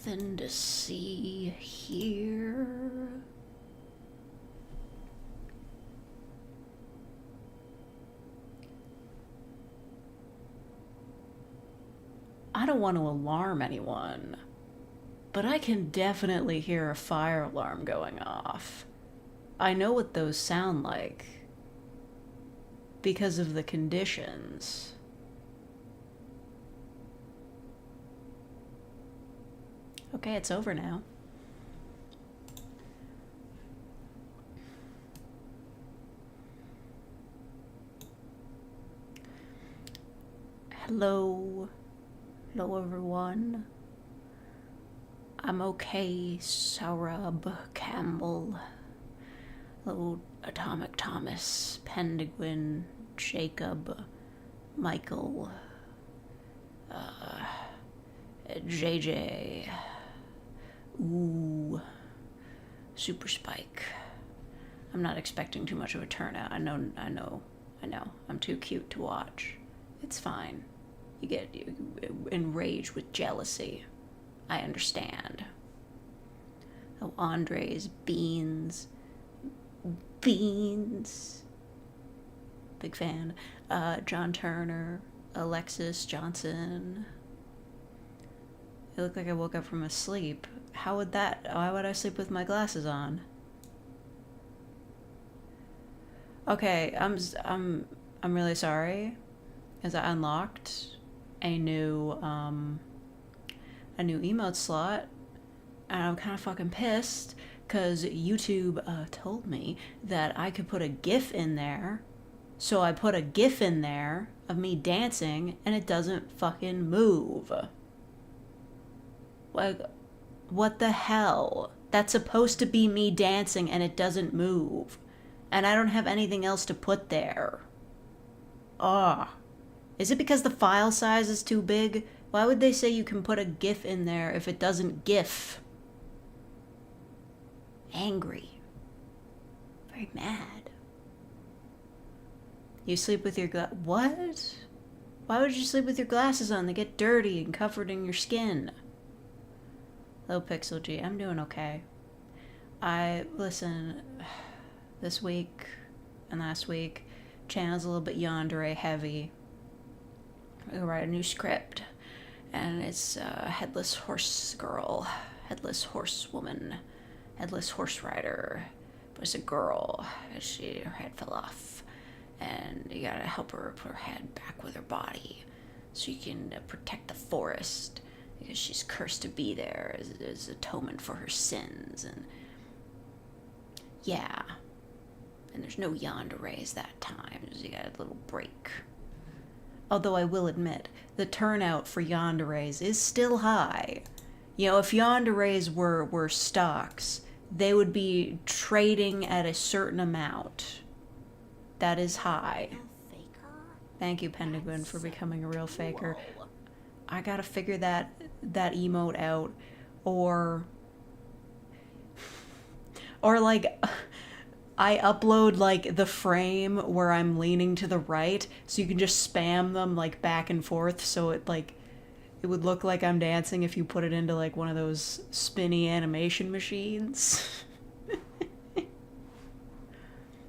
Nothing to see here. I don't want to alarm anyone, but I can definitely hear a fire alarm going off. I know what those sound like because of the conditions. Okay, it's over now. Hello. Hello, everyone. I'm okay, Sarab Campbell. Hello, Atomic Thomas, Penguin, Jacob, Michael, JJ. Ooh, Super Spike. I'm not expecting too much of a turnout. I know. I'm too cute to watch. It's fine. You get enraged with jealousy. I understand. Oh, Andres, Beans. Big fan. John Turner, Alexis Johnson. It looked like I woke up from a sleep. Why would I sleep with my glasses on? Okay, I'm really sorry, as I unlocked a new emote slot, and I'm kind of fucking pissed because YouTube told me that I could put a GIF in there, so I put a GIF in there of me dancing, and it doesn't fucking move. Like, what the hell? That's supposed to be me dancing, and it doesn't move, and I don't have anything else to put there. Ah. Is it because the file size is too big? Why would they say you can put a GIF in there if it doesn't GIF? Angry. Very mad. You sleep with your what? Why would you sleep with your glasses on? They get dirty and covered in your skin. Hello, Pixel G. I'm doing okay. Listen, this week and last week, channel's a little bit yandere heavy. We write a new script, and it's Headless Horse Girl, Headless Horse Woman, Headless Horse Rider, but it's a girl. Her head fell off, and you gotta help her put her head back with her body so you can protect the forest, because she's cursed to be there as atonement for her sins. And yeah, and there's no yanderes that time, so you got a little break. Although I will admit, the turnout for yanderes is still high. You know, if yanderes were stocks, they would be trading at a certain amount. That is high. Thank you, Penguin, for becoming a real faker. Whoa. I gotta figure that emote out, or like, I upload like the frame where I'm leaning to the right, so you can just spam them like back and forth, so it would look like I'm dancing if you put it into like one of those spinny animation machines.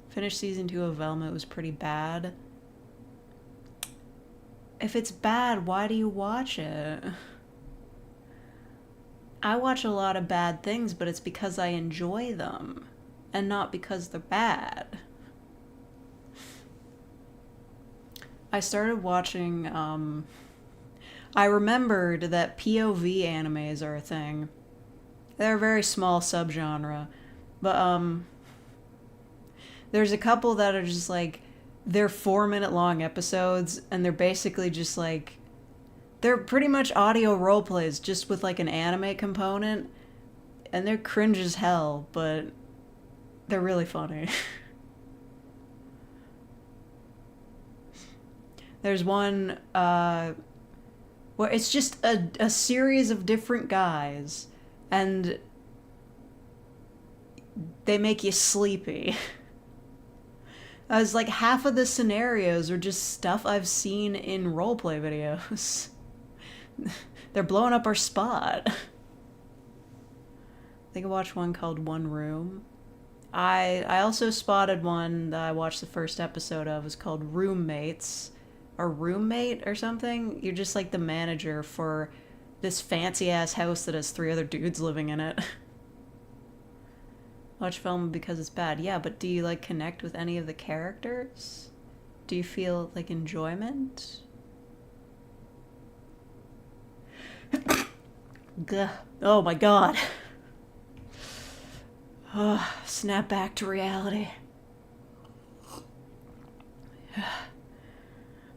Finished season 2 of Velma. It was pretty bad. If it's bad, why do you watch it? I watch a lot of bad things, but it's because I enjoy them, and not because they're bad. I started watching, I remembered that POV animes are a thing. They're a very small subgenre, but, there's a couple that are just like, they're 4-minute long episodes, and they're basically just like, they're pretty much audio roleplays, just with like an anime component, and they're cringe as hell, but they're really funny. There's one, where it's just a series of different guys, and they make you sleepy. I was like, half of the scenarios are just stuff I've seen in roleplay videos. They're blowing up our spot. think I watched one called One Room. I also spotted one that I watched the first episode of. It was called Roommates, or Roommate or something. You're just like the manager for this fancy ass house that has 3 other dudes living in it. Watch film because it's bad. Yeah, but do you like connect with any of the characters? Do you feel like enjoyment? Gah. Oh my god. Oh, snap back to reality.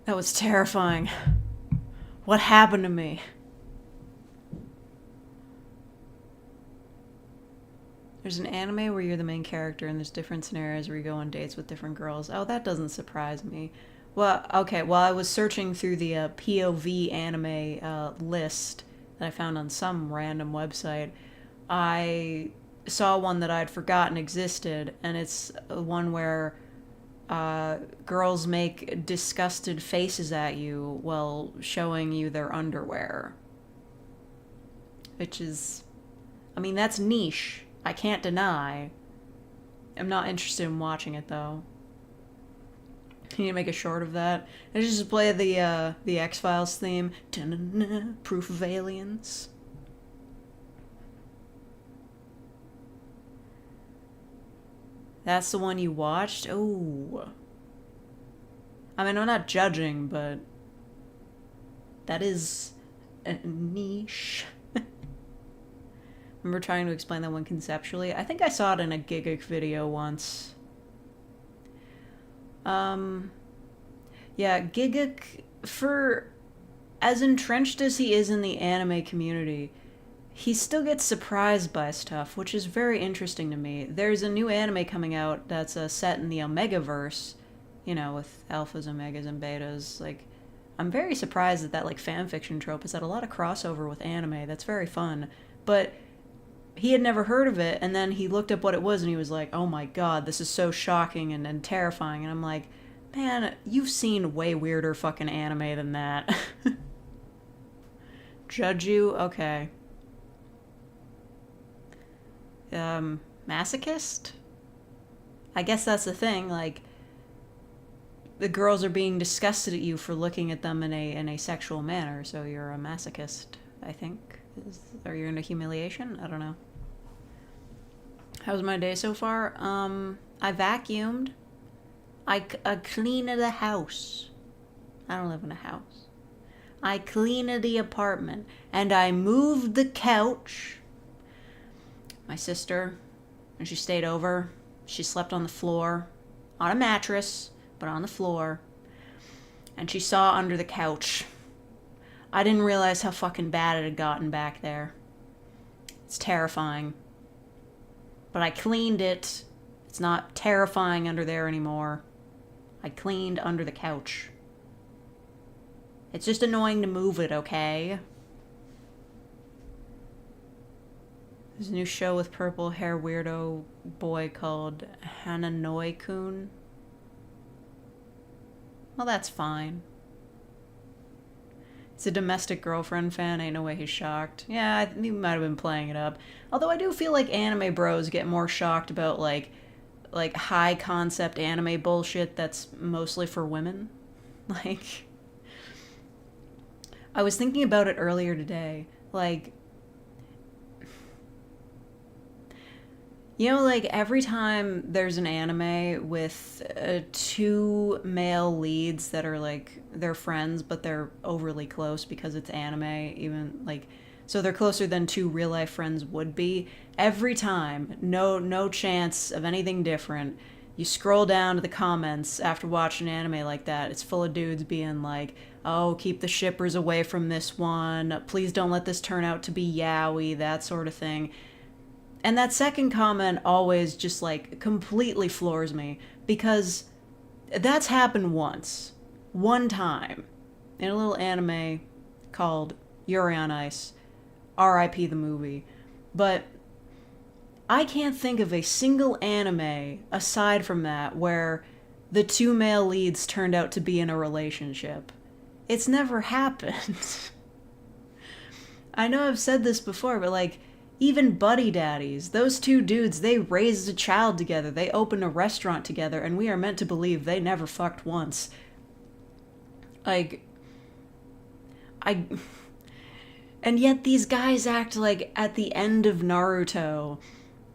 That was terrifying. What happened to me? There's an anime where you're the main character and there's different scenarios where you go on dates with different girls. Oh, that doesn't surprise me. Well, okay, while I was searching through the POV anime list that I found on some random website, I saw one that I'd forgotten existed, and it's one where girls make disgusted faces at you while showing you their underwear. Which is, I mean, that's niche. I can't deny. I'm not interested in watching it, though. Can you make a short of that? I just play the X-Files theme. Dun-dun-dun, Proof of Aliens. That's the one you watched? Oh. I mean, I'm not judging, but that is a niche. Remember trying to explain that one conceptually? I think I saw it in a Gigguk video once. Yeah, Gigguk, for as entrenched as he is in the anime community, he still gets surprised by stuff, which is very interesting to me. There's a new anime coming out that's set in the Omegaverse, you know, with alphas, omegas, and betas. Like, I'm very surprised that like fanfiction trope has had a lot of crossover with anime. That's very fun. But he had never heard of it, and then he looked up what it was, and he was like, oh my god, this is so shocking and terrifying. And I'm like, man, you've seen way weirder fucking anime than that. Judge you? Okay. Masochist? I guess that's the thing, like, the girls are being disgusted at you for looking at them in a sexual manner, so you're a masochist, I think. Are you into humiliation? I don't know. How's my day so far? I vacuumed. I cleaned the house. I don't live in a house. I cleaned the apartment, and I moved the couch. My sister, when she stayed over, she slept on the floor, on a mattress, but on the floor, and she saw under the couch. I didn't realize how fucking bad it had gotten back there. It's terrifying. But I cleaned it. It's not terrifying under there anymore. I cleaned under the couch. It's just annoying to move it, okay? There's a new show with purple hair weirdo boy called Hananoi-kun. Well, that's fine. He's a domestic girlfriend fan. Ain't no way he's shocked. Yeah, he might have been playing it up. Although I do feel like anime bros get more shocked about like high concept anime bullshit that's mostly for women. Like, I was thinking about it earlier today. Like, you know, like, every time there's an anime with 2 male leads that are, like, they're friends, but they're overly close because it's anime, even, like, so they're closer than 2 real-life friends would be. Every time, no chance of anything different, you scroll down to the comments after watching an anime like that, it's full of dudes being like, oh, keep the shippers away from this one, please don't let this turn out to be yaoi, that sort of thing. And that second comment always just, like, completely floors me, because that's happened once. One time. In a little anime called Yuri on Ice. R.I.P. the movie. But I can't think of a single anime, aside from that, where the 2 male leads turned out to be in a relationship. It's never happened. I know I've said this before, but, like, Even buddy daddies. Those two dudes, they raised a child together. They opened a restaurant together, and we are meant to believe they never fucked once. Like, and yet these guys act like at the end of Naruto,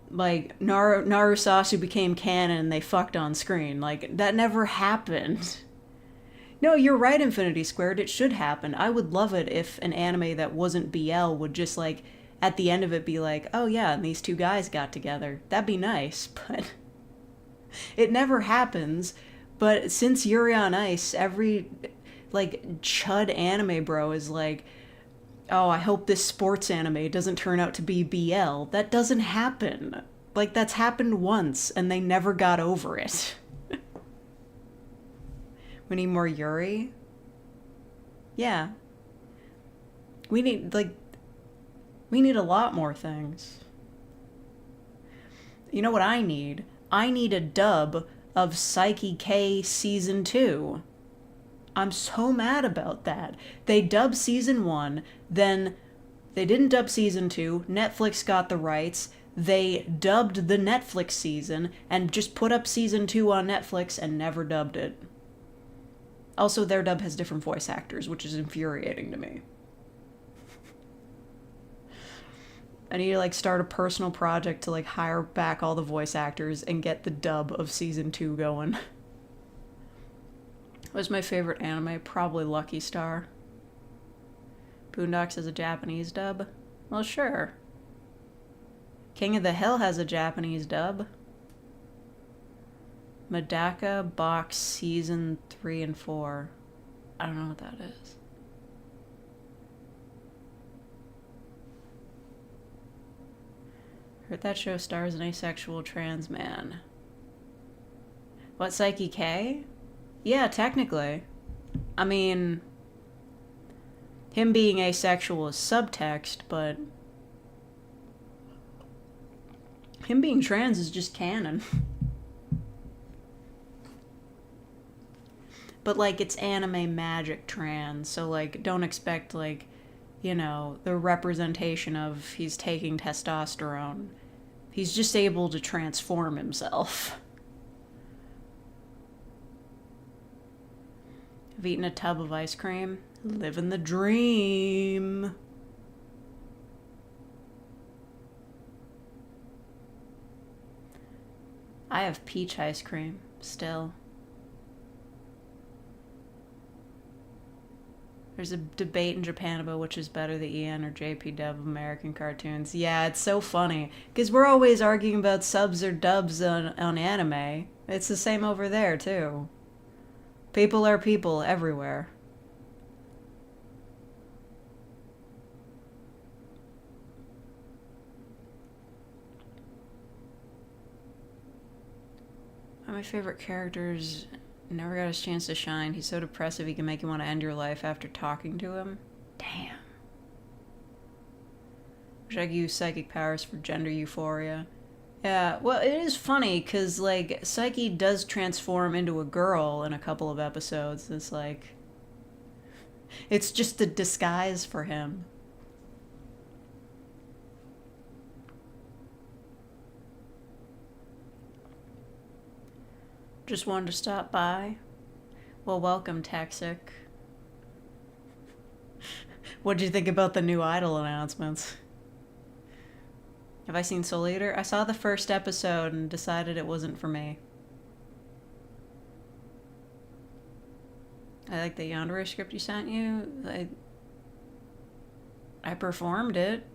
like Narusasu became canon and they fucked on screen. Like, that never happened. No, you're right, Infinity Squared. It should happen. I would love it if an anime that wasn't BL would just, like, at the end of it be like, oh yeah, and these two guys got together. That'd be nice, but it never happens. But since Yuri on Ice, every, like, chud anime bro is like, oh, I hope this sports anime doesn't turn out to be BL. That doesn't happen. Like, that's happened once, and they never got over it. We need more Yuri? Yeah. We need a lot more things. You know what I need? I need a dub of Psyche K Season 2. I'm so mad about that. They dubbed Season 1, then they didn't dub Season 2, Netflix got the rights, they dubbed the Netflix season, and just put up Season 2 on Netflix and never dubbed it. Also, their dub has different voice actors, which is infuriating to me. I need to, like, start a personal project to, like, hire back all the voice actors and get the dub of Season 2 going. What's my favorite anime? Probably Lucky Star. Boondocks has a Japanese dub? Well, sure. King of the Hill has a Japanese dub. Medaka Box Season 3 and 4. I don't know what that is. Heard that show stars an asexual trans man. What, Psyche K? Yeah, technically. I mean, him being asexual is subtext, but him being trans is just canon. But, like, it's anime magic trans, so, like, don't expect, like, you know, the representation of he's taking testosterone. He's just able to transform himself. I've eaten a tub of ice cream. Living the dream. I have peach ice cream, still. There's a debate in Japan about which is better, the EN or JP dub of American cartoons. Yeah, it's so funny. Because we're always arguing about subs or dubs on anime. It's the same over there, too. People are people everywhere. One of my favorite characters never got his chance to shine. He's so depressive he can make you want to end your life after talking to him. Damn. Wish I could use psychic powers for gender euphoria. Yeah, well, it is funny, because, like, Psyche does transform into a girl in a couple of episodes. It's like, it's just a disguise for him. Just wanted to stop by. Well, welcome, Taxic. What'd you think about the new Idol announcements? Have I seen Soul Eater? I saw the first episode and decided it wasn't for me. I like the Yandere script you sent you. I performed it.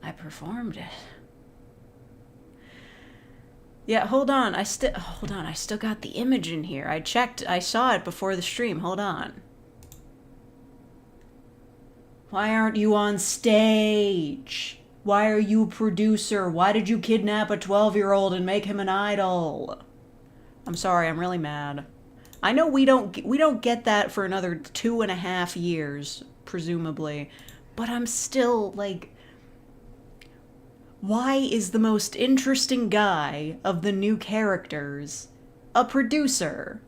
I performed it. Yeah, hold on. I still got the image in here. I checked. I saw it before the stream. Hold on. Why aren't you on stage? Why are you a producer? Why did you kidnap a 12-year-old and make him an idol? I'm sorry, I'm really mad. I know we don't get that for another 2.5 years, presumably, but I'm still, like, why is the most interesting guy of the new characters a producer?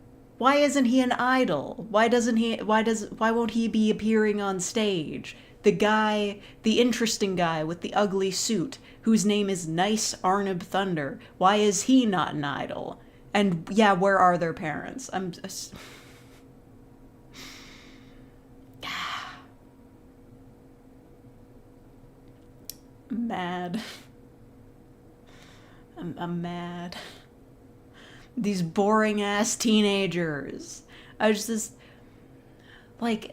Why isn't he an idol? Why won't he be appearing on stage? The guy, the interesting guy with the ugly suit, whose name is Nice Arnib Thunder. Why is he not an idol? And yeah, where are their parents? I'm mad. I'm mad. These boring ass teenagers. I was just like,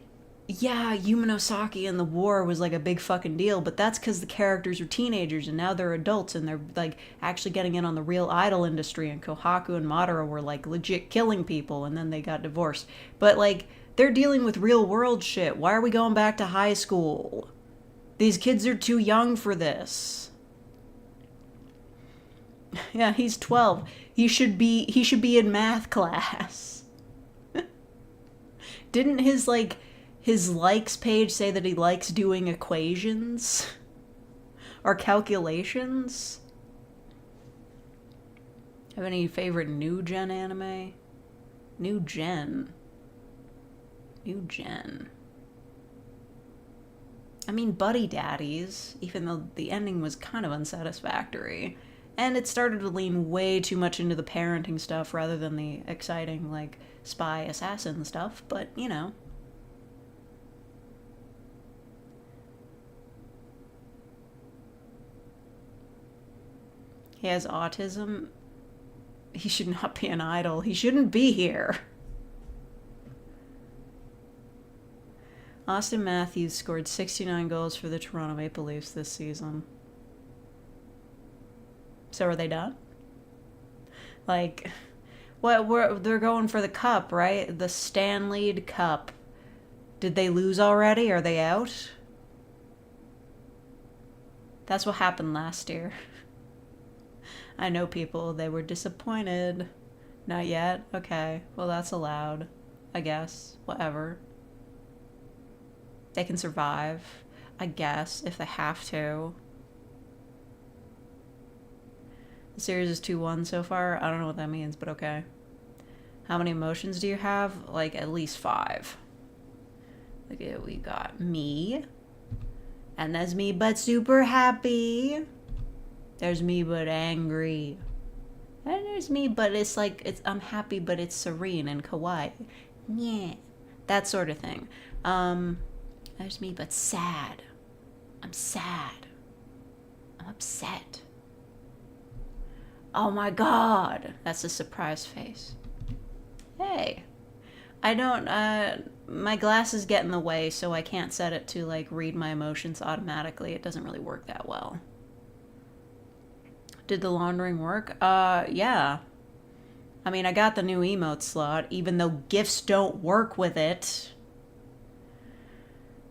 yeah, Yuma Osaki and the war was like a big fucking deal, but that's because the characters are teenagers and now they're adults and they're like actually getting in on the real idol industry, and Kohaku and Madara were like legit killing people and then they got divorced. But like, they're dealing with real world shit. Why are we going back to high school? These kids are too young for this. Yeah, he's 12. He should be in math class. Didn't his likes page say that he likes doing equations or calculations? Have any favorite new gen anime? New gen. I mean, Buddy Daddies, even though the ending was kind of unsatisfactory. And it started to lean way too much into the parenting stuff rather than the exciting, like, spy assassin stuff, but, you know. He has autism. He should not be an idol. He shouldn't be here. Austin Matthews scored 69 goals for the Toronto Maple Leafs this season. So are they done? Like, they're going for the cup, right? The Stanley Cup. Did they lose already? Are they out? That's what happened last year. I know people, they were disappointed. Not yet? Okay. Well, that's allowed. I guess. Whatever. They can survive. I guess, if they have to. The series is 2-1 so far. I don't know what that means, but okay. How many emotions do you have? Like, at least 5. Look at, we got me. And there's me but super happy. There's me but angry. And there's me but it's like, I'm happy but it's serene and kawaii. Yeah. That sort of thing. There's me but sad. I'm sad. I'm upset. Oh my god. That's a surprise face. Hey. I don't, my glasses get in the way, so I can't set it to, like, read my emotions automatically. It doesn't really work that well. Did the laundering work? Yeah. I mean, I got the new emote slot, even though GIFs don't work with it.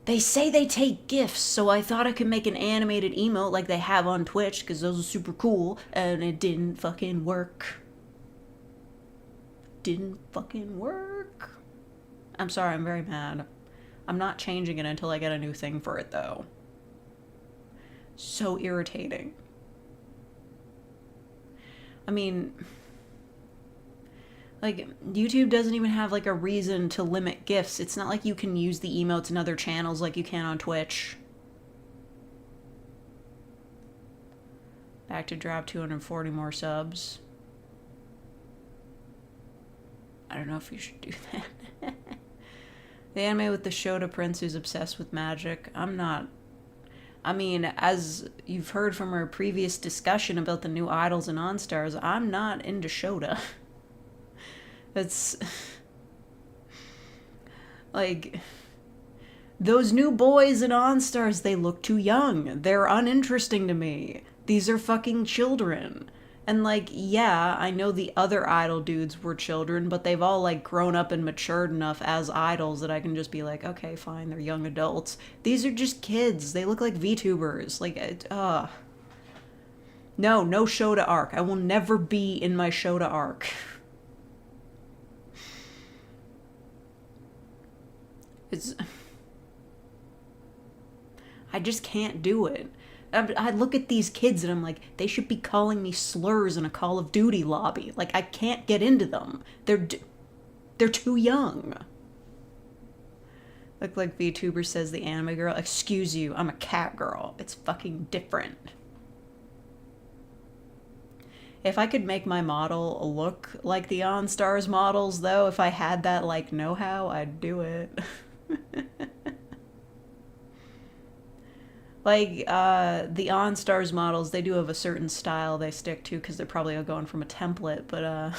They say they take GIFs, so I thought I could make an animated emote like they have on Twitch, because those are super cool, and it didn't fucking work. Didn't fucking work. I'm sorry, I'm very mad. I'm not changing it until I get a new thing for it, though. So irritating. I mean, like, YouTube doesn't even have, like, a reason to limit GIFs. It's not like you can use the emotes in other channels like you can on Twitch. Back to drop 240 more subs. I don't know if you should do that. The anime with the Shota prince who's obsessed with magic. I'm not. I mean, as you've heard from our previous discussion about the new idols and OnStars, I'm not into Shota. It's like, those new boys in OnStars, they look too young. They're uninteresting to me. These are fucking children. And, like, yeah, I know the other idol dudes were children, but they've all, like, grown up and matured enough as idols that I can just be like, okay, fine, they're young adults. These are just kids. They look like VTubers. Like, No Shota arc. I will never be in my Shota arc. I just can't do it. I look at these kids and I'm like, they should be calling me slurs in a Call of Duty lobby. Like, I can't get into them. They're too young. Look like VTuber says the anime girl. Excuse you, I'm a cat girl. It's fucking different. If I could make my model look like the OnStars models, though, if I had that, like, know-how, I'd do it. Like, the OnStars models, they do have a certain style they stick to, because they're probably going from a template, but,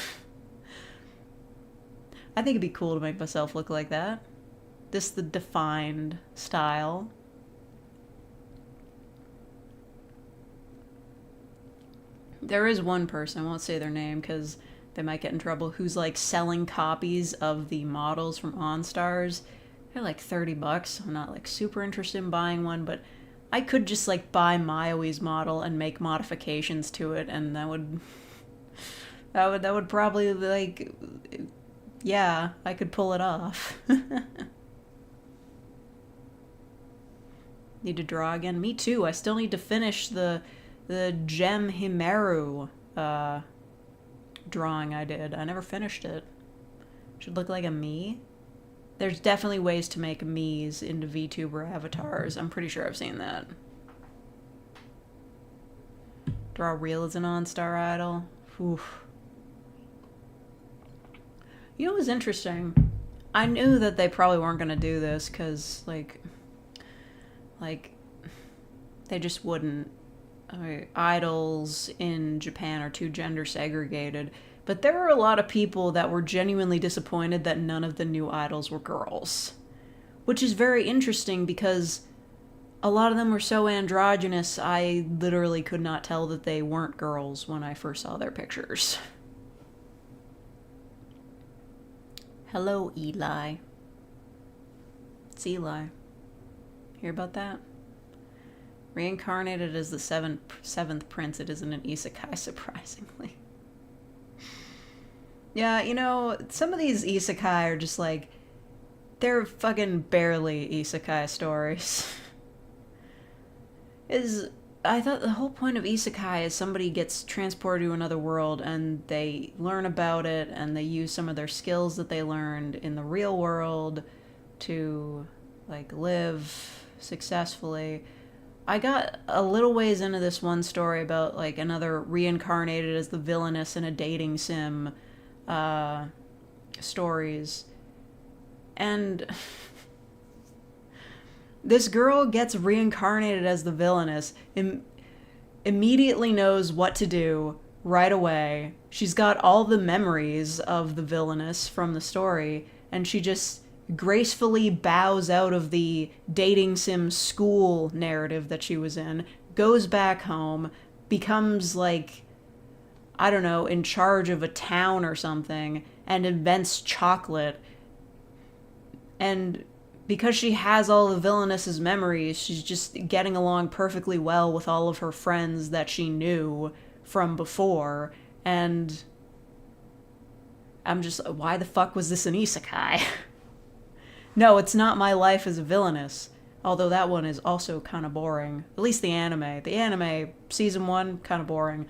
I think it'd be cool to make myself look like that. This is the defined style. There is one person, I won't say their name because they might get in trouble, who's like selling copies of the models from OnStars. They're like $30. I'm not like super interested in buying one, but I could just like buy Mayoi's model and make modifications to it, and that would probably like, yeah, I could pull it off. Need to draw again? Me too. I still need to finish the Gem Himeru drawing I did. I never finished it. Should look like a me. There's definitely ways to make me's into VTuber avatars. I'm pretty sure I've seen that. Draw real as an OnStar idol. Oof. You know what was interesting? I knew that they probably weren't going to do this because, like, they just wouldn't. Idols in Japan are too gender segregated, but there were a lot of people that were genuinely disappointed that none of the new idols were girls, which is very interesting because a lot of them were so androgynous I literally could not tell that they weren't girls when I first saw their pictures. Hello, Eli. It's Eli. Hear about that? Reincarnated as the seventh prince, it isn't an isekai, surprisingly. Yeah, you know, some of these isekai are just like, they're fucking barely isekai stories. I thought the whole point of isekai is somebody gets transported to another world and they learn about it and they use some of their skills that they learned in the real world to, like, live successfully. I got a little ways into this one story about, like, another reincarnated as the villainess in a dating sim stories. And this girl gets reincarnated as the villainess, immediately knows what to do right away. She's got all the memories of the villainess from the story, and she just gracefully bows out of the dating sim school narrative that she was in, goes back home, becomes, like, I don't know, in charge of a town or something, and invents chocolate. And because she has all the villainess's memories, she's just getting along perfectly well with all of her friends that she knew from before. And I'm just, why the fuck was this an isekai? No, it's not my life as a villainess. Although that one is also kind of boring. At least the anime. The anime, season 1, kind of boring.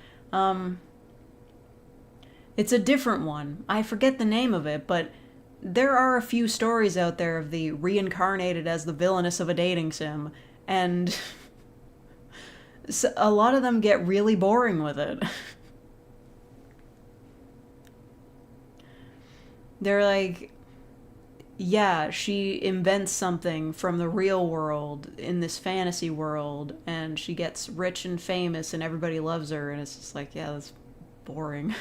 It's a different one. I forget the name of it, but there are a few stories out there of the reincarnated as the villainess of a dating sim, and a lot of them get really boring with it. They're like, yeah, she invents something from the real world in this fantasy world, and she gets rich and famous, and everybody loves her, and it's just like, yeah, that's boring.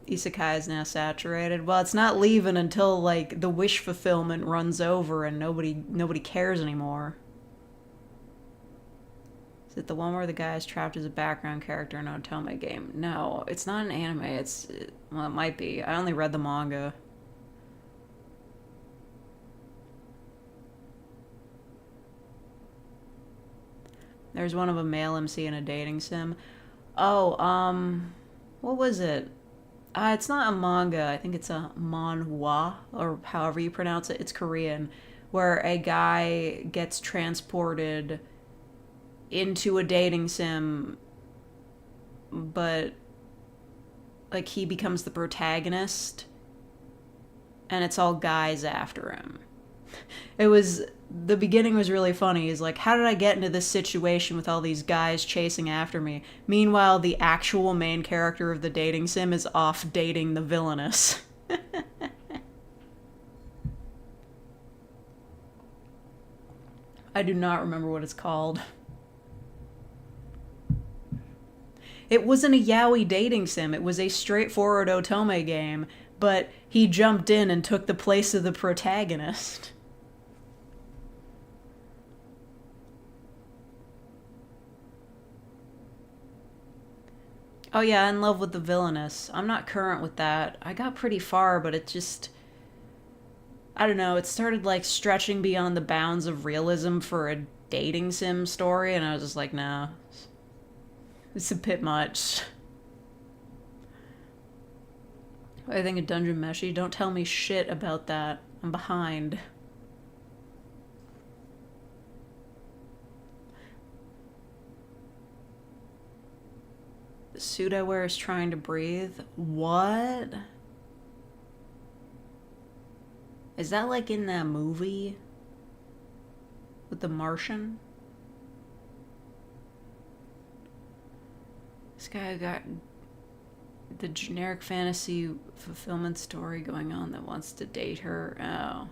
Isekai is now saturated. Well, it's not leaving until, like, the wish fulfillment runs over and nobody cares anymore. Is it the one where the guy is trapped as a background character in an Otome game? No, it's not an anime. Well, it might be. I only read the manga. There's one of a male MC in a dating sim. Oh, what was it? It's not a manga. I think it's a manhwa, or however you pronounce it. It's Korean, where a guy gets transported into a dating sim, but like he becomes the protagonist and it's all guys after him. The beginning was really funny. He's like, how did I get into this situation with all these guys chasing after me? Meanwhile, the actual main character of the dating sim is off dating the villainess. I do not remember what it's called. It wasn't a yaoi dating sim. It was a straightforward otome game, but he jumped in and took the place of the protagonist. Oh yeah, in love with the villainess. I'm not current with that. I got pretty far, but it just... I don't know, it started like stretching beyond the bounds of realism for a dating sim story, and I was just like, nah. It's a bit much. I think of Dungeon Meshi. Don't tell me shit about that. I'm behind. The suit I wear is trying to breathe. What? Is that like in that movie? With the Martian? This guy got the generic fantasy fulfillment story going on that wants to date her. Oh.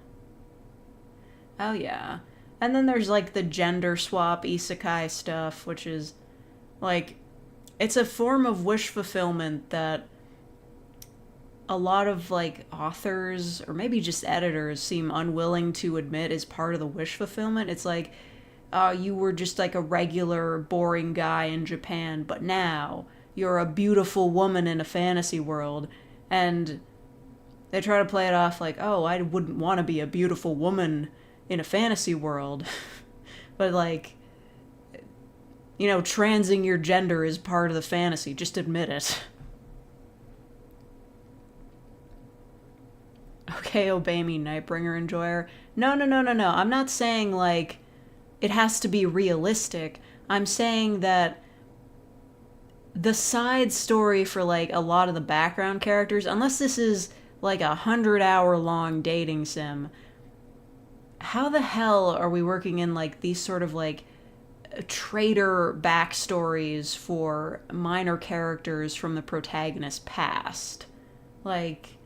Oh yeah. And then there's like the gender swap isekai stuff, which is like, it's a form of wish fulfillment that a lot of like authors or maybe just editors seem unwilling to admit is part of the wish fulfillment. It's like, you were just like a regular boring guy in Japan, but now you're a beautiful woman in a fantasy world. And they try to play it off like, oh, I wouldn't want to be a beautiful woman in a fantasy world. But like, you know, transing your gender is part of the fantasy. Just admit it. Okay, obey me, Nightbringer enjoyer. No. I'm not saying like it has to be realistic. I'm saying that the side story for like a lot of the background characters, unless this is like 100-hour long dating sim, how the hell are we working in like these sort of like traitor backstories for minor characters from the protagonist's past? Like,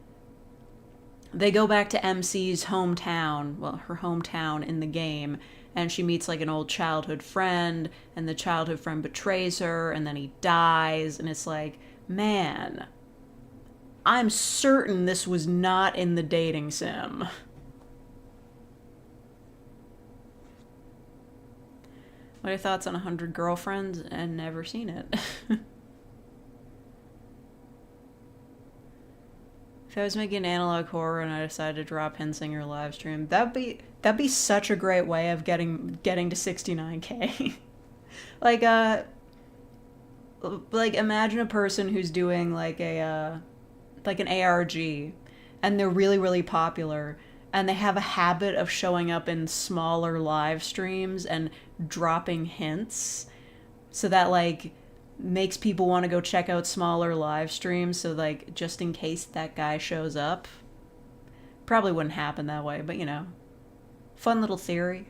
they go back to MC's hometown, well, her hometown in the game, and she meets like an old childhood friend, and the childhood friend betrays her, and then he dies, and it's like, man, I'm certain this was not in the dating sim. What are your thoughts on 100 Girlfriends and never seen it? If I was making analog horror and I decided to drop Hinsinger live stream, that'd be such a great way of getting to 69K. like imagine a person who's doing like an ARG, and they're really, really popular, and they have a habit of showing up in smaller live streams and dropping hints, so that like makes people want to go check out smaller live streams, so like just in case that guy shows up. Probably wouldn't happen that way, but you know, fun little theory.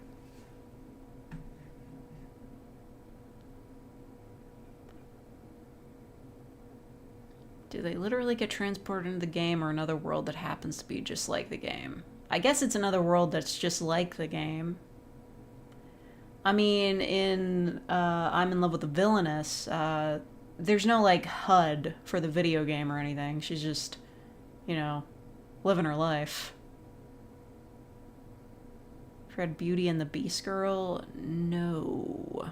Do they literally get transported into the game or another world that happens to be just like the game? I guess it's another world that's just like the game. I mean, in I'm in Love with the Villainess, there's no, like, HUD for the video game or anything. She's just, you know, living her life. Read Beauty and the Beast Girl? No.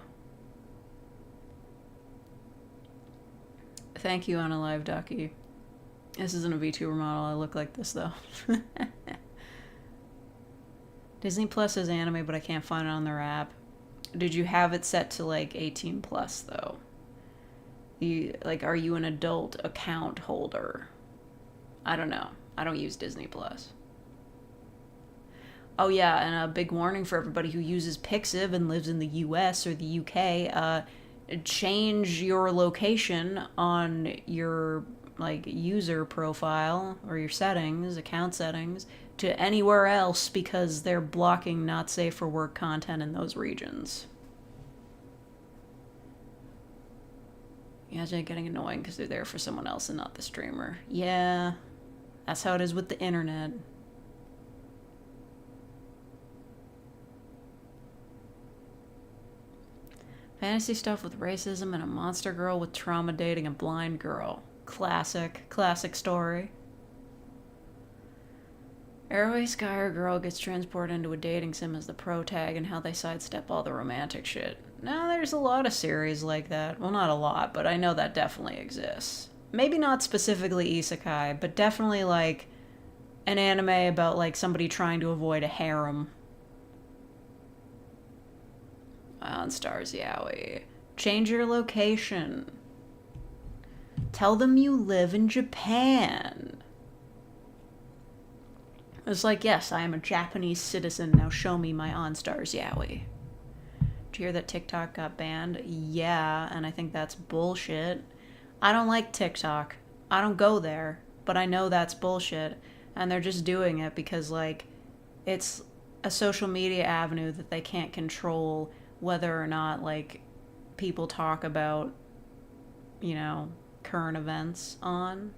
Thank you, Unalive Ducky. This isn't a VTuber model. I look like this, though. Disney Plus has anime, but I can't find it on their app. Did you have it set to like 18 plus though? Are you an adult account holder? I don't know. I don't use Disney Plus. Oh yeah, and a big warning for everybody who uses Pixiv and lives in the US or the UK, change your location on your like user profile or your settings, account settings, to anywhere else because they're blocking not safe for work content in those regions. Imagine it getting annoying because they're there for someone else and not the streamer. Yeah, that's how it is with the internet. Fantasy stuff with racism and a monster girl with trauma dating a blind girl. Classic story. Airways guy or girl gets transported into a dating sim as the pro tag and how they sidestep all the romantic shit. Now, there's a lot of series like that. Well, not a lot, but I know that definitely exists. Maybe not specifically isekai, but definitely like an anime about like somebody trying to avoid a harem. On Stars Yaoi. Change your location. Tell them you live in Japan. It's like, yes, I am a Japanese citizen. Now show me my OnStars Yaoi. Did you hear that TikTok got banned? Yeah, and I think that's bullshit. I don't like TikTok. I don't go there, but I know that's bullshit. And they're just doing it because, like, it's a social media avenue that they can't control whether or not, like, people talk about, you know, current events on.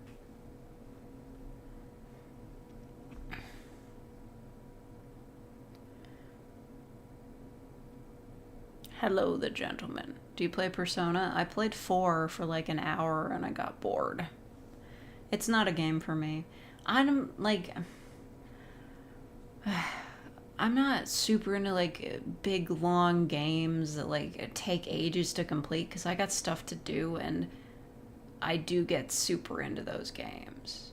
Hello, the gentleman. Do you play Persona? I played 4 for like an hour and I got bored. It's not a game for me. I'm like... I'm not super into like big long games that like take ages to complete because I got stuff to do and I do get super into those games.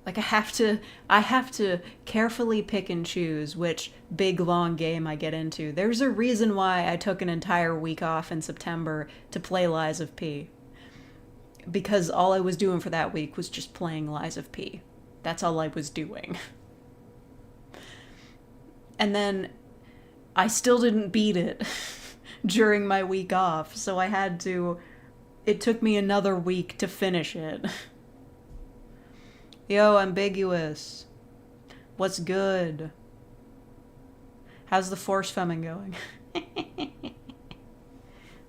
Like I have to carefully pick and choose which big long game I get into. There's a reason why I took an entire week off in September to play Lies of P. Because all I was doing for that week was just playing Lies of P. That's all I was doing. And then I still didn't beat it during my week off, so I had to... It took me another week to finish it. Yo, Ambiguous. What's good? How's the Force Femming going?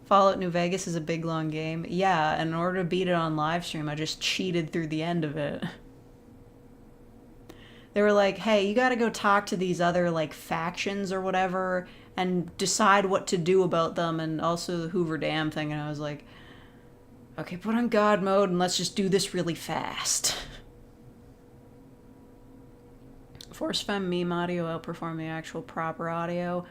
Fallout New Vegas is a big long game. Yeah, and in order to beat it on live stream, I just cheated through the end of it. They were like, hey, you gotta go talk to these other, like, factions or whatever and decide what to do about them, and also the Hoover Dam thing, and I was like, okay, put on God mode and let's just do this really fast. Force Femme meme audio outperform the actual proper audio.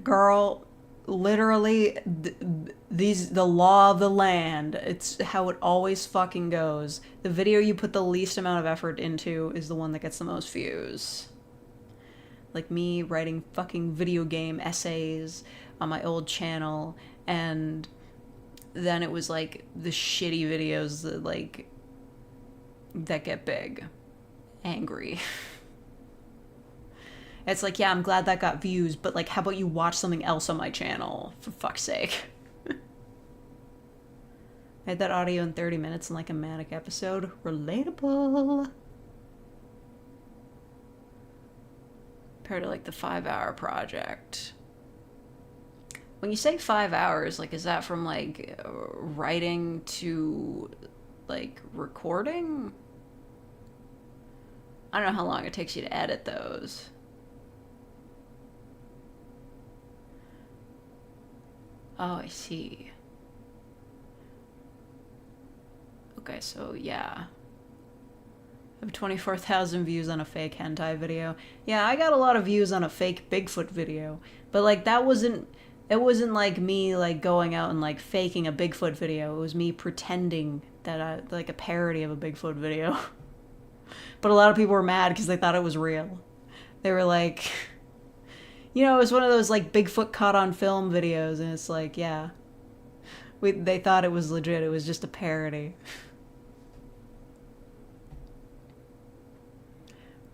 Girl, literally, the law of the land. It's how it always fucking goes. The video you put the least amount of effort into is the one that gets the most views. Like me writing fucking video game essays on my old channel, and then it was like the shitty videos that like that get big. Angry. It's like, yeah, I'm glad that got views, but like, how about you watch something else on my channel, for fuck's sake. I had that audio in 30 minutes in like a manic episode. Relatable. Compared to like the 5-hour project. When you say 5 hours, like, is that from like writing to like recording? I don't know how long it takes you to edit those. Oh, I see. Okay, so yeah. I have 24,000 views on a fake hentai video. Yeah, I got a lot of views on a fake Bigfoot video. But like it wasn't like me like going out and like faking a Bigfoot video. It was me pretending that I like a parody of a Bigfoot video. But a lot of people were mad because they thought it was real. They were like, you know, it was one of those like Bigfoot caught on film videos, and it's like, yeah. They thought it was legit. It was just a parody.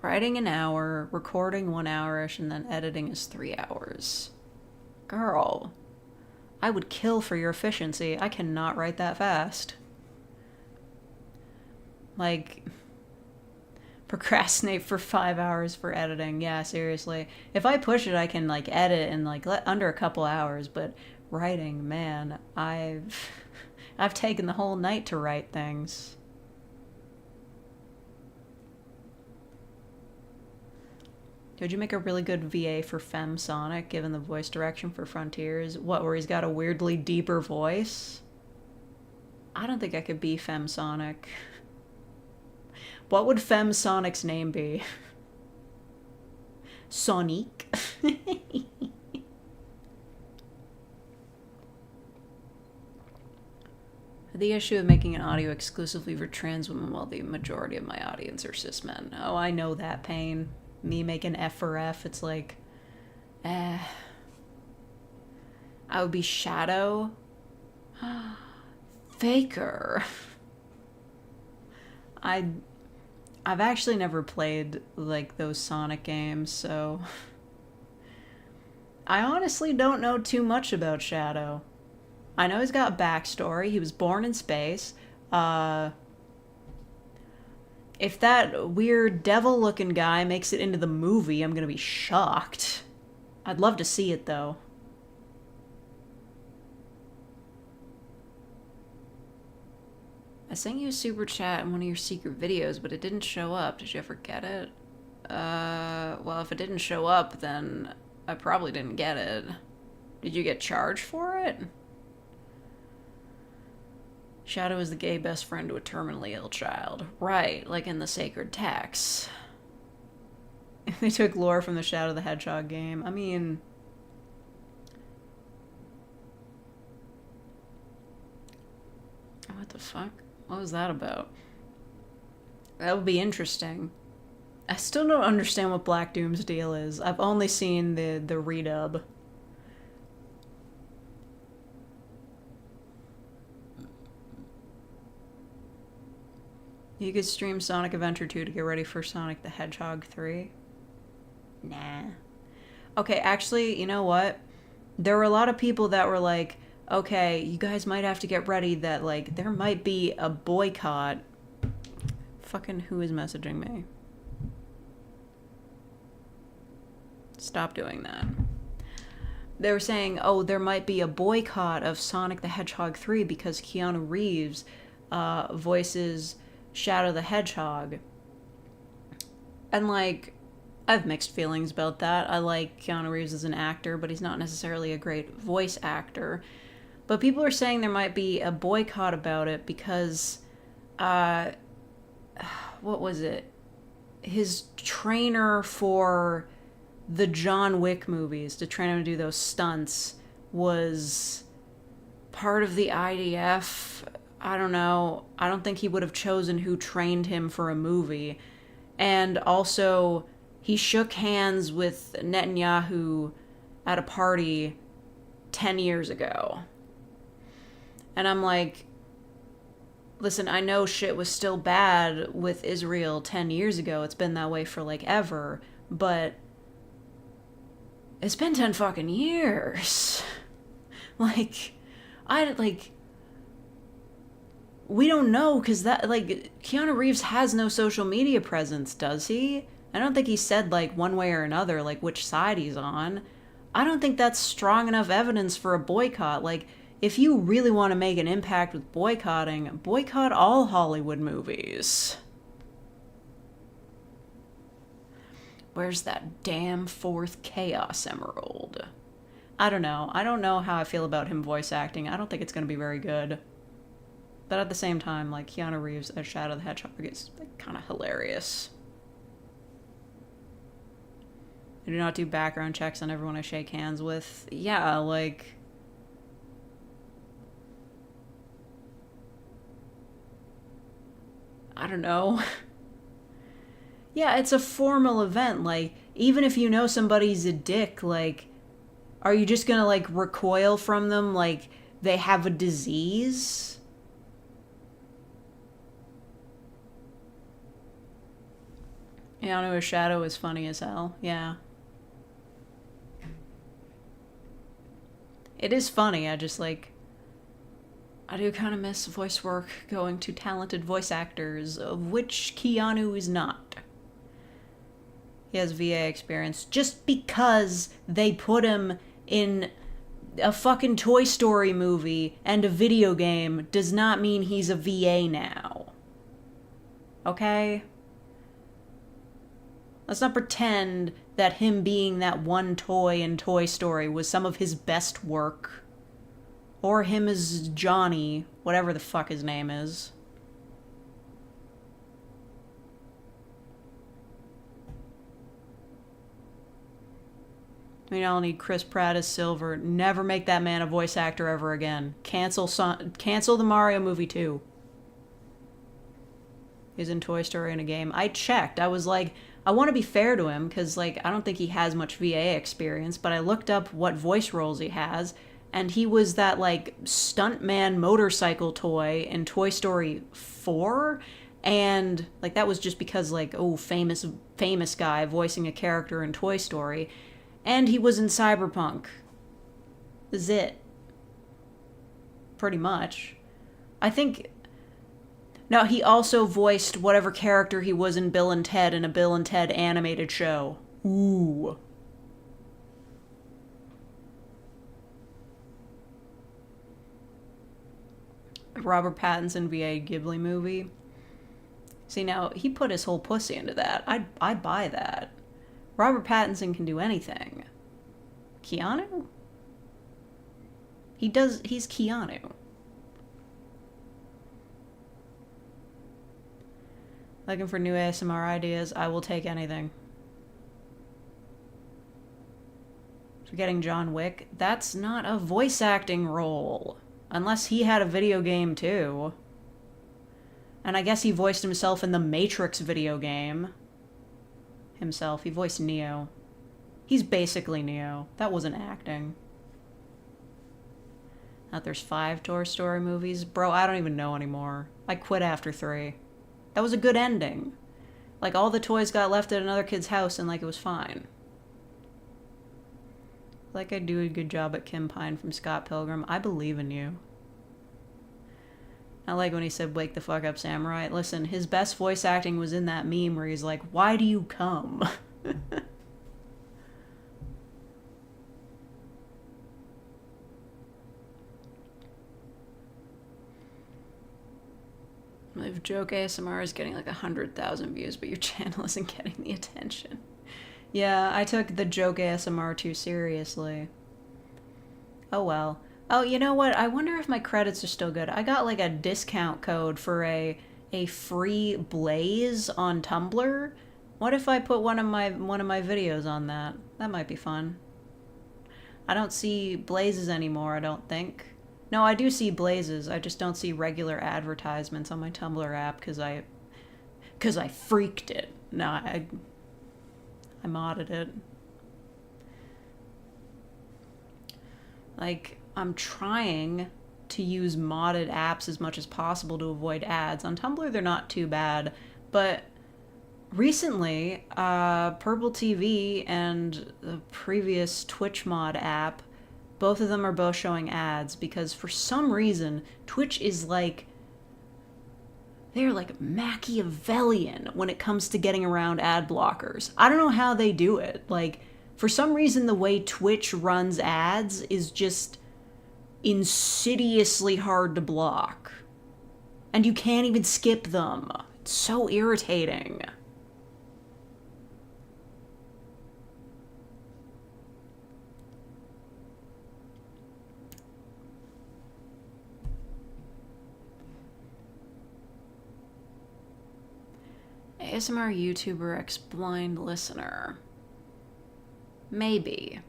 Writing an hour, recording 1 hour-ish, and then editing is 3 hours. Girl, I would kill for your efficiency. I cannot write that fast. Like, procrastinate for 5 hours for editing. Yeah, seriously. If I push it, I can, like, edit in, like, under a couple hours, but writing, man, I've taken the whole night to write things. Would you make a really good VA for Femme Sonic, given the voice direction for Frontiers? What, where he's got a weirdly deeper voice? I don't think I could be Femme Sonic. What would Femme Sonic's name be? Sonic? The issue of making an audio exclusively for trans women while the majority of my audience are cis men. Oh, I know that pain. Me making F for F, it's like, I would be Shadow. Faker. I've actually never played, like, those Sonic games, so I honestly don't know too much about Shadow. I know he's got a backstory. He was born in space. If that weird devil-looking guy makes it into the movie, I'm gonna be shocked. I'd love to see it, though. I sent you a super chat in one of your secret videos, but it didn't show up. Did you ever get it? Well, if it didn't show up, then I probably didn't get it. Did you get charged for it? Shadow is the gay best friend to a terminally ill child. Right, like in the sacred texts. They took lore from the Shadow the Hedgehog game. I mean, what the fuck? What was that about? That would be interesting. I still don't understand what Black Doom's deal is. I've only seen the redub. You could stream Sonic Adventure 2 to get ready for Sonic the Hedgehog 3. Nah. Okay, actually, you know what? There were a lot of people that were like, okay, you guys might have to get ready that, like, there might be a boycott. Fucking who is messaging me? Stop doing that. They were saying, oh, there might be a boycott of Sonic the Hedgehog 3 because Keanu Reeves voices Shadow the Hedgehog. And, like, I have mixed feelings about that. I like Keanu Reeves as an actor, but he's not necessarily a great voice actor. But people are saying there might be a boycott about it because, what was it? His trainer for the John Wick movies, to train him to do those stunts, was part of the IDF. I don't know. I don't think he would have chosen who trained him for a movie. And also, he shook hands with Netanyahu at a party 10 years ago. And I'm like, listen, I know shit was still bad with Israel 10 years ago. It's been that way for, like, ever. But it's been 10 fucking years. We don't know, because that, like, Keanu Reeves has no social media presence, does he? I don't think he said, like, one way or another, like, which side he's on. I don't think that's strong enough evidence for a boycott. Like, if you really want to make an impact with boycotting, boycott all Hollywood movies. Where's that damn fourth Chaos Emerald? I don't know. I don't know how I feel about him voice acting. I don't think it's going to be very good. But at the same time, like, Keanu Reeves as Shadow the Hedgehog is, like, kind of hilarious. I do not do background checks on everyone I shake hands with. Yeah, like, I don't know. Yeah, it's a formal event. Like, even if you know somebody's a dick, like, are you just gonna, like, recoil from them like they have a disease? Yeah, I know his Shadow is funny as hell. Yeah. It is funny, I just, like, I do kind of miss voice work going to talented voice actors, of which Keanu is not. He has VA experience. Just because they put him in a fucking Toy Story movie and a video game does not mean he's a VA now. Okay? Let's not pretend that him being that one toy in Toy Story was some of his best work. Or him as Johnny, whatever the fuck his name is. We all need Chris Pratt as Silver. Never make that man a voice actor ever again. Cancel the Mario movie too. He's in Toy Story in a game. I checked. I was like, I want to be fair to him because, like, I don't think he has much VA experience, but I looked up what voice roles he has, and he was that, like, stuntman motorcycle toy in Toy Story 4, and, like, that was just because, like, oh, famous guy voicing a character in Toy Story, and he was in Cyberpunk. This is it. Pretty much. I think... No, he also voiced whatever character he was in Bill and Ted in a Bill and Ted animated show. Ooh. Robert Pattinson VA Ghibli movie. See, now, he put his whole pussy into that. I'd buy that. Robert Pattinson can do anything. Keanu? He's Keanu. Looking for new ASMR ideas? I will take anything. Forgetting John Wick? That's not a voice acting role. Unless he had a video game too. And I guess he voiced himself in the Matrix video game. He voiced Neo. He's basically Neo. That wasn't acting. Now there's 5 Toy Story movies. Bro, I don't even know anymore. I quit after 3. That was a good ending. Like, all the toys got left at another kid's house and, like, it was fine. Like, I do a good job at Kim Pine from Scott Pilgrim. I believe in you. I like when he said, "Wake the fuck up, samurai." Listen, his best voice acting was in that meme where he's like, "Why do you come?" If joke ASMR is getting like 100,000 views, but your channel isn't getting the attention. Yeah, I took the joke ASMR too seriously. Oh well. Oh, you know what? I wonder if my credits are still good. I got like a discount code for a free Blaze on Tumblr. What if I put one of my videos on that? That might be fun. I don't see Blazes anymore, I don't think. No, I do see Blazes. I just don't see regular advertisements on my Tumblr app because I freaked it. No, I modded it. Like, I'm trying to use modded apps as much as possible to avoid ads. On Tumblr, they're not too bad, but recently, Purple TV and the previous Twitch mod app, both of them are both showing ads because for some reason, Twitch is like, they're like Machiavellian when it comes to getting around ad blockers. I don't know how they do it. Like, for some reason, the way Twitch runs ads is just insidiously hard to block. And you can't even skip them. It's so irritating. ASMR YouTuber X blind listener. Maybe.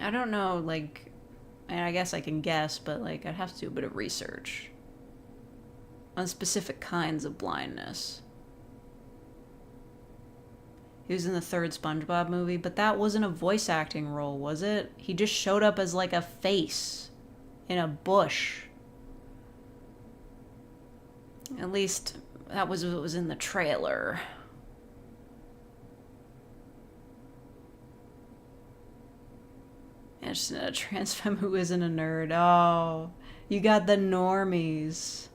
I don't know, like, I guess I can guess, but, like, I'd have to do a bit of research on specific kinds of blindness. He was in the 3rd SpongeBob movie, but that wasn't a voice acting role, was it? He just showed up as, like, a face in a bush. At least, that was what was in the trailer. just a trans femme who isn't a nerd. Oh, you got the normies.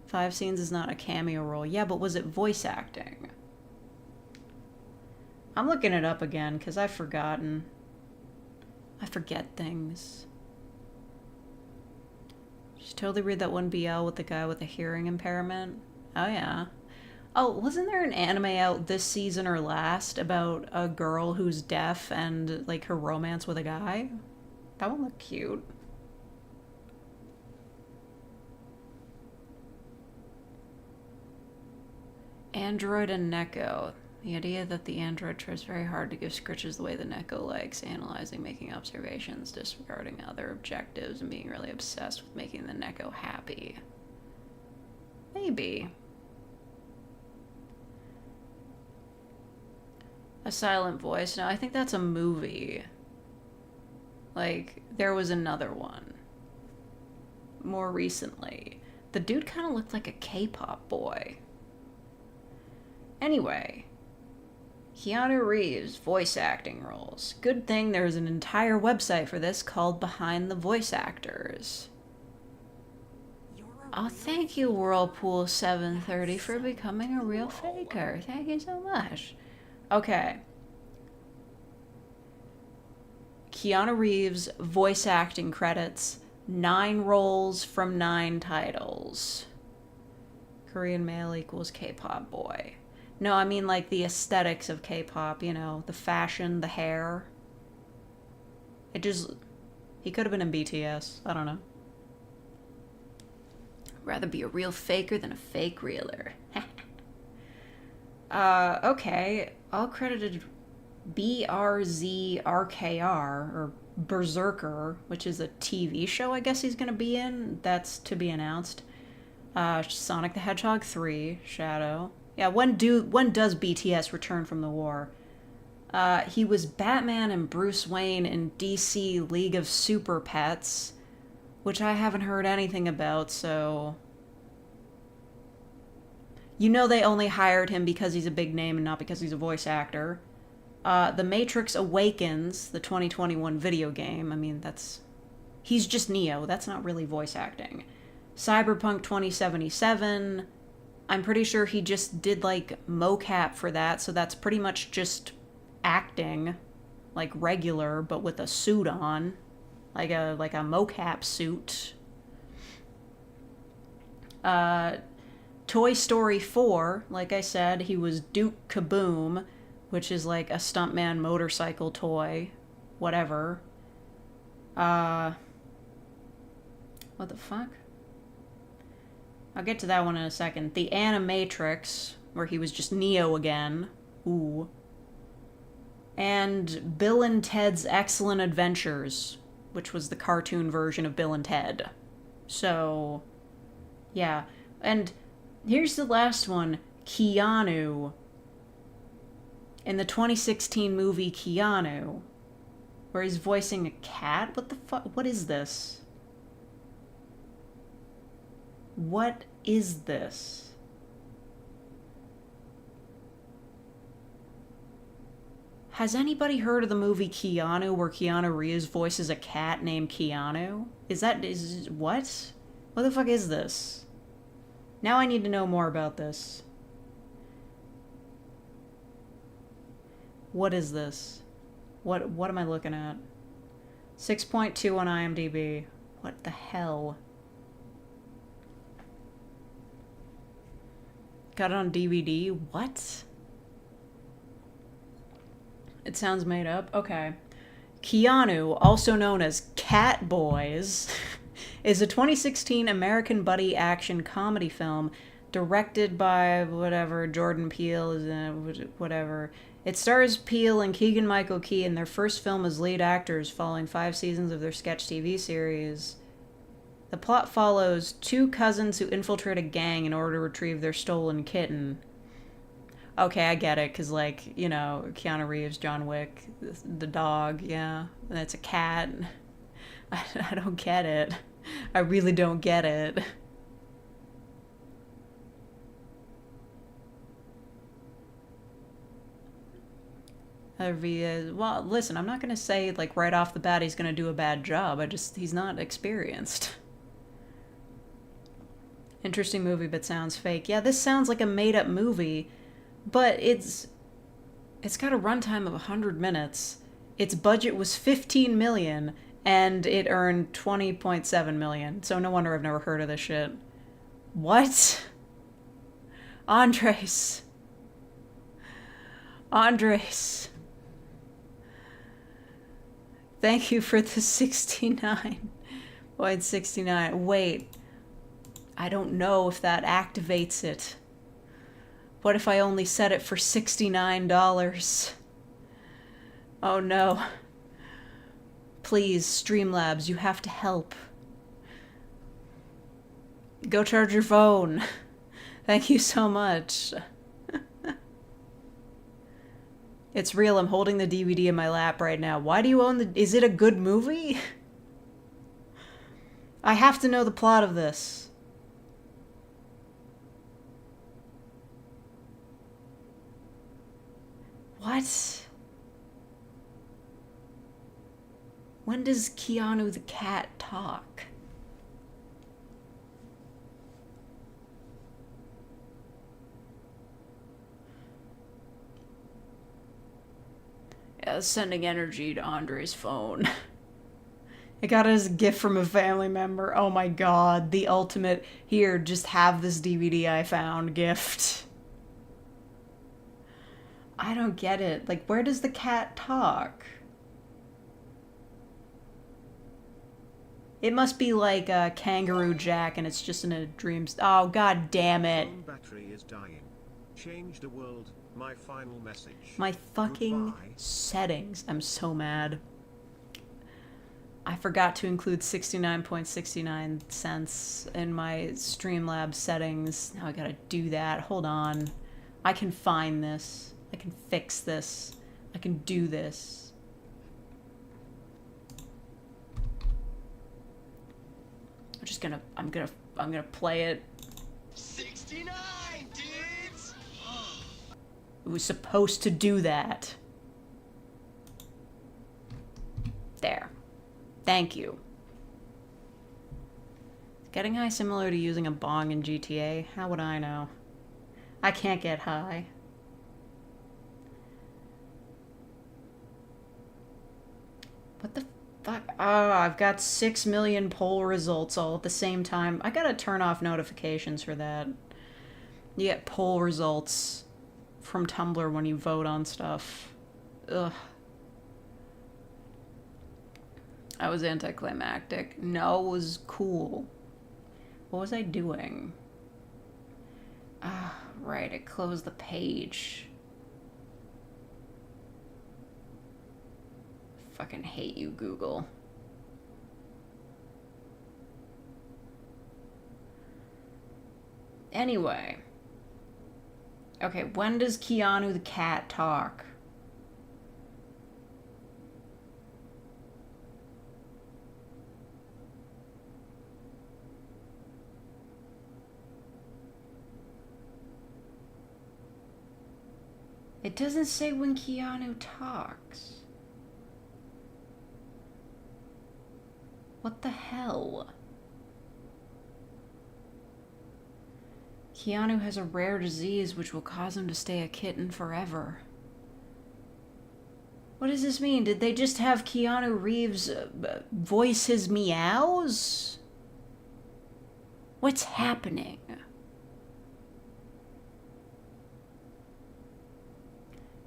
5 scenes is not a cameo role. Yeah, but was it voice acting? I'm looking it up again because I've forgotten. I forget things. Just totally read that one BL with the guy with the hearing impairment. Oh, yeah. Oh, wasn't there an anime out this season or last about a girl who's deaf and, like, her romance with a guy? That one looked cute. Android and Neko. The idea that the android tries very hard to give scritches the way the Neko likes, analyzing, making observations, disregarding other objectives, and being really obsessed with making the Neko happy. Maybe. A silent voice. No, I think that's a movie. Like, there was another one. More recently. The dude kind of looked like a K-pop boy. Anyway. Keanu Reeves, voice acting roles. Good thing there's an entire website for this called Behind the Voice Actors. Oh, thank you, Whirlpool730, for becoming a real faker. Thank you so much. Okay. Keanu Reeves, voice acting credits. 9 roles from 9 titles. Korean male equals K-pop boy. No, I mean like the aesthetics of K-pop, you know, the fashion, the hair. It just... He could have been in BTS. I don't know. Rather be a real faker than a fake reeler. Okay. All credited BRZRKR, or Berserker, which is a TV show I guess he's gonna be in. That's to be announced. Sonic the Hedgehog 3, Shadow. Yeah, when does BTS return from the war? He was Batman and Bruce Wayne in DC League of Super Pets, which I haven't heard anything about, so... You know they only hired him because he's a big name and not because he's a voice actor. The Matrix Awakens, the 2021 video game, I mean, that's... He's just Neo, that's not really voice acting. Cyberpunk 2077... I'm pretty sure he just did, like, mocap for that, so that's pretty much just acting, like, regular, but with a suit on. Like a mocap suit. Toy Story 4, like I said, he was Duke Kaboom, which is, like, a stuntman motorcycle toy. Whatever. What the fuck? I'll get to that one in a second. The Animatrix, where he was just Neo again. Ooh. And Bill and Ted's Excellent Adventures, which was the cartoon version of Bill and Ted. So, yeah. And here's the last one. Keanu. In the 2016 movie Keanu, where he's voicing a cat? What the fuck? What is this? What is this? Has anybody heard of the movie Keanu, where Keanu Reeves voices a cat named Keanu? What? What the fuck is this? Now I need to know more about this. What is this? What am I looking at? 6.2 on IMDb. What the hell? Got it on DVD? What? It sounds made up. Okay. Keanu, also known as Cat Boys, is a 2016 American buddy action comedy film directed by whatever, Jordan Peele, whatever. It stars Peele and Keegan-Michael Key in their first film as lead actors following 5 seasons of their sketch TV series. The plot follows 2 cousins who infiltrate a gang in order to retrieve their stolen kitten. Okay, I get it, because, like, you know, Keanu Reeves, John Wick, the dog, yeah, and it's a cat. I don't get it. I really don't get it. Well, listen, I'm not going to say, like, right off the bat he's going to do a bad job. He's not experienced. Interesting movie, but sounds fake. Yeah, this sounds like a made-up movie, but it's got a runtime of 100 minutes. Its budget was $15 million, and it earned $20.7 million. So no wonder I've never heard of this shit. What? Andres. Thank you for the 69.69. Wait. I don't know if that activates it. What if I only set it for $69? Oh no. Please, Streamlabs, you have to help. Go charge your phone. Thank you so much. It's real, I'm holding the DVD in my lap right now. Why do you own the... Is it a good movie? I have to know the plot of this. What? When does Keanu the cat talk? Yeah, sending energy to Andre's phone. I got it as a gift from a family member. Oh my god, the ultimate, here, just have this DVD I found gift. I don't get it. Like, where does the cat talk? It must be like Kangaroo Jack and it's just in a dream. Oh, god damn it. Phone battery is dying. Change the world. My final message. My fucking Goodbye. settings. I'm so mad. I forgot to include 69.69 cents in my Streamlabs settings. Now I gotta do that. Hold on. I can find this. I can fix this. I can do this. I'm gonna play it. 69, dudes! It was supposed to do that. There. Thank you. Getting high similar to using a bong in GTA? How would I know? I can't get high. What the fuck? Oh, I've got 6 million poll results all at the same time. I gotta turn off notifications for that. You get poll results from Tumblr when you vote on stuff. Ugh. I was anticlimactic. No, it was cool. What was I doing? Ah, right, I closed the page. Fucking hate you, Google. Anyway. Okay, when does Keanu the cat talk? It doesn't say when Keanu talks. What the hell? Keanu has a rare disease which will cause him to stay a kitten forever. What does this mean? Did they just have Keanu Reeves voice his meows? What's happening?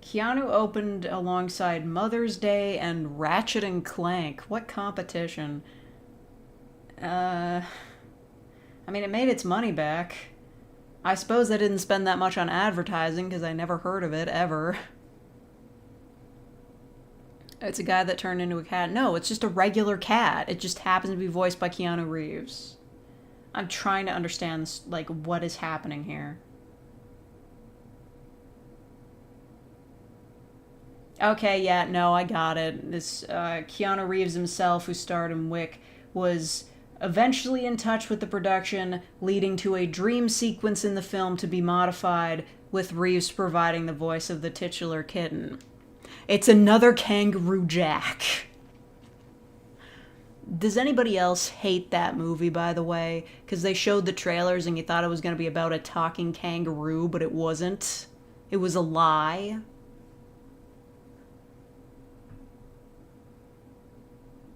Keanu opened alongside Mother's Day and Ratchet and Clank. What competition? I mean, it made its money back. I suppose they didn't spend that much on advertising because I never heard of it, ever. It's a guy that turned into a cat. No, it's just a regular cat. It just happens to be voiced by Keanu Reeves. I'm trying to understand, like, what is happening here. Okay, yeah, no, I got it. This Keanu Reeves himself, who starred in Wick, was eventually in touch with the production, leading to a dream sequence in the film to be modified, with Reeves providing the voice of the titular kitten. It's another Kangaroo Jack. Does anybody else hate that movie, by the way? Because they showed the trailers and you thought it was going to be about a talking kangaroo, but it wasn't. It was a lie.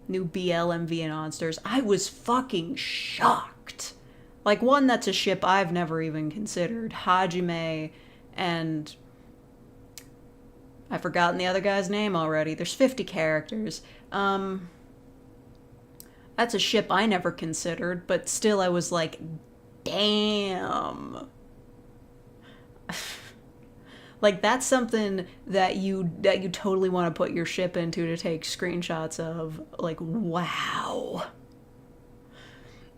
New BLMV and Monsters. I was fucking shocked. Like, one that's a ship I've never even considered. Hajime and... I've forgotten the other guy's name already. There's 50 characters. That's a ship I never considered, but still I was like, damn. Like, that's something that you totally want to put your ship into to take screenshots of. Like, wow.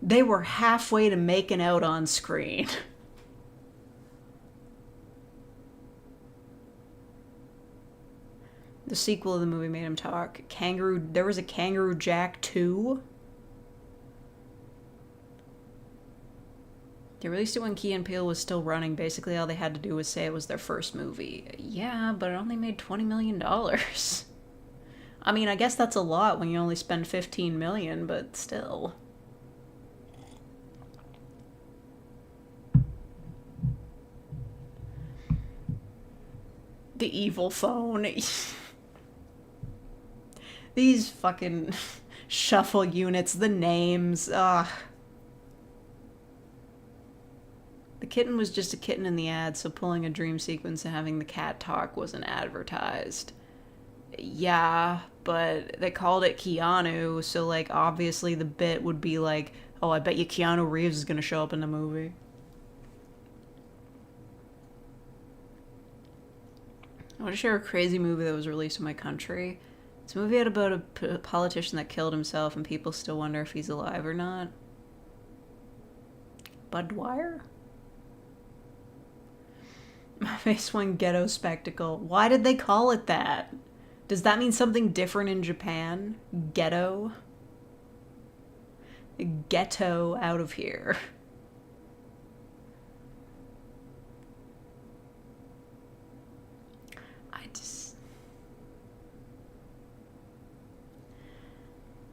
They were halfway to making out on screen. The sequel of the movie made him talk. There was a Kangaroo Jack 2. They released it when Key and Peele was still running. Basically, all they had to do was say it was their first movie. Yeah, but it only made $20 million. I mean, I guess that's a lot when you only spend $15 million, but still. The evil phone. These fucking shuffle units, the names, ugh. The kitten was just a kitten in the ad, so pulling a dream sequence and having the cat talk wasn't advertised. Yeah, but they called it Keanu, so, like, obviously the bit would be like, oh, I bet you Keanu Reeves is gonna show up in the movie. I want to share a crazy movie that was released in my country. It's a movie about a politician that killed himself, and people still wonder if he's alive or not. Bud Dwyer? My face went ghetto spectacle. Why did they call it that? Does that mean something different in Japan? Ghetto? Ghetto out of here.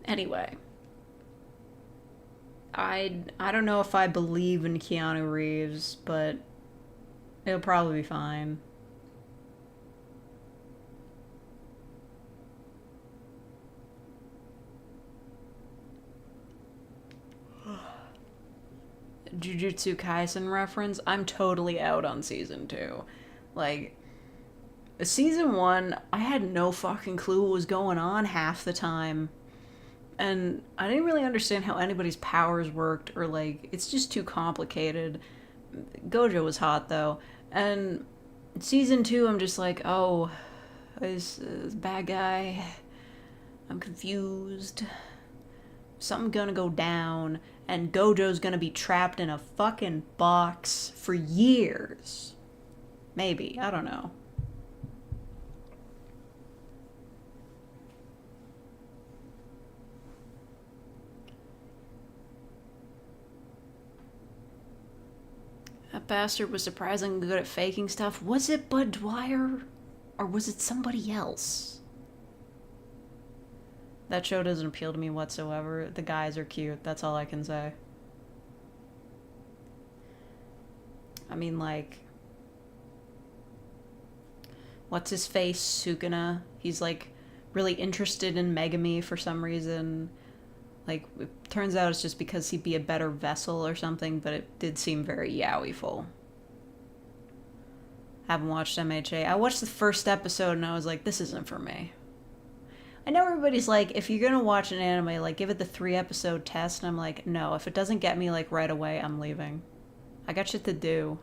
Anyway. I don't know if I believe in Keanu Reeves, but it'll probably be fine. Jujutsu Kaisen reference? I'm totally out on season 2. Like, season 1, I had no fucking clue what was going on half the time. And I didn't really understand how anybody's powers worked, or, like, it's just too complicated. Gojo was hot, though. And season 2, I'm just like, oh, this bad guy. I'm confused. Something's gonna go down, and Gojo's gonna be trapped in a fucking box for years. Maybe, I don't know. That bastard was surprisingly good at faking stuff. Was it Bud Dwyer? Or was it somebody else? That show doesn't appeal to me whatsoever. The guys are cute. That's all I can say. I mean, like... what's his face? Sukuna. He's, like, really interested in Megami for some reason. Like, it turns out it's just because he'd be a better vessel or something, but it did seem very yaoi-ful. Haven't watched MHA. I watched the first episode and I was like, this isn't for me. I know everybody's like, if you're gonna watch an anime, like, give it the 3-episode test, and I'm like, no, if it doesn't get me, like, right away, I'm leaving. I got shit to do.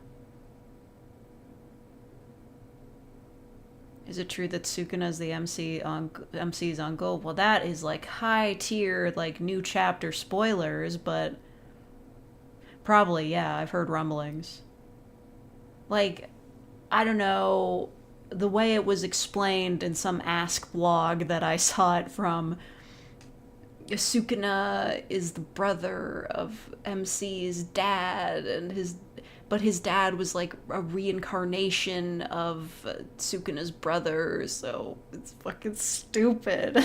Is it true that Sukuna's the MC's uncle? Well, that is, like, high tier, like, new chapter spoilers, but probably, yeah, I've heard rumblings. Like, I don't know, the way it was explained in some Ask blog that I saw it from, Sukuna is the brother of MC's dad, and his but his dad was like a reincarnation of Sukuna's brother, so it's fucking stupid.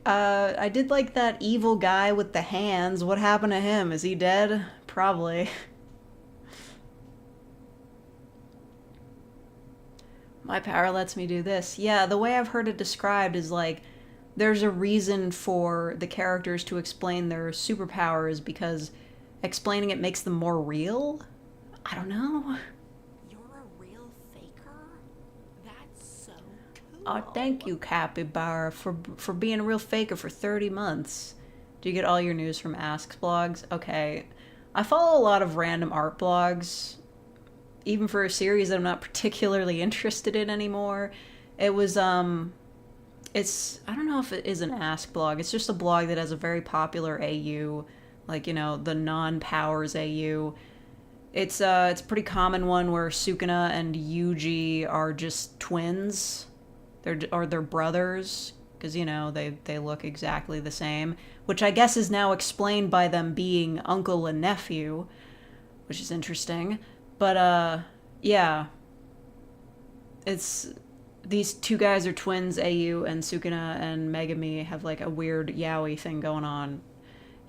I did like that evil guy with the hands. What happened to him? Is he dead? Probably. My power lets me do this. Yeah, the way I've heard it described is like there's a reason for the characters to explain their superpowers because explaining it makes them more real? I don't know. You're a real faker? That's so cool. Oh, thank you, Capybara, for being a real faker for 30 months. Do you get all your news from Ask blogs? Okay. I follow a lot of random art blogs, even for a series that I'm not particularly interested in anymore. It was, it's, I don't know if it is an Ask blog. It's just a blog that has a very popular AU, like, you know, the non-powers AU. It's a pretty common one where Sukuna and Yuji are just twins. They're brothers, because, you know, they look exactly the same, which I guess is now explained by them being uncle and nephew, which is interesting. But, yeah. It's, these two guys are twins, AU, and Sukuna and Megami have, like, a weird yaoi thing going on.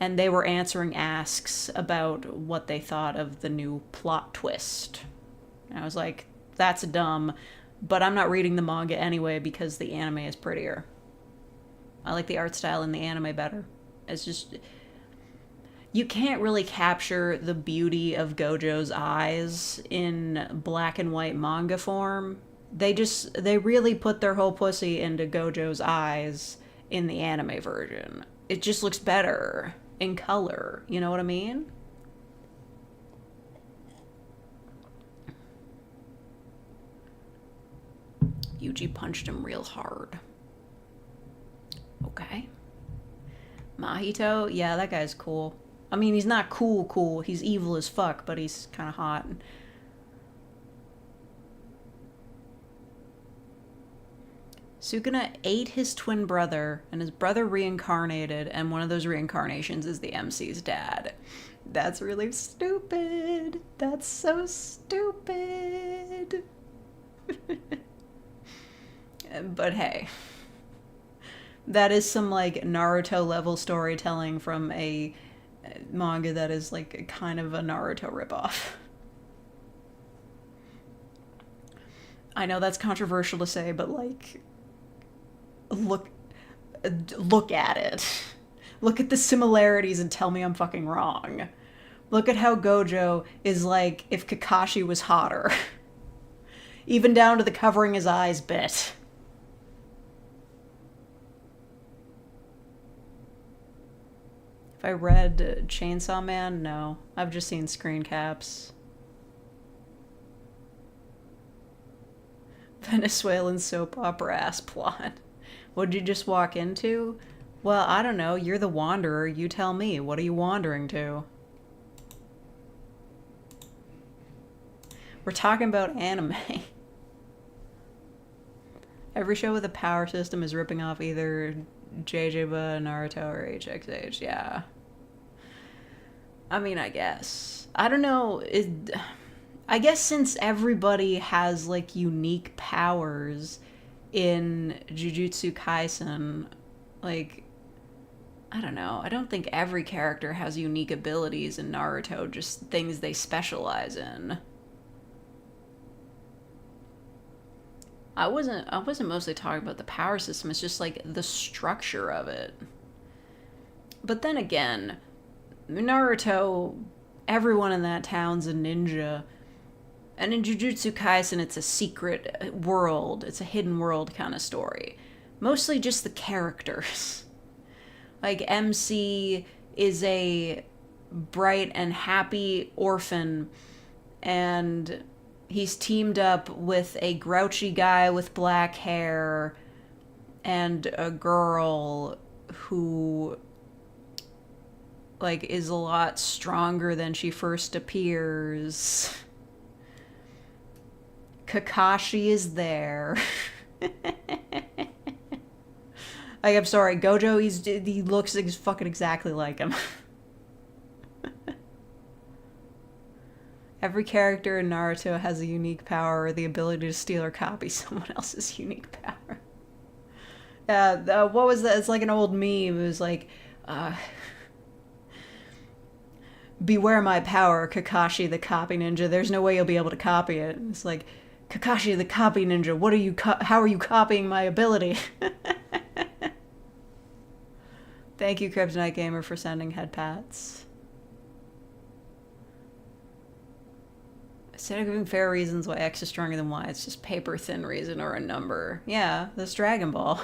And they were answering asks about what they thought of the new plot twist. And I was like, that's dumb, but I'm not reading the manga anyway because the anime is prettier. I like the art style in the anime better. It's just... You can't really capture the beauty of Gojo's eyes in black and white manga form. They really put their whole pussy into Gojo's eyes in the anime version. It just looks better in color. You know what I mean? Yuji punched him real hard. Okay. Mahito? Yeah, that guy's cool. I mean, he's not cool. He's evil as fuck, but he's kind of hot. Sukuna ate his twin brother, and his brother reincarnated, and one of those reincarnations is the MC's dad. That's really stupid. That's so stupid. But hey. That is some, like, Naruto-level storytelling from a manga that is, like, kind of a Naruto ripoff. I know that's controversial to say, but, like, look at it. Look at the similarities and tell me I'm fucking wrong. Look at how Gojo is like if Kakashi was hotter. Even down to the covering his eyes bit. If I read Chainsaw Man, no. I've just seen screen caps. Venezuelan soap opera ass plot. What'd you just walk into? Well, I don't know. You're the wanderer. You tell me. What are you wandering to? We're talking about anime. Every show with a power system is ripping off either JJBA, Naruto, or HXH. Yeah. I mean, I guess. I don't know. I guess since everybody has, like, unique powers in Jujutsu Kaisen, like, I don't know. I don't think every character has unique abilities in Naruto, just things they specialize in. I wasn't mostly talking about the power system, it's just, like, the structure of it. But then again, Naruto, everyone in that town's a ninja. And in Jujutsu Kaisen, it's a secret world. It's a hidden world kind of story. Mostly just the characters. Like, MC is a bright and happy orphan, and he's teamed up with a grouchy guy with black hair and a girl who, like, is a lot stronger than she first appears. Kakashi is there. Like, I'm sorry, Gojo, he looks fucking exactly like him. Every character in Naruto has a unique power or the ability to steal or copy someone else's unique power. What was that? It's like an old meme. It was like, beware my power, Kakashi the copy ninja. There's no way you'll be able to copy it. It's like, Kakashi the copy ninja, what are you how are you copying my ability? Thank you, Kryptonite Gamer, for sending head pats. Instead of giving fair reasons why X is stronger than Y, it's just paper thin reason or a number. Yeah, that's Dragon Ball.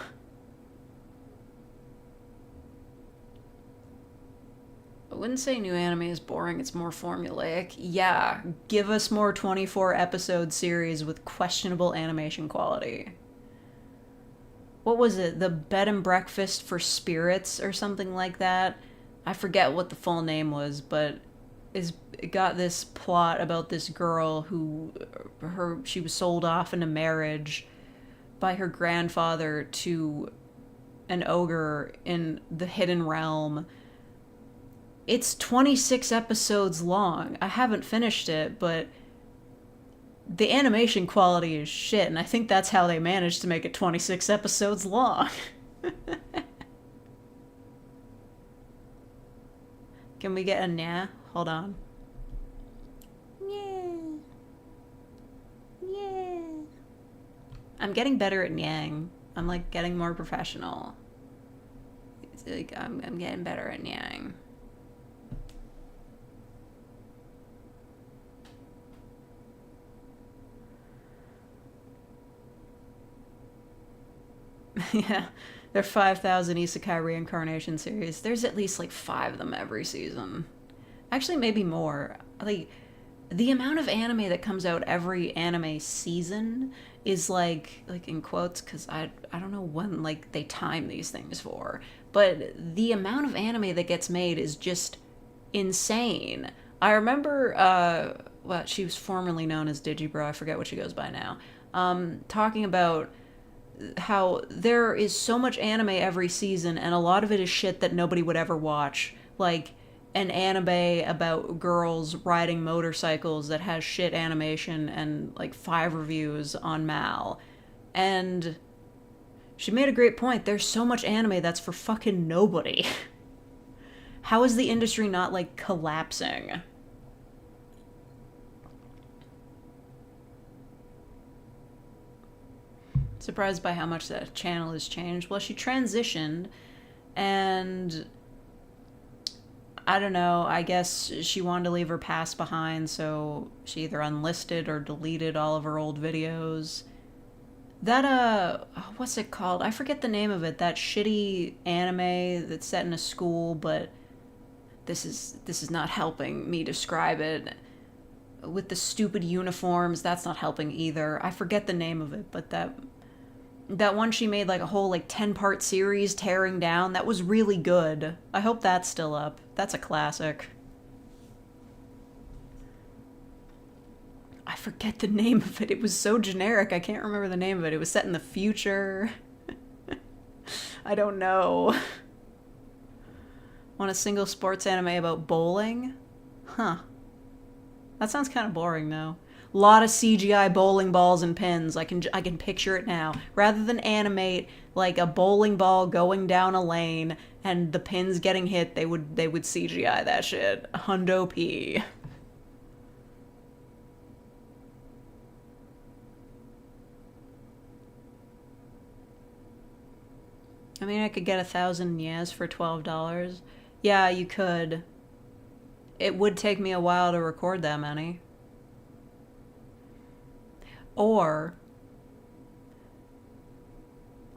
I wouldn't say new anime is boring, it's more formulaic. Yeah, give us more 24 episode series with questionable animation quality. What was it? The Bed and Breakfast for Spirits or something like that? I forget what the full name was, but it got this plot about this girl who she was sold off into marriage by her grandfather to an ogre in the Hidden Realm. It's 26 episodes long. I haven't finished it, but the animation quality is shit, and I think that's how they managed to make it 26 episodes long. Can we get a nah? Hold on. Yeah. Yeah. I'm getting better at nyang. I'm like getting more professional. It's like I'm getting better at nyang. Yeah, there are 5,000 isekai reincarnation series. There's at least like 5 of them every season. Actually, maybe more. Like, the amount of anime that comes out every anime season is like in quotes, because I don't know when like they time these things for, but the amount of anime that gets made is just insane. I remember, well, she was formerly known as Digibro, I forget what she goes by now, talking about how there is so much anime every season, and a lot of it is shit that nobody would ever watch. Like, an anime about girls riding motorcycles that has shit animation and, like, 5 reviews on Mal. And she made a great point. There's so much anime that's for fucking nobody. How is the industry not, like, collapsing? Surprised by how much that channel has changed. Well, she transitioned, and I don't know, I guess she wanted to leave her past behind, so she either unlisted or deleted all of her old videos. That, what's it called? I forget the name of it. That shitty anime that's set in a school, but this is not helping me describe it. With the stupid uniforms, that's not helping either. I forget the name of it, but that one she made like a whole like 10-part series tearing down, that was really good. I hope that's still up. That's a classic. I forget the name of it. It was so generic. I can't remember the name of it. It was set in the future. I don't know. Want a single sports anime about bowling? Huh. That sounds kind of boring though. Lot of CGI bowling balls and pins. I can picture it now. Rather than animate like a bowling ball going down a lane and the pins getting hit, they would CGI that shit. Hundo P. I mean, I could get 1,000 yens for $12. Yeah, you could. It would take me a while to record that many. Or,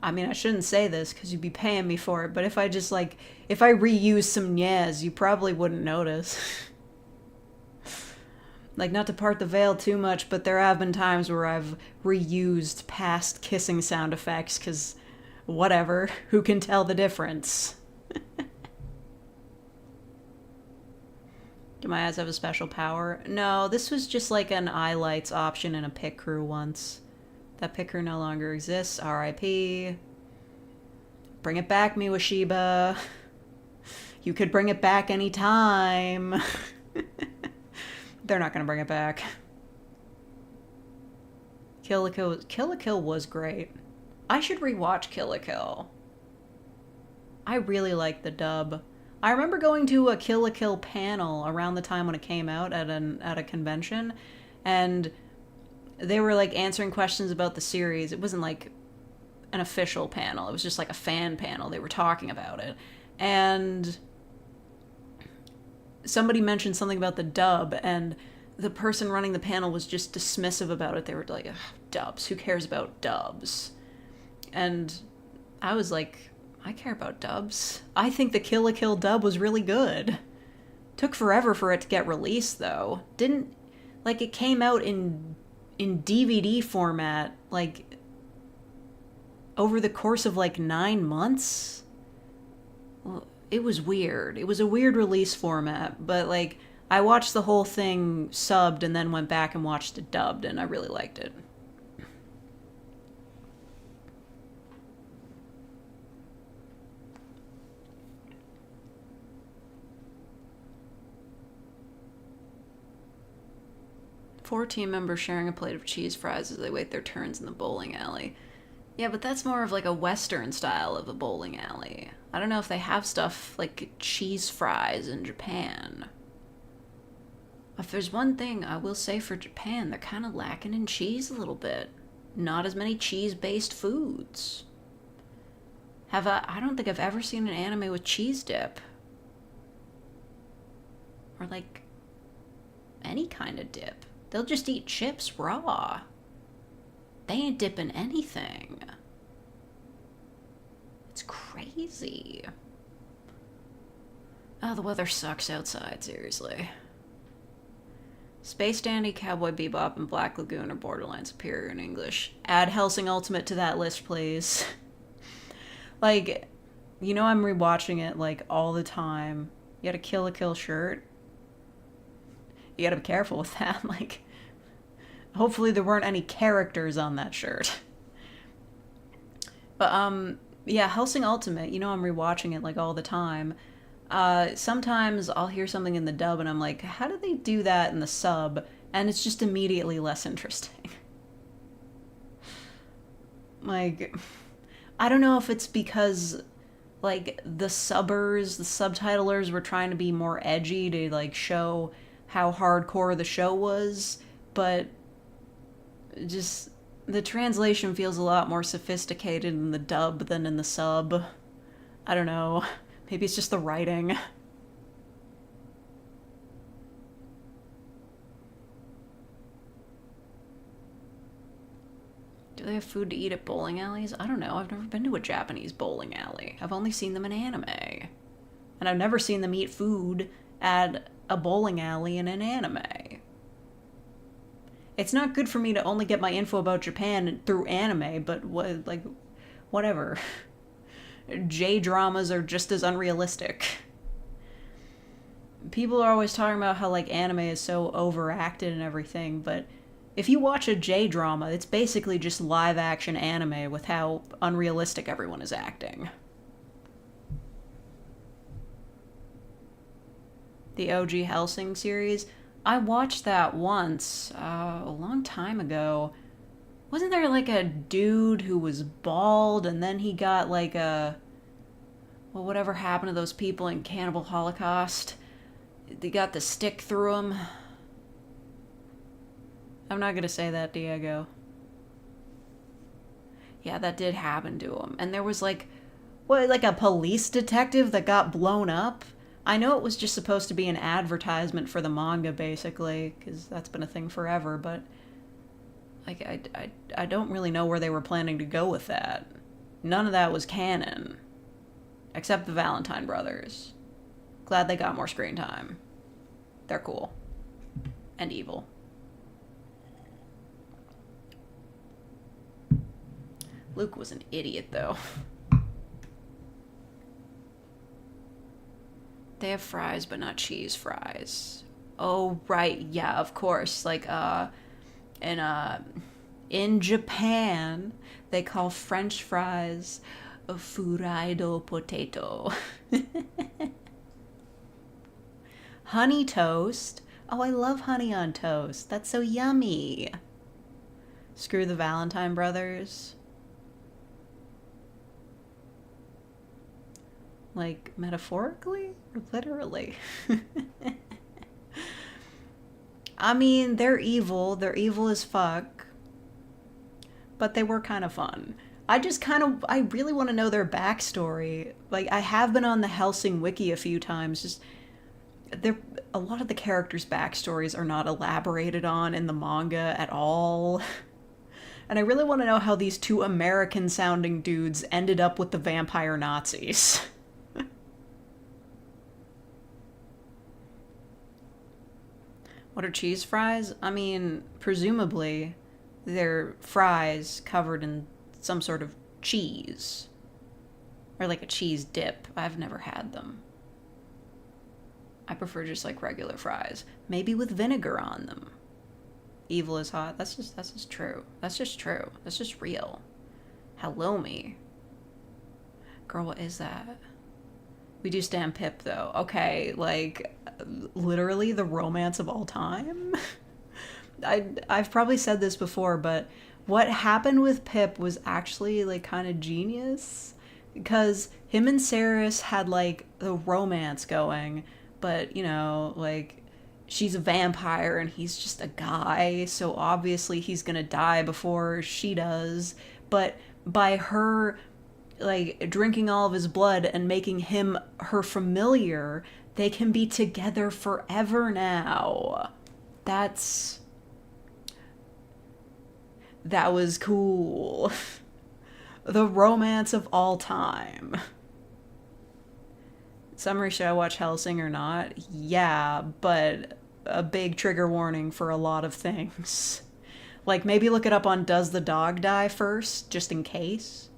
I mean, I shouldn't say this because you'd be paying me for it, but if I just like, if I reuse some nyez, you probably wouldn't notice. Like, not to part the veil too much, but there have been times where I've reused past kissing sound effects because whatever, who can tell the difference? Do my eyes have a special power? No, this was just like an eye lights option in a pick crew once. That pick crew no longer exists. R.I.P. Bring it back, Miwashiba. You could bring it back anytime. They're not gonna bring it back. Kill la Kill was great. I should rewatch Kill la Kill. I really like the dub. I remember going to a Kill la Kill panel around the time when it came out at a convention, and they were like answering questions about the series. It wasn't like an official panel. It was just like a fan panel. They were talking about it. And somebody mentioned something about the dub, and the person running the panel was just dismissive about it. They were like, dubs, who cares about dubs? And I was like, I care about dubs. I think the Kill la Kill dub was really good. Took forever for it to get released, though. It came out in DVD format, like, over the course of, like, 9 months? Well, it was weird. It was a weird release format, but, like, I watched the whole thing subbed and then went back and watched it dubbed, and I really liked it. Four team members sharing a plate of cheese fries as they wait their turns in the bowling alley. Yeah, but that's more of like a Western style of a bowling alley. I don't know if they have stuff like cheese fries in Japan. If there's one thing I will say for Japan, they're kind of lacking in cheese a little bit. Not as many cheese-based foods. I don't think I've ever seen an anime with cheese dip. Or like any kind of dip. They'll just eat chips raw. They ain't dipping anything. It's crazy. Oh, the weather sucks outside, seriously. Space Dandy, Cowboy Bebop, and Black Lagoon are borderline superior in English. Add Hellsing Ultimate to that list, please. Like, you know I'm rewatching it, like, all the time. You got a Kill la Kill shirt. You gotta be careful with that, like... Hopefully there weren't any characters on that shirt. But, yeah, Hellsing Ultimate, you know I'm rewatching it, like, all the time. Sometimes I'll hear something in the dub and I'm like, how do they do that in the sub? And it's just immediately less interesting. Like, I don't know if it's because, like, the subtitlers were trying to be more edgy to, like, show how hardcore the show was, but just the translation feels a lot more sophisticated in the dub than in the sub. I don't know. Maybe it's just the writing. Do they have food to eat at bowling alleys? I don't know. I've never been to a Japanese bowling alley. I've only seen them in anime. And I've never seen them eat food at a bowling alley in an anime. It's not good for me to only get my info about Japan through anime, but whatever. J-dramas are just as unrealistic. People are always talking about how, like, anime is so overacted and everything, but if you watch a J-drama, it's basically just live-action anime with how unrealistic everyone is acting. The OG Hellsing series, I watched that once, a long time ago. Wasn't there, like, a dude who was bald, and then he got, like, whatever happened to those people in Cannibal Holocaust? They got the stick through him. I'm not gonna say that, Diego. Yeah, that did happen to him. And there was, like a police detective that got blown up? I know it was just supposed to be an advertisement for the manga, basically, because that's been a thing forever, but... Like, I don't really know where they were planning to go with that. None of that was canon. Except the Valentine brothers. Glad they got more screen time. They're cool. And evil. Luke was an idiot, though. They have fries, but not cheese fries. Oh, right. Yeah, of course. Like, in Japan, they call French fries a furaido potato. Honey toast, Oh, I love honey on toast. That's so yummy. Screw the Valentine brothers. Like, metaphorically or literally? I mean, they're evil. They're evil as fuck. But they were kind of fun. I really want to know their backstory. Like, I have been on the Helsing Wiki a few times. Just, a lot of the characters' backstories are not elaborated on in the manga at all. And I really want to know how these two American sounding dudes ended up with the vampire Nazis. What are cheese fries? I mean, presumably they're fries covered in some sort of cheese. Or like a cheese dip. I've never had them. I prefer just like regular fries. Maybe with vinegar on them. Evil is hot. That's just true. That's just true. That's just real. Hello me. Girl, what is that? We do stand Pip though. Okay, like literally the romance of all time. I've probably said this before, but what happened with Pip was actually like kind of genius because him and Saris had like the romance going, but you know, like she's a vampire and he's just a guy, so obviously he's gonna die before she does. But by her like drinking all of his blood and making him her familiar, they can be together forever now. That was cool. The romance of all time. Summary, should I watch Hellsing or not? Yeah, but a big trigger warning for a lot of things. Like, maybe look it up on Does the Dog Die first, just in case.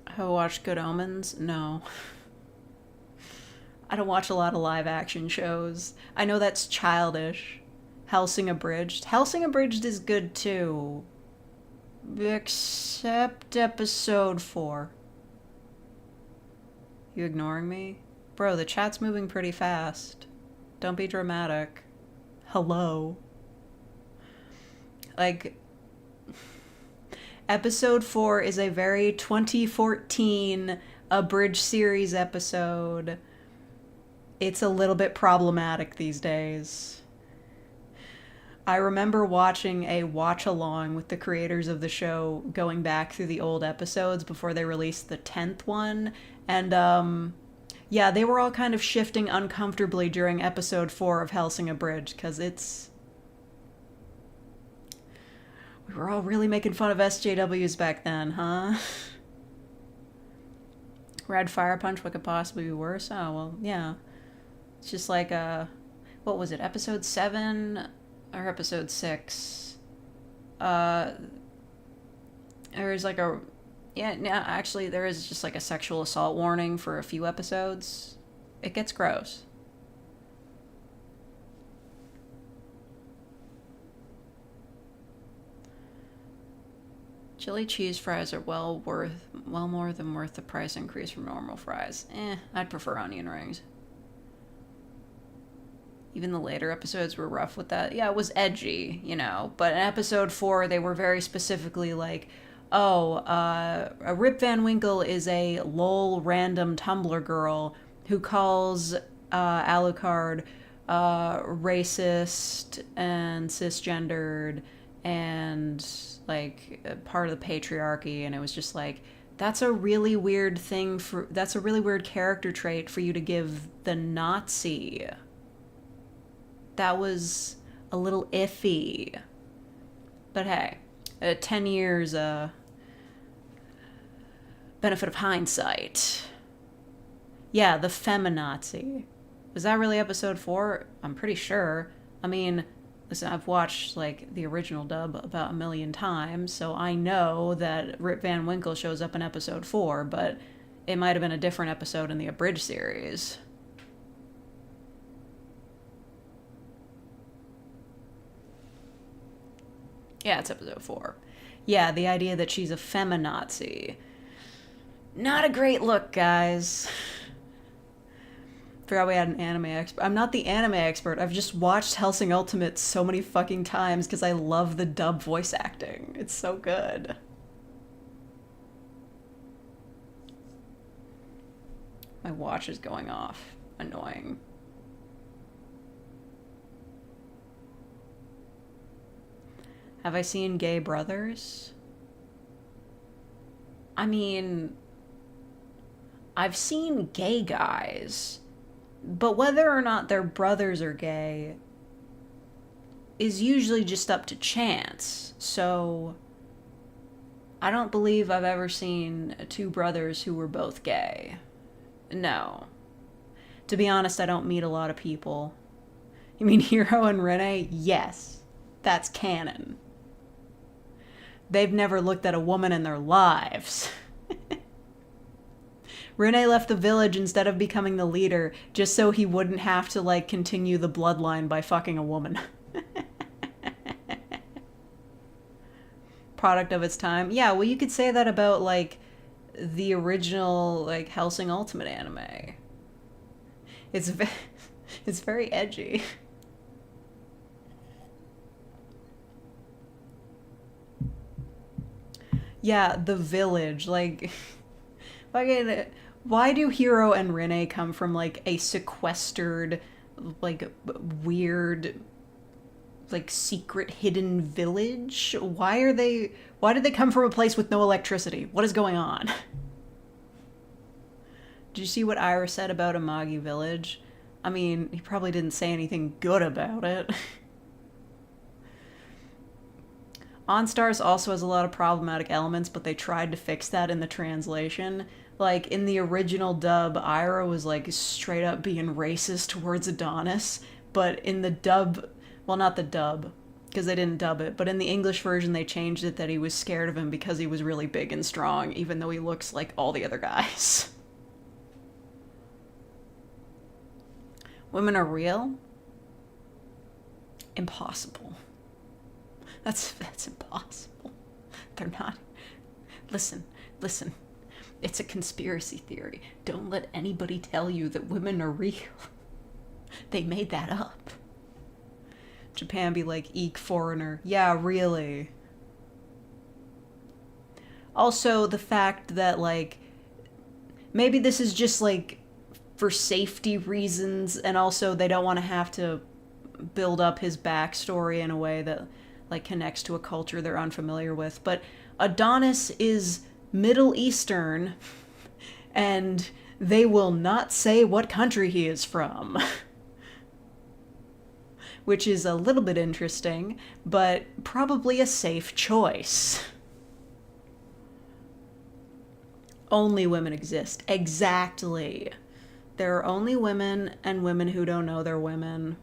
Have I watched Good Omens? No. I don't watch a lot of live action shows. I know that's childish. Hellsing Abridged. Hellsing Abridged is good too. Except episode 4. You ignoring me? Bro, the chat's moving pretty fast. Don't be dramatic. Hello. Like, episode 4 is a very 2014 abridged series episode. It's a little bit problematic these days. I remember watching a watch-along with the creators of the show going back through the old episodes before they released the 10th one, and yeah, they were all kind of shifting uncomfortably during episode 4 of Hellsing Abridged, because we were all really making fun of SJWs back then, huh? Red Fire Punch, what could possibly be worse? Oh, well, yeah. It's just like, what was it, episode 7 or episode 6? There is like a, yeah, actually there is just like a sexual assault warning for a few episodes. It gets gross. Chili cheese fries are well more than worth the price increase from normal fries. I'd prefer onion rings. Even the later episodes were rough with that. Yeah, it was edgy, you know. But in episode 4, they were very specifically like, a Rip Van Winkle is a lol random Tumblr girl who calls Alucard racist and cisgendered and like part of the patriarchy, and it was just like, that's a really weird character trait for you to give the Nazi. That was a little iffy. But hey, 10 years benefit of hindsight. Yeah, the feminazi. Was that really episode 4? I'm pretty sure. I mean, listen, I've watched like the original dub about 1,000,000 times, so I know that Rip Van Winkle shows up in episode 4, but it might have been a different episode in the abridged series. Yeah, it's episode 4. Yeah, the idea that she's a feminazi. Not a great look, guys. Forgot we had an anime expert. I'm not the anime expert. I've just watched Hellsing Ultimate so many fucking times because I love the dub voice acting. It's so good. My watch is going off. Annoying. Have I seen Gay Brothers? I mean, I've seen gay guys, but whether or not their brothers are gay is usually just up to chance. So I don't believe I've ever seen two brothers who were both gay. No. To be honest, I don't meet a lot of people. You mean Hiro and Rene? Yes. That's canon. They've never looked at a woman in their lives. Rene left the village instead of becoming the leader, just so he wouldn't have to, like, continue the bloodline by fucking a woman. Product of its time. Yeah, well, you could say that about, like, the original, like, Hellsing Ultimate anime. It's very edgy. Yeah, the village, like, fucking, why do Hiro and Rene come from, like, a sequestered, like, weird, like, secret hidden village? Why did they come from a place with no electricity? What is going on? Did you see what Ira said about Amagi Village? I mean, he probably didn't say anything good about it. OnStars also has a lot of problematic elements, but they tried to fix that in the translation. Like, in the original dub, Ira was, like, straight up being racist towards Adonis, but in the dub, well, not the dub, because they didn't dub it, but in the English version they changed it that he was scared of him because he was really big and strong, even though he looks like all the other guys. Women are real? Impossible. That's impossible. They're not. Listen. It's a conspiracy theory. Don't let anybody tell you that women are real. They made that up. Japan be like, eek, foreigner. Yeah, really. Also, the fact that, like, maybe this is just, like, for safety reasons, and also they don't want to have to build up his backstory in a way that, like, connects to a culture they're unfamiliar with. But Adonis is Middle Eastern, and they will not say what country he is from. Which is a little bit interesting, but probably a safe choice. Only women exist. Exactly. There are only women and women who don't know they're women.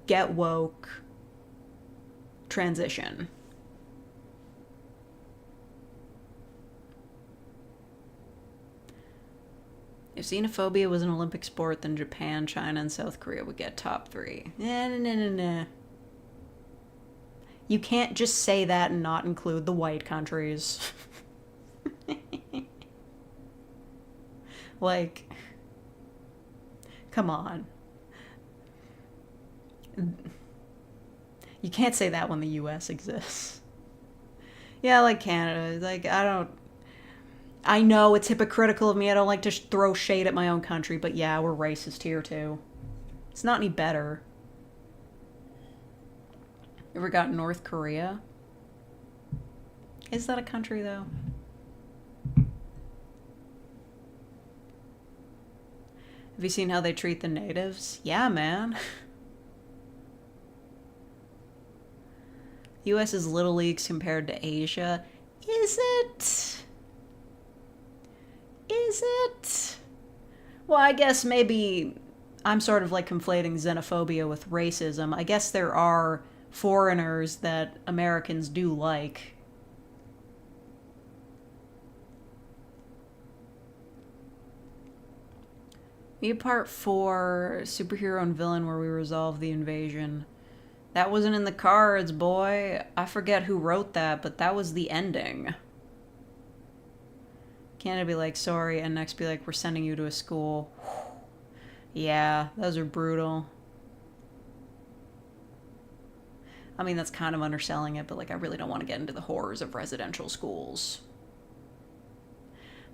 Get woke. Transition. If xenophobia was an Olympic sport, then Japan, China, and South Korea would get top 3. Nah. You can't just say that and not include the white countries. Like, come on. You can't say that when the US exists. Yeah, like Canada. Like, I know it's hypocritical of me. I don't like to throw shade at my own country, but yeah, we're racist here too. It's not any better. Ever got North Korea? Is that a country though? Have you seen how they treat the natives? Yeah, man. US is little leagues compared to Asia. Is it? Is it? Well, I guess maybe I'm sort of like conflating xenophobia with racism. I guess there are foreigners that Americans do like. We have part 4, superhero and villain, where we resolve the invasion. That wasn't in the cards, boy. I forget who wrote that, but that was the ending. Canada be like, sorry, and next be like, we're sending you to a school. Yeah, those are brutal. I mean, that's kind of underselling it, but like, I really don't want to get into the horrors of residential schools.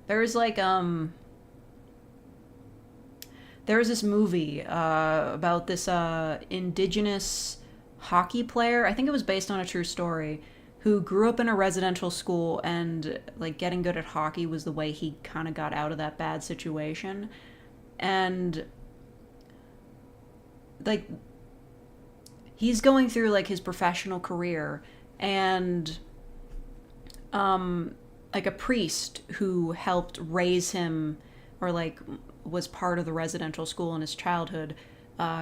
There's like, there was this movie about this indigenous hockey player. I think it was based on a true story, who grew up in a residential school, and like getting good at hockey was the way he kind of got out of that bad situation. And like, he's going through like his professional career, and like a priest who helped raise him, or like was part of the residential school in his childhood,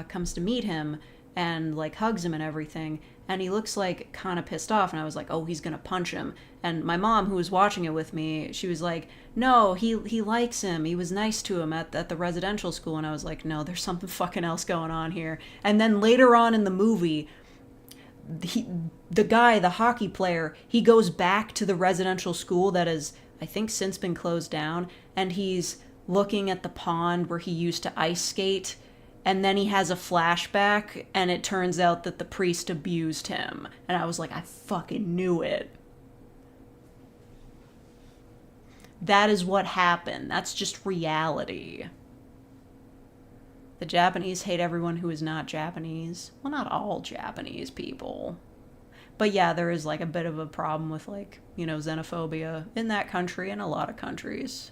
comes to meet him and like hugs him and everything, and he looks like kind of pissed off, and I was like, oh, he's gonna punch him. And my mom, who was watching it with me, she was like, no, he likes him, he was nice to him at the residential school. And I was like, no, there's something fucking else going on here. And then later on in the movie, the guy, the hockey player, he goes back to the residential school that has, I think, since been closed down, and he's looking at the pond where he used to ice skate, and then he has a flashback, and it turns out that the priest abused him. And I was like, I fucking knew it. That is what happened. That's just reality. The Japanese hate everyone who is not Japanese. Well, not all Japanese people. But yeah, there is like a bit of a problem with like, you know, xenophobia in that country and a lot of countries.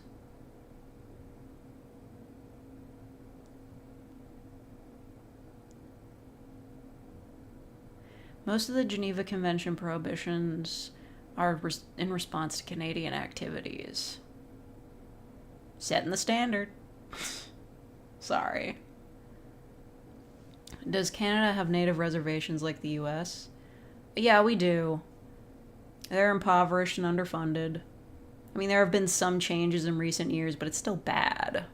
Most of the Geneva Convention prohibitions are in response to Canadian activities. Setting the standard. Sorry. Does Canada have native reservations like the US? Yeah, we do. They're impoverished and underfunded. I mean, there have been some changes in recent years, but it's still bad.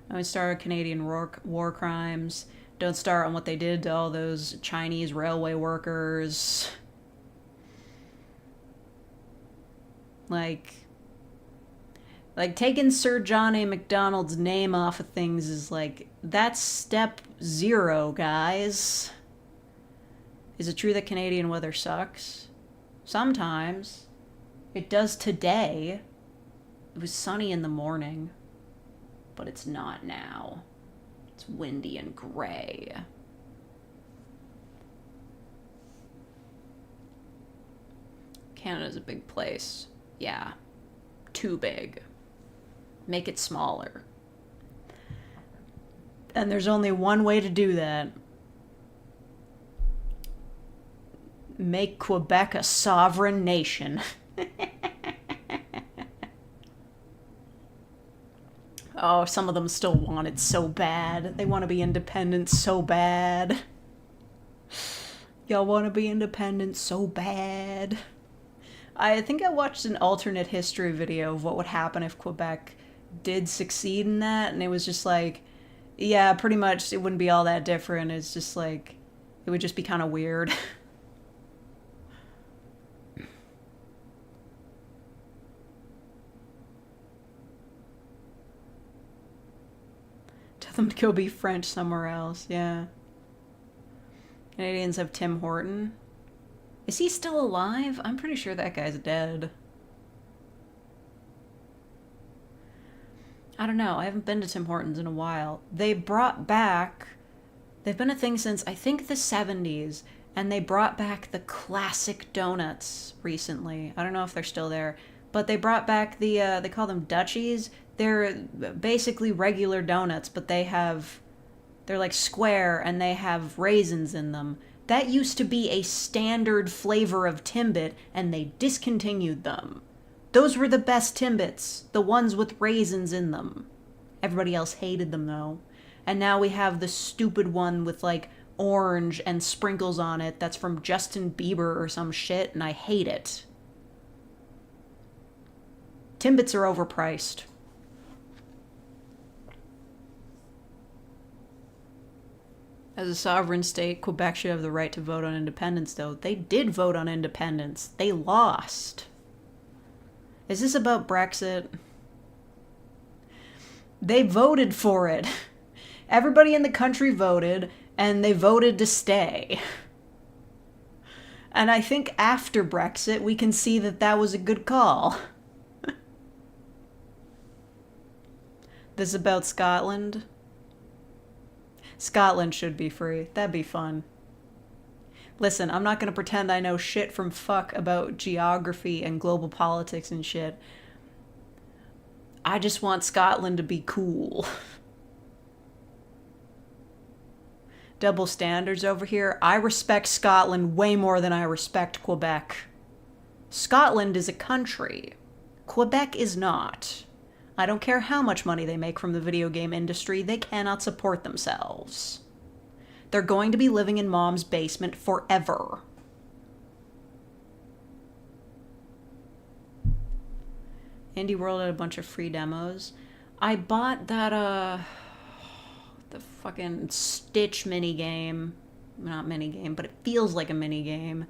Don't start Canadian war crimes. Don't start on what they did to all those Chinese railway workers. Like taking Sir John A. Macdonald's name off of things is like, that's step 0, guys. Is it true that Canadian weather sucks? Sometimes. It does today. It was sunny in the morning, but it's not now. It's windy and gray. Canada's a big place. Yeah. Too big. Make it smaller. And there's only one way to do that. Make Quebec a sovereign nation. Oh, some of them still want it so bad. They want to be independent so bad. Y'all want to be independent so bad. I think I watched an alternate history video of what would happen if Quebec did succeed in that, and it was just like, yeah, pretty much it wouldn't be all that different. It's just like, it would just be kind of weird. Tell them to go be French somewhere else, yeah. Canadians have Tim Horton. Is he still alive? I'm pretty sure that guy's dead. I don't know. I haven't been to Tim Hortons in a while. They've been a thing since, I think, the 70s, and they brought back the classic donuts recently. I don't know if they're still there, but they brought back the, they call them Dutchies. They're basically regular donuts, but they're like square, and they have raisins in them. That used to be a standard flavor of Timbit, and they discontinued them. Those were the best Timbits, the ones with raisins in them. Everybody else hated them, though. And now we have the stupid one with, like, orange and sprinkles on it that's from Justin Bieber or some shit, and I hate it. Timbits are overpriced. As a sovereign state, Quebec should have the right to vote on independence, though. They did vote on independence. They lost. Is this about Brexit? They voted for it. Everybody in the country voted, and they voted to stay. And I think after Brexit, we can see that that was a good call. This is about Scotland. Scotland should be free. That'd be fun. Listen, I'm not gonna pretend I know shit from fuck about geography and global politics and shit. I just want Scotland to be cool. Double standards over here. I respect Scotland way more than I respect Quebec. Scotland is a country. Quebec is not. I don't care how much money they make from the video game industry, they cannot support themselves. They're going to be living in mom's basement forever. Indie World had a bunch of free demos. I bought that, the fucking Stitch minigame. Not minigame, but it feels like a minigame.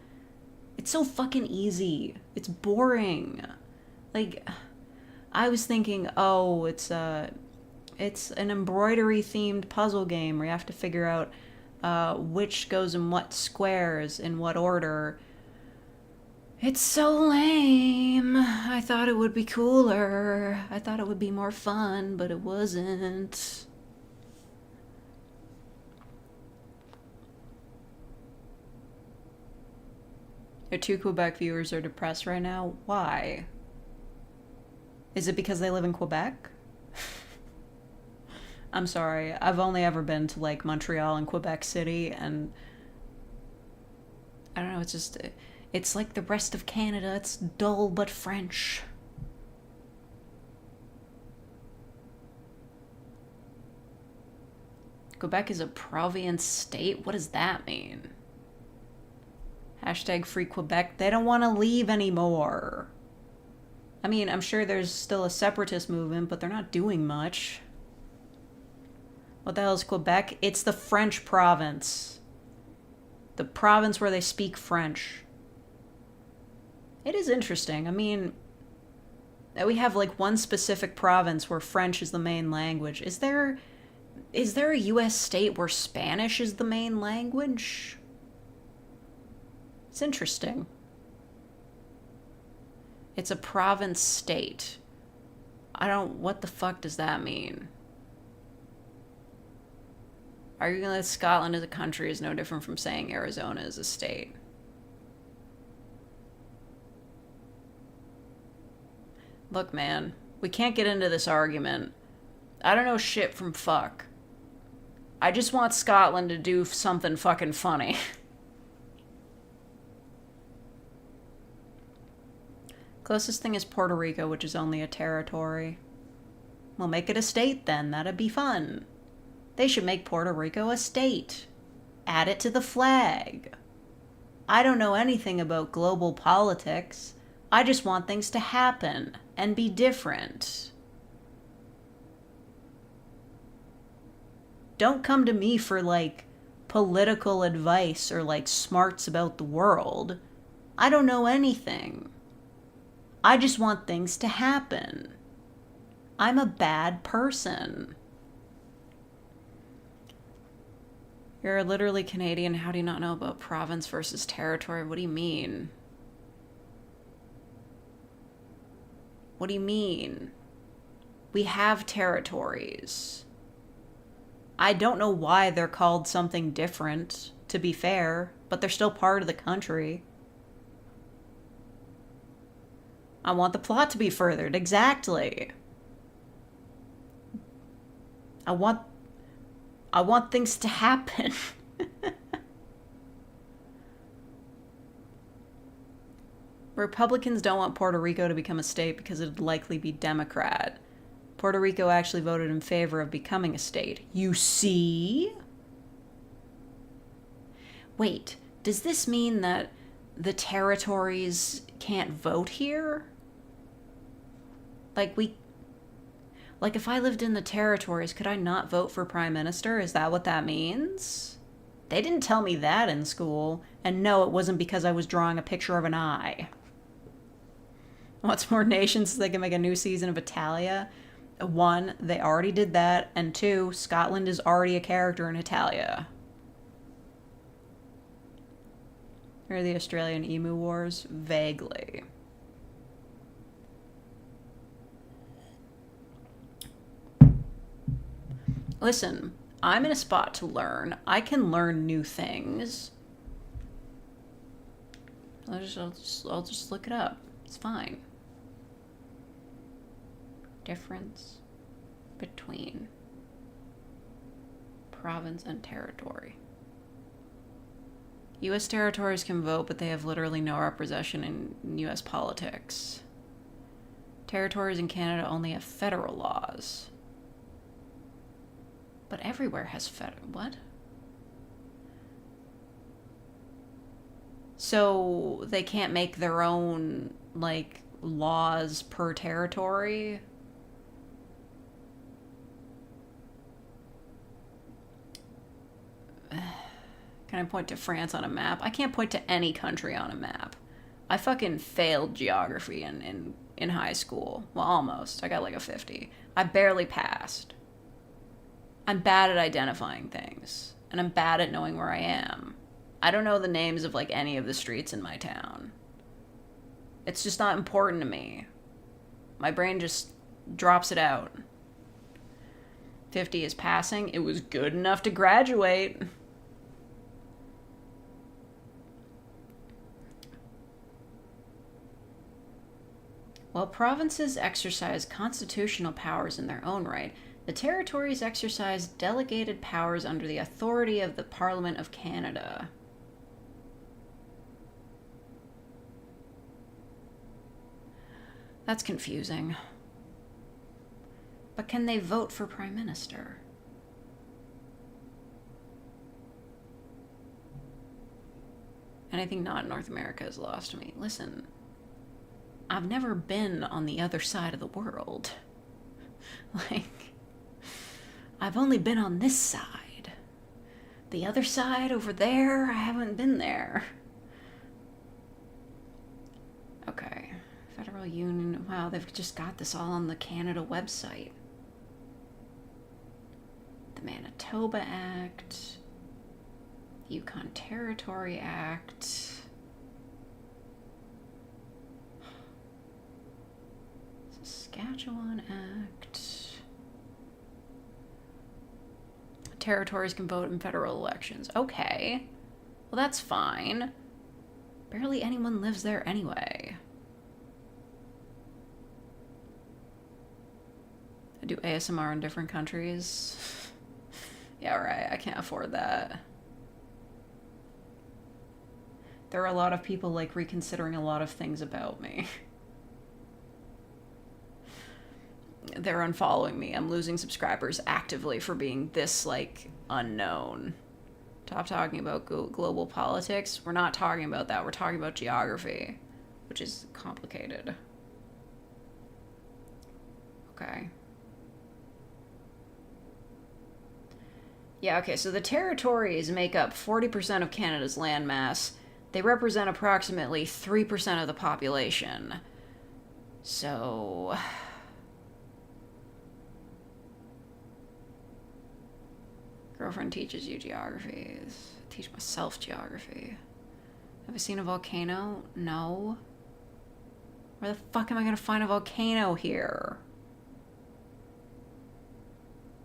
It's so fucking easy. It's boring. Like, I was thinking, oh, it's an embroidery-themed puzzle game where you have to figure out which goes in what squares, in what order. It's so lame. I thought it would be cooler. I thought it would be more fun, but it wasn't. Our 2 Quebec viewers are depressed right now. Why? Is it because they live in Quebec? I'm sorry. I've only ever been to, like, Montreal and Quebec City, and I don't know, it's just, it's like the rest of Canada. It's dull but French. Quebec is a province state? What does that mean? Hashtag free Quebec. They don't want to leave anymore. I mean, I'm sure there's still a separatist movement, but they're not doing much. What the hell is Quebec? It's the French province. The province where they speak French. It is interesting. I mean, we have like one specific province where French is the main language. Is there a US state where Spanish is the main language? It's interesting. It's a province state. What the fuck does that mean? Arguing that Scotland as a country is no different from saying Arizona is a state. Look, man, we can't get into this argument. I don't know shit from fuck. I just want Scotland to do something fucking funny. Closest thing is Puerto Rico, which is only a territory. Well, make it a state then. That'd be fun. They should make Puerto Rico a state. Add it to the flag. I don't know anything about global politics. I just want things to happen and be different. Don't come to me for, like, political advice or, like, smarts about the world. I don't know anything. I just want things to happen. I'm a bad person. You're literally Canadian. How do you not know about province versus territory? What do you mean? What do you mean? We have territories. I don't know why they're called something different, to be fair, but they're still part of the country. I want the plot to be furthered, exactly. I want things to happen. Republicans don't want Puerto Rico to become a state because it'd likely be Democrat. Puerto Rico actually voted in favor of becoming a state. You see? Wait, does this mean that the territories can't vote here? Like if I lived in the territories, could I not vote for prime minister? Is that what that means? They didn't tell me that in school. And no, it wasn't because I was drawing a picture of an eye. What's more nations so they can make a new season of Italia? One, they already did that, and two, Scotland is already a character in Italia. Or the Australian Emu Wars? Vaguely. Listen, I'm in a spot to learn. I can learn new things. I'll just look it up. It's fine. Difference between province and territory. U.S. territories can vote, but they have literally no representation in U.S. politics. Territories in Canada only have federal laws. But everywhere has federal... What? So they can't make their own, like, laws per territory? Can I point to France on a map? I can't point to any country on a map. I fucking failed geography in high school. Well, almost. I got like a 50. I barely passed. I'm bad at identifying things. And I'm bad at knowing where I am. I don't know the names of like any of the streets in my town. It's just not important to me. My brain just drops it out. 50 is passing. It was good enough to graduate. While provinces exercise constitutional powers in their own right, the territories exercise delegated powers under the authority of the Parliament of Canada. That's confusing. But can they vote for Prime Minister? Anything not in North America is lost to me. Listen, I've never been on the other side of the world. Like, I've only been on this side. The other side over there, I haven't been there. Okay. Federal Union. Wow, they've just got this all on the Canada website. The Manitoba Act. Yukon Territory Act. Saskatchewan Act. Territories can vote in federal elections. Okay. Well, that's fine. Barely anyone lives there anyway. I do ASMR in different countries. Yeah, right. I can't afford that. There are a lot of people, like, reconsidering a lot of things about me. They're unfollowing me. I'm losing subscribers actively for being this, like, unknown. Stop talking about global politics. We're not talking about that. We're talking about geography, which is complicated. Okay. Yeah, okay, so the territories make up 40% of Canada's landmass. They represent approximately 3% of the population. So... Girlfriend teaches you geography. I teach myself geography. Have I seen a volcano? No. Where the fuck am I gonna find a volcano here?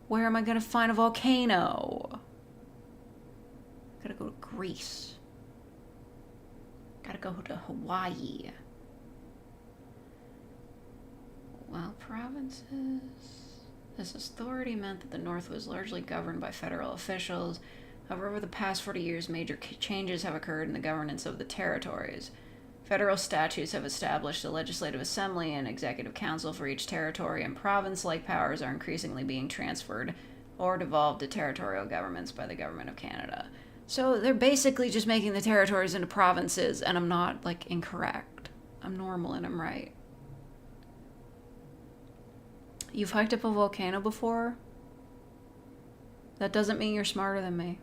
Where am I gonna find a volcano? Gotta go to Greece. Gotta go to Hawaii. Well, provinces... This authority meant that the North was largely governed by federal officials. However, over the past 40 years, major changes have occurred in the governance of the territories. Federal statutes have established a legislative assembly and executive council for each territory, and province-like powers are increasingly being transferred or devolved to territorial governments by the Government of Canada. So they're basically just making the territories into provinces, and I'm not, like, incorrect. I'm normal and I'm right. You've hiked up a volcano before? That doesn't mean you're smarter than me.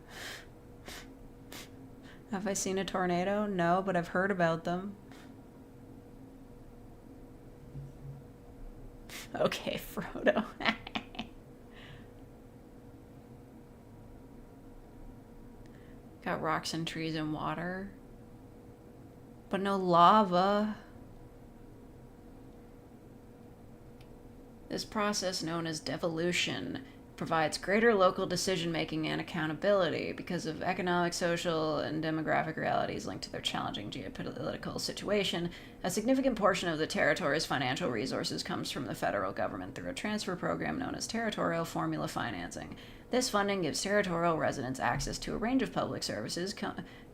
Have I seen a tornado? No, but I've heard about them. Okay, Frodo. Got rocks and trees and water. But no lava. This process, known as devolution, provides greater local decision-making and accountability because of economic, social, and demographic realities linked to their challenging geopolitical situation. A significant portion of the territory's financial resources comes from the federal government through a transfer program known as territorial formula financing. This funding gives territorial residents access to a range of public services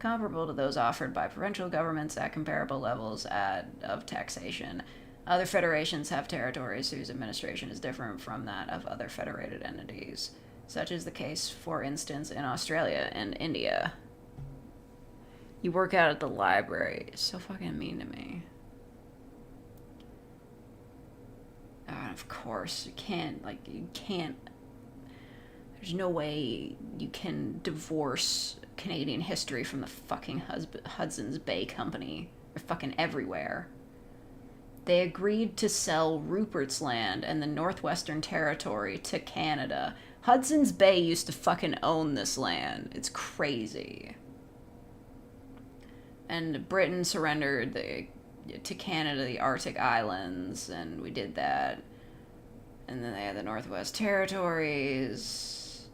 comparable to those offered by provincial governments at comparable levels of taxation. Other federations have territories whose administration is different from that of other federated entities. Such is the case, for instance, in Australia and India. You work out at the library. It's so fucking mean to me. Of course, you can't. There's no way you can divorce Canadian history from the fucking Hudson's Bay Company. They're fucking everywhere. They agreed to sell Rupert's Land and the Northwestern Territory to Canada. Hudson's Bay used to fucking own this land. It's crazy. And Britain surrendered to Canada the Arctic Islands, and we did that. And then they had the Northwest Territories.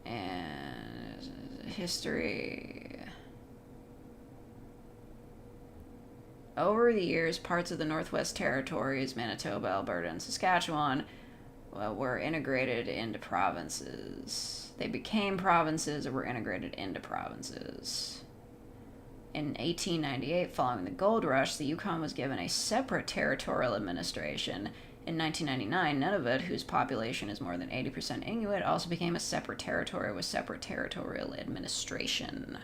And history. Over the years, parts of the Northwest Territories, Manitoba, Alberta, and Saskatchewan, were integrated into provinces. They became provinces or were integrated into provinces. In 1898, following the gold rush, the Yukon was given a separate territorial administration. In 1999, Nunavut, whose population is more than 80% Inuit, also became a separate territory with separate territorial administration.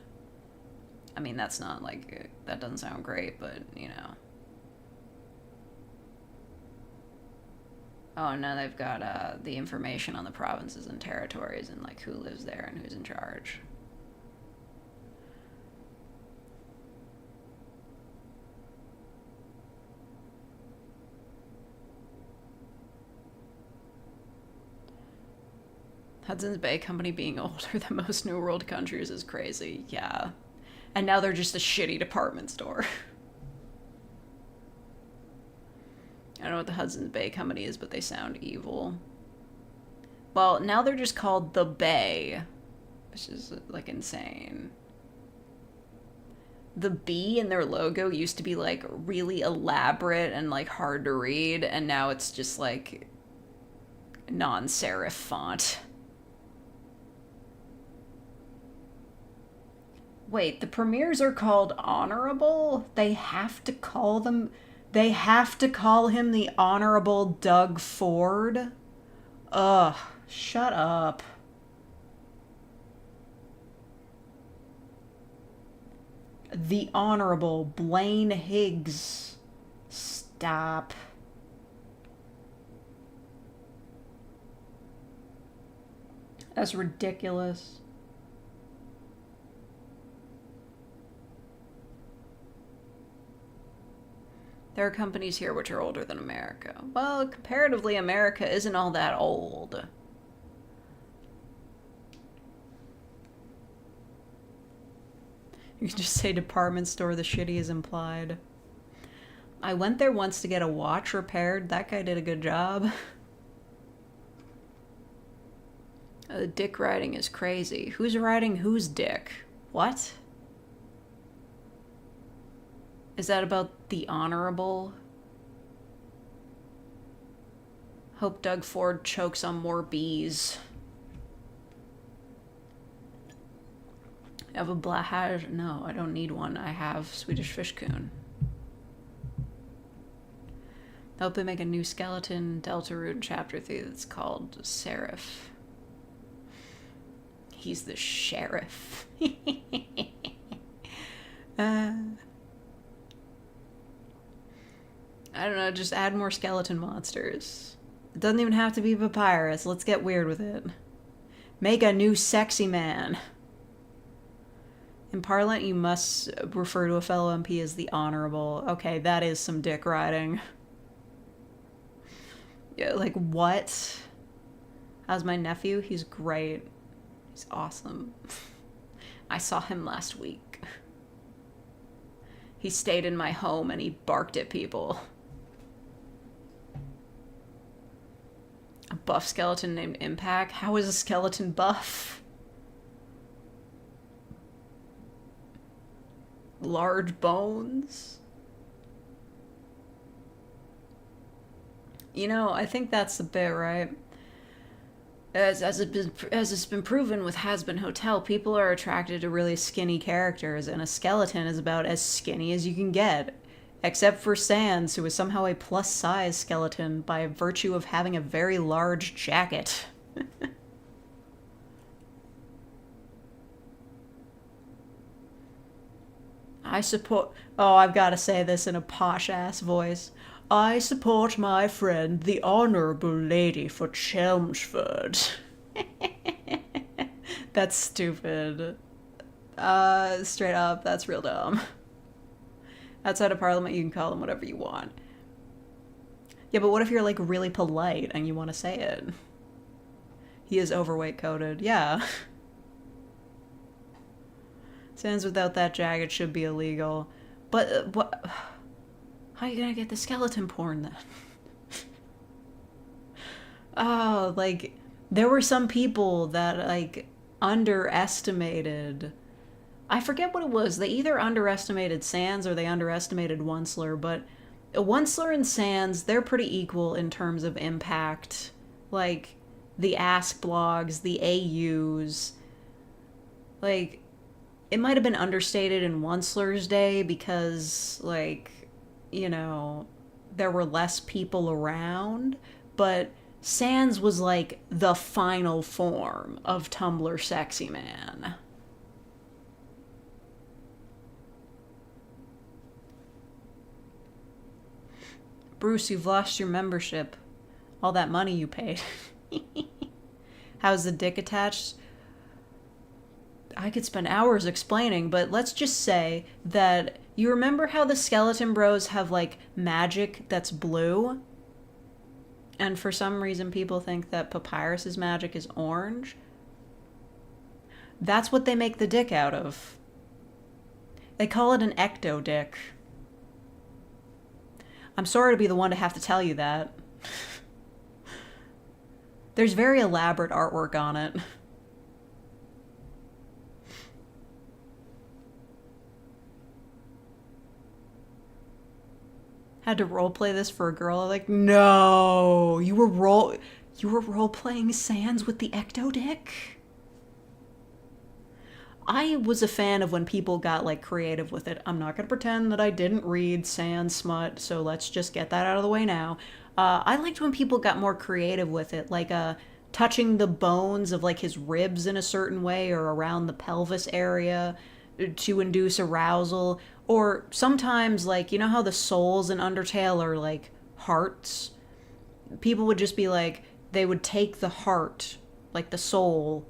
I mean, that's not like, that doesn't sound great, but, you know. Oh, and now they've got the information on the provinces and territories and, like, who lives there and who's in charge. Hudson's Bay Company being older than most New World countries is crazy, yeah. And now they're just a shitty department store. I don't know what the Hudson's Bay Company is, but they sound evil. Well, now they're just called the Bay, which is, like, insane. The B in their logo used to be, like, really elaborate and, like, hard to read, and now it's just, like, non-serif font. Wait, the premiers are called Honorable? They have to call him the Honorable Doug Ford? Ugh, shut up. The Honorable Blaine Higgs. Stop. That's ridiculous. There are companies here which are older than America. Well, comparatively, America isn't all that old. You can just say department store, the shitty is implied. I went there once to get a watch repaired. That guy did a good job. The dick riding is crazy. Who's riding whose dick? What? Is that about the Honorable? Hope Doug Ford chokes on more bees. I have a black. No, I don't need one. I have Swedish fish coon. I hope they make a new skeleton Deltarune chapter 3 that's called Seraph. He's the sheriff. I don't know, just add more skeleton monsters. It doesn't even have to be papyrus. Let's get weird with it. Make a new sexy man. In parlance, you must refer to a fellow MP as the Honorable. Okay, that is some dick riding. Yeah, like, what? How's my nephew? He's great. He's awesome. I saw him last week. He stayed in my home and he barked at people. A buff skeleton named Impact? How is a skeleton buff? Large bones? You know, I think that's the bit, right? As it's been proven with Has Been Hotel, people are attracted to really skinny characters, and a skeleton is about as skinny as you can get. Except for Sans, who is somehow a plus-size skeleton by virtue of having a very large jacket. I support... Oh, I've got to say this in a posh-ass voice. I support my friend, the Honourable Lady for Chelmsford. That's stupid. Straight up, that's real dumb. Outside of Parliament, you can call them whatever you want. Yeah, but what if you're, like, really polite and you want to say it? He is overweight coded. Yeah. Sans without that jacket should be illegal. But, what... How are you gonna get the skeleton porn, then? Oh, like, there were some people that, like, underestimated... I forget what it was. They either underestimated Sans or they underestimated Onceler, but Onceler and Sans, they're pretty equal in terms of impact. Like, the Ask blogs, the AUs. Like, it might have been understated in Onceler's day because, like, you know, there were less people around, but Sans was like the final form of Tumblr sexy man. Bruce, you've lost your membership. All that money you paid. How's the dick attached? I could spend hours explaining, but let's just say that you remember how the Skeleton Bros have, like, magic that's blue? And for some reason people think that Papyrus's magic is orange? That's what they make the dick out of. They call it an ecto dick. I'm sorry to be the one to have to tell you that. There's very elaborate artwork on it. Had to roleplay this for a girl. Like, no, you were role playing Sans with the ecto dick. I was a fan of when people got, like, creative with it. I'm not gonna pretend that I didn't read Sans smut, so let's just get that out of the way now. I liked when people got more creative with it, like touching the bones of, like, his ribs in a certain way or around the pelvis area to induce arousal. Or sometimes, like, you know how the souls in Undertale are, like, hearts? People would just be like, they would take the heart, like the soul,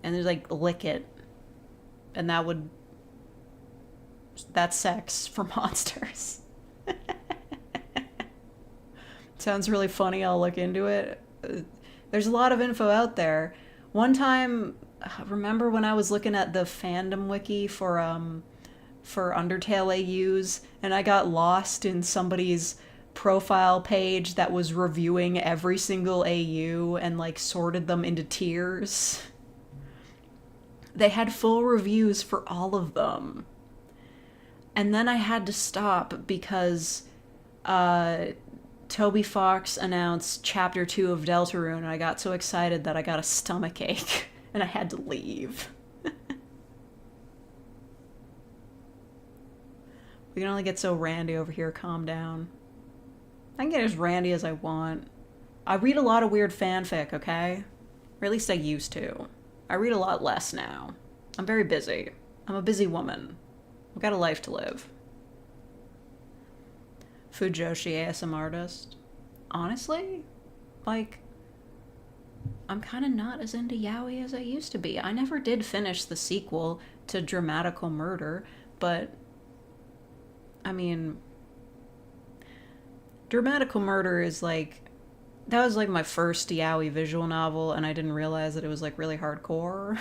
and they'd, like, lick it. And that's sex for monsters. Sounds really funny, I'll look into it. There's a lot of info out there. One time, remember when I was looking at the fandom wiki for Undertale AUs, and I got lost in somebody's profile page that was reviewing every single AU and, like, sorted them into tiers? They had full reviews for all of them. And then I had to stop because Toby Fox announced Chapter 2 of Deltarune, and I got so excited that I got a stomachache, and I had to leave. We can only get so randy over here, calm down. I can get as randy as I want. I read a lot of weird fanfic, okay? Or at least I used to. I read a lot less now. I'm very busy. I'm a busy woman. I've got a life to live. Fujoshi ASM artist. Honestly, like, I'm kind of not as into yaoi as I used to be. I never did finish the sequel to Dramatical Murder, but, I mean, Dramatical Murder is, like, That was like my first yaoi visual novel, and I didn't realize that it was like really hardcore.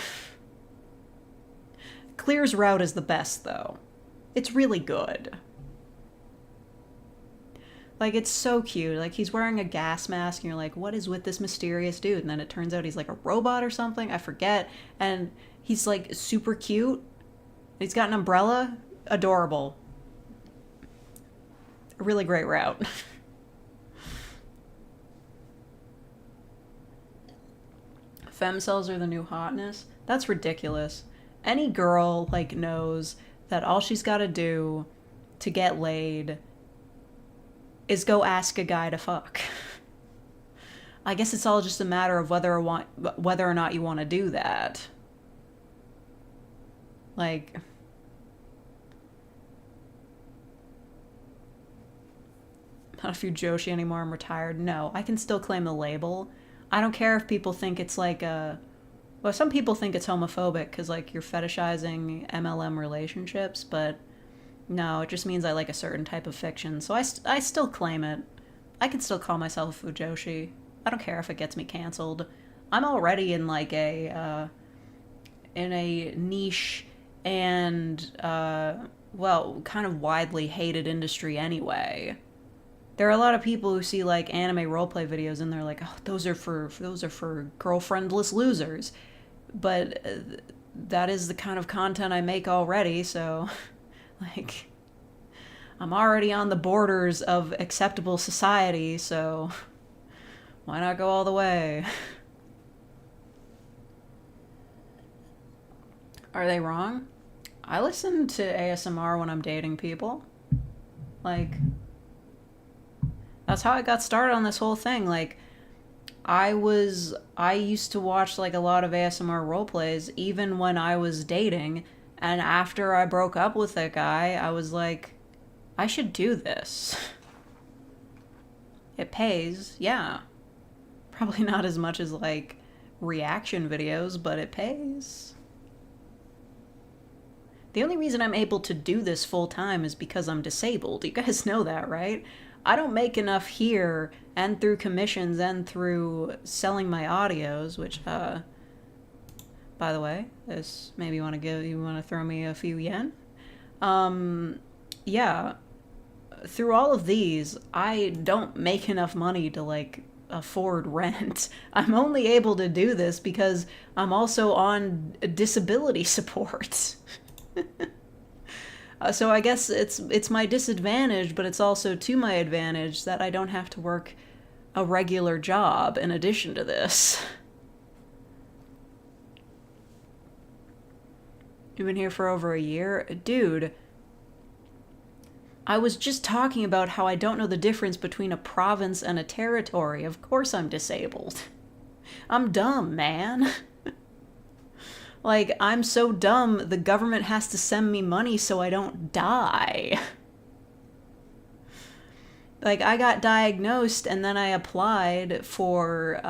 Clear's route is the best, though. It's really good. Like, it's so cute. Like, he's wearing a gas mask, and you're like, what is with this mysterious dude? And then it turns out he's like a robot or something. I forget. And he's like super cute. He's got an umbrella. Adorable. A really great route. Femcells are the new hotness. That's ridiculous. Any girl, like, knows that all she's got to do to get laid is go ask a guy to fuck. I guess it's all just a matter of whether or not you want to do that. Like, not a few Joshi anymore, I'm retired. No, I can still claim the label. I don't care if people think it's like a... Well, some people think it's homophobic because, like, you're fetishizing MLM relationships, but no, it just means I like a certain type of fiction. So I still claim it. I can still call myself a fujoshi. I don't care if it gets me canceled. I'm already in, like, in a niche and, well, kind of widely hated industry anyway. There are a lot of people who see like anime roleplay videos and they're like, "Oh, those are for girlfriendless losers." But that is the kind of content I make already, so like I'm already on the borders of acceptable society, so why not go all the way? Are they wrong? I listen to ASMR when I'm dating people. Like, that's how I got started on this whole thing. Like, I used to watch like a lot of ASMR roleplays even when I was dating, and after I broke up with that guy, I was like, I should do this. It pays, yeah. Probably not as much as like reaction videos, but it pays. The only reason I'm able to do this full time is because I'm disabled. You guys know that, right? I don't make enough here and through commissions and through selling my audios, which, by the way, this maybe you want to throw me a few yen? Yeah. Through all of these, I don't make enough money to, like, afford rent. I'm only able to do this because I'm also on disability support. So I guess it's my disadvantage, but it's also to my advantage that I don't have to work a regular job in addition to this. You've been here for over a year? Dude, I was just talking about how I don't know the difference between a province and a territory. Of course I'm disabled. I'm dumb, man. Like, I'm so dumb, the government has to send me money so I don't die. Like, I got diagnosed and then I applied for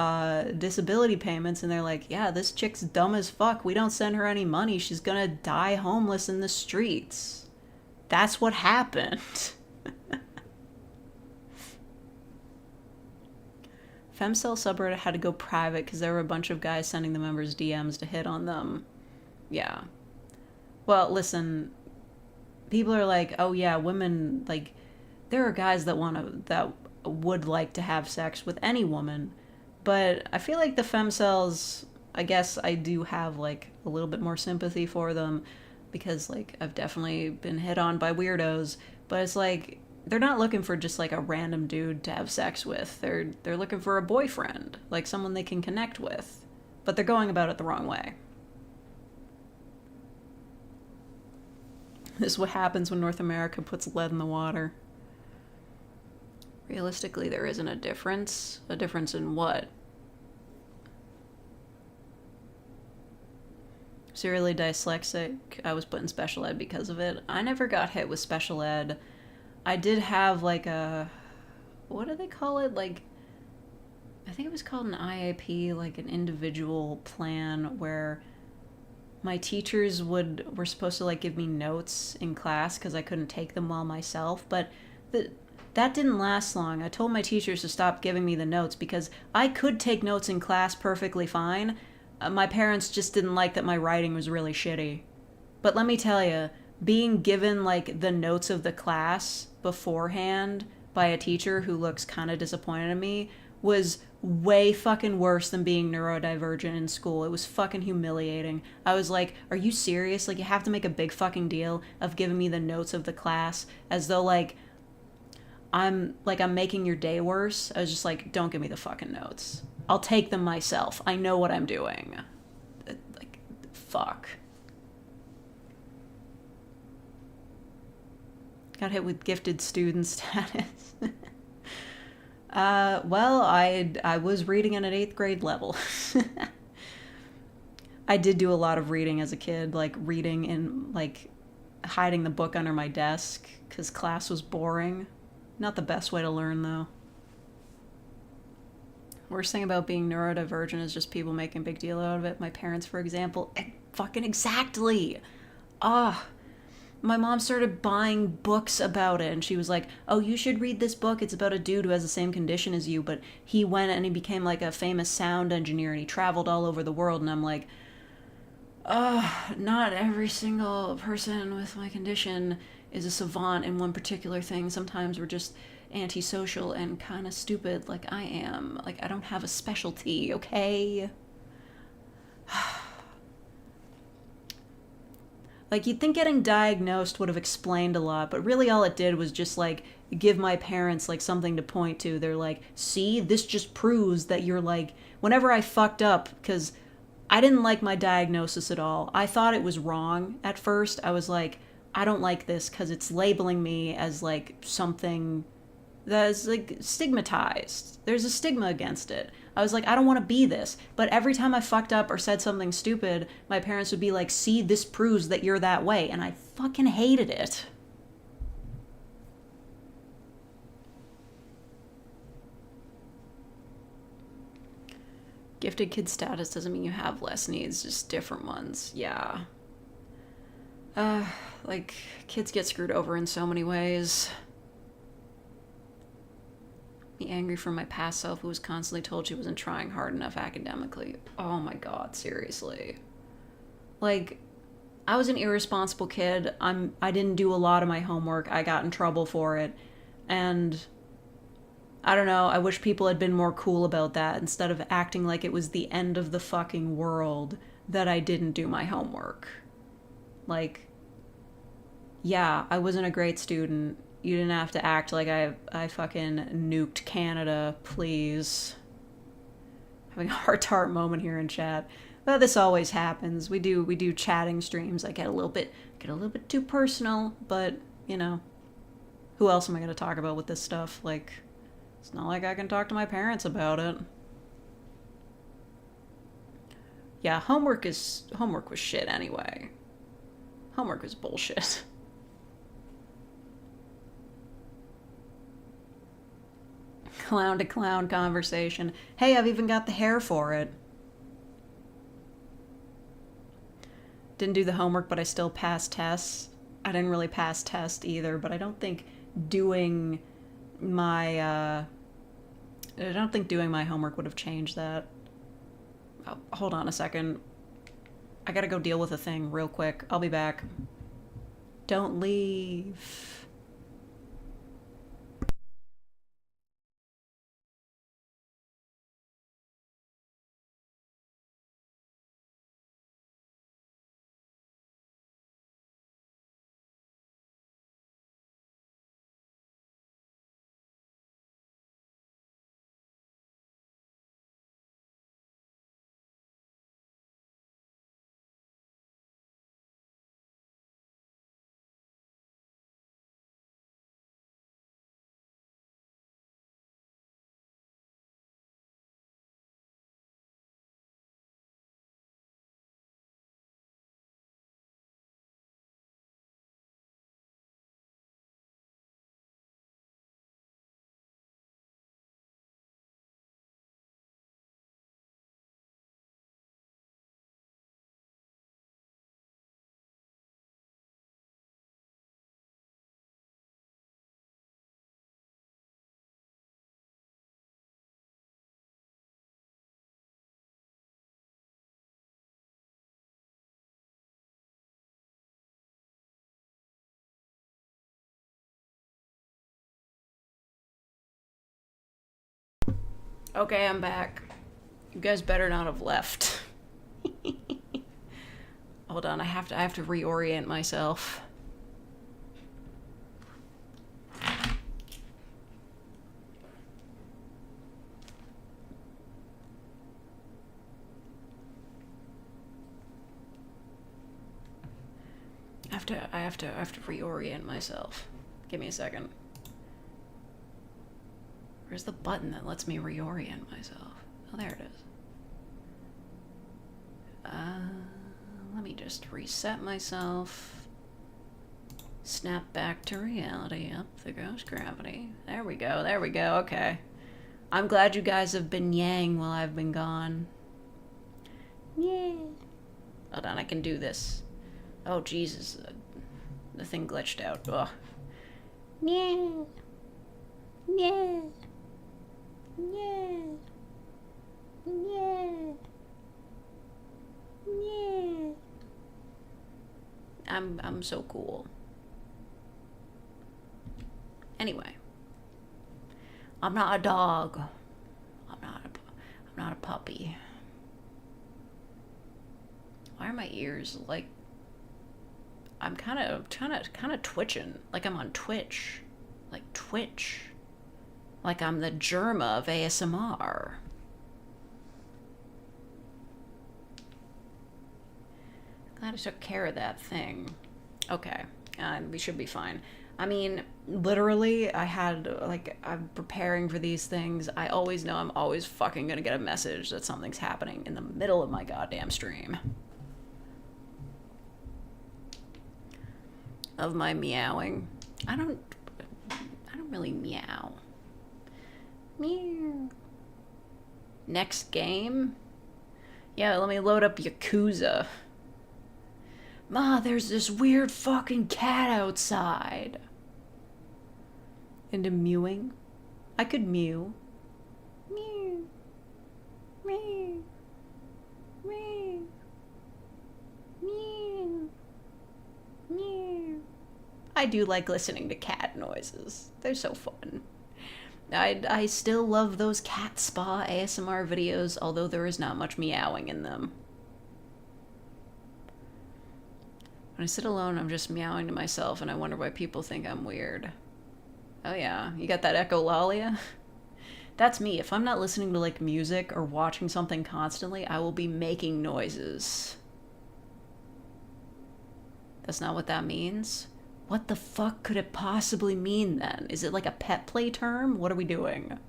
disability payments, and they're like, yeah, this chick's dumb as fuck. We don't send her any money. She's gonna die homeless in the streets. That's what happened. Femcell subreddit had to go private because there were a bunch of guys sending the members DMs to hit on them. Yeah. Well, listen, people are like, oh yeah, women, like, there are guys that would like to have sex with any woman, but I feel like the femcells, I guess I do have, like, a little bit more sympathy for them because, like, I've definitely been hit on by weirdos, but it's like, they're not looking for just like a random dude to have sex with. They're looking for a boyfriend, like someone they can connect with. But they're going about it the wrong way. This is what happens when North America puts lead in the water. Realistically, there isn't a difference. A difference in what? Serially dyslexic. I was put in special ed because of it. I never got hit with special ed. I did have, like, a... What do they call it? Like, I think it was called an IAP, like an individual plan, where my teachers were supposed to, like, give me notes in class because I couldn't take them well myself. But that didn't last long. I told my teachers to stop giving me the notes because I could take notes in class perfectly fine. My parents just didn't like that my writing was really shitty. But let me tell you, being given like the notes of the class beforehand by a teacher who looks kind of disappointed in me was way fucking worse than being neurodivergent in school. It was fucking humiliating. I was like, are you serious? Like, you have to make a big fucking deal of giving me the notes of the class as though I'm making your day worse. I was just like, don't give me the fucking notes. I'll take them myself. I know what I'm doing. Like, fuck. Got hit with gifted student status. Well, I was reading at an 8th grade level. I did do a lot of reading as a kid, like reading and like hiding the book under my desk because class was boring. Not the best way to learn, though. Worst thing about being neurodivergent is just people making a big deal out of it. My parents, for example, fucking exactly. Ah. My mom started buying books about it, and she was like, oh, you should read this book. It's about a dude who has the same condition as you, but he went and he became like a famous sound engineer, and he traveled all over the world. And I'm like, oh, not every single person with my condition is a savant in one particular thing. Sometimes we're just antisocial and kind of stupid like I am. Like, I don't have a specialty, okay? Like, you'd think getting diagnosed would have explained a lot, but really all it did was just, like, give my parents, like, something to point to. They're like, see, this just proves that you're, like, whenever I fucked up, because I didn't like my diagnosis at all. I thought it was wrong at first. I was like, I don't like this because it's labeling me as, like, something that is, like, stigmatized. There's a stigma against it. I was like, I don't want to be this. But every time I fucked up or said something stupid, my parents would be like, see, this proves that you're that way. And I fucking hated it. Gifted kid status doesn't mean you have less needs, just different ones. Yeah. Like, kids get screwed over in so many ways. Be angry for my past self who was constantly told she wasn't trying hard enough academically. Oh my god, seriously. Like, I was an irresponsible kid. I didn't do a lot of my homework. I got in trouble for it. And I don't know, I wish people had been more cool about that instead of acting like it was the end of the fucking world that I didn't do my homework. Like, yeah, I wasn't a great student. You didn't have to act like I fucking nuked Canada, please. Having a heart-to-heart moment here in chat. Well, this always happens. We do chatting streams. I get a little bit too personal, but you know, who else am I gonna talk about with this stuff? Like, it's not like I can talk to my parents about it. Yeah, homework was shit anyway. Homework was bullshit. Clown to clown conversation. Hey, I've even got the hair for it. Didn't do the homework, but I still passed tests. I didn't really pass tests either, but I don't think doing my homework would have changed that. Oh, hold on a second. I gotta go deal with a thing real quick. I'll be back. Don't leave. Okay, I'm back. You guys better not have left. Hold on, I have to reorient myself. I have to reorient myself. Give me a second. Where's the button that lets me reorient myself? Oh, there it is. Let me just reset myself. Snap back to reality. Up there goes gravity. There we go, okay. I'm glad you guys have been yang while I've been gone. Yeah. Hold on, I can do this. Oh, Jesus. The thing glitched out. Ugh. Yeah. Yeah. Yeah. Yeah. Yeah. I'm so cool. Anyway. I'm not a dog. I'm not a puppy. Why are my ears like I'm kind of twitching, like I'm on Twitch. Like Twitch. Like I'm the Germa of ASMR. Glad I took care of that thing. Okay, we should be fine. I mean, literally, I'm preparing for these things. I always know I'm always fucking gonna get a message that something's happening in the middle of my goddamn stream. Of my meowing. I don't really meow. Meow. Next game? Yeah, let me load up Yakuza. Ma, there's this weird fucking cat outside. Into mewing? I could mew. Mew. Mew. Mew. Mew. Mew. I do like listening to cat noises. They're so fun. I still love those cat spa ASMR videos, although there is not much meowing in them. When I sit alone, I'm just meowing to myself, and I wonder why people think I'm weird. Oh yeah, you got that echolalia? That's me. If I'm not listening to, like, music or watching something constantly, I will be making noises. That's not what that means? What the fuck could it possibly mean, then? Is it like a pet play term? What are we doing?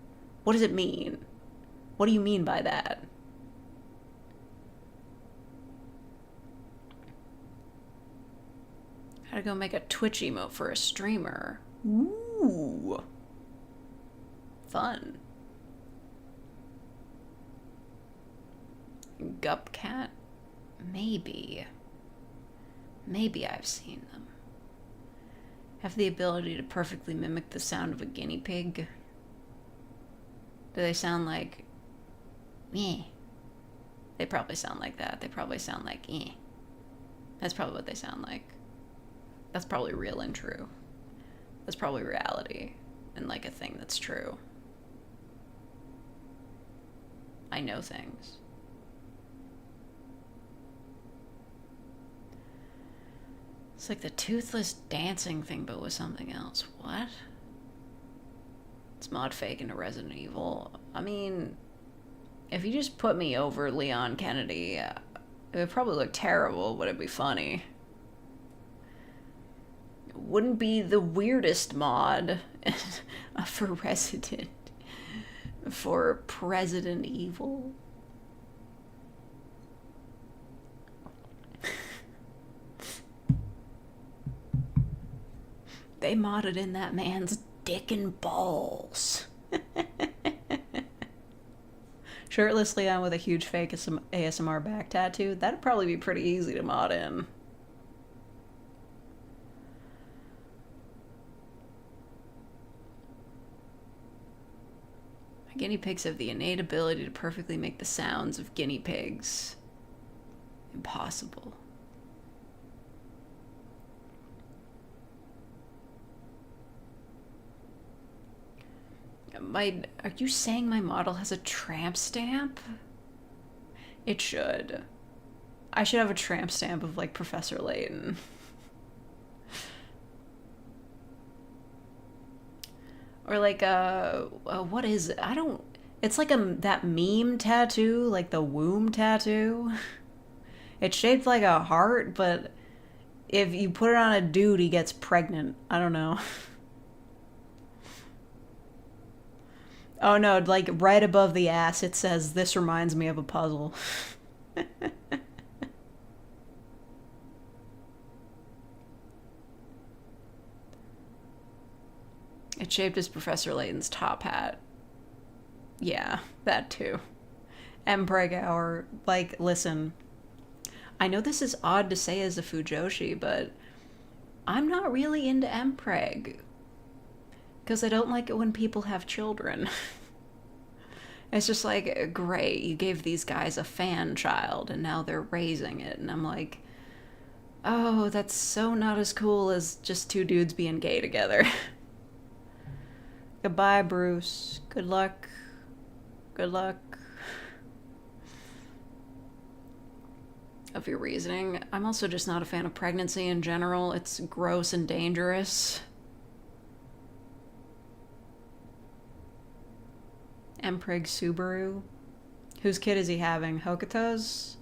What does it mean? What do you mean by that? Gotta go make a Twitch emote for a streamer. Ooh. Fun. Gup cat? Maybe. Maybe I've seen them. Have the ability to perfectly mimic the sound of a guinea pig. Do they sound like... meh? They probably sound like that. They probably sound like eh. That's probably what they sound like. That's probably real and true. That's probably reality and like a thing that's true. I know things. It's like the toothless dancing thing, but with something else. What? It's mod fake into Resident Evil. I mean, if you just put me over Leon Kennedy, it would probably look terrible, but it'd be funny. It wouldn't be the weirdest mod for President Evil. They modded in that man's dick and balls. Shirtless Leon with a huge fake ASMR back tattoo. That'd probably be pretty easy to mod in. Guinea pigs have the innate ability to perfectly make the sounds of guinea pigs. Impossible. Are you saying my model has a tramp stamp? It should. I should have a tramp stamp of, like, Professor Layton. Or, like, what is it? It's like that meme tattoo, like the womb tattoo. It's shaped like a heart, but if you put it on a dude, he gets pregnant. I don't know. Oh no, like right above the ass it says, "This reminds me of a puzzle." It's shaped as Professor Layton's top hat. Yeah, that too. M. Pregauer, like, listen, I know this is odd to say as a Fujoshi, but I'm not really into Mpreg. Because I don't like it when people have children. It's just like, great, you gave these guys a fan child and now they're raising it. And I'm like, oh, that's so not as cool as just two dudes being gay together. Goodbye, Bruce. Good luck. Good luck. Of your reasoning. I'm also just not a fan of pregnancy in general. It's gross and dangerous. Mpreg Subaru. Whose kid is he having? Hokuto's?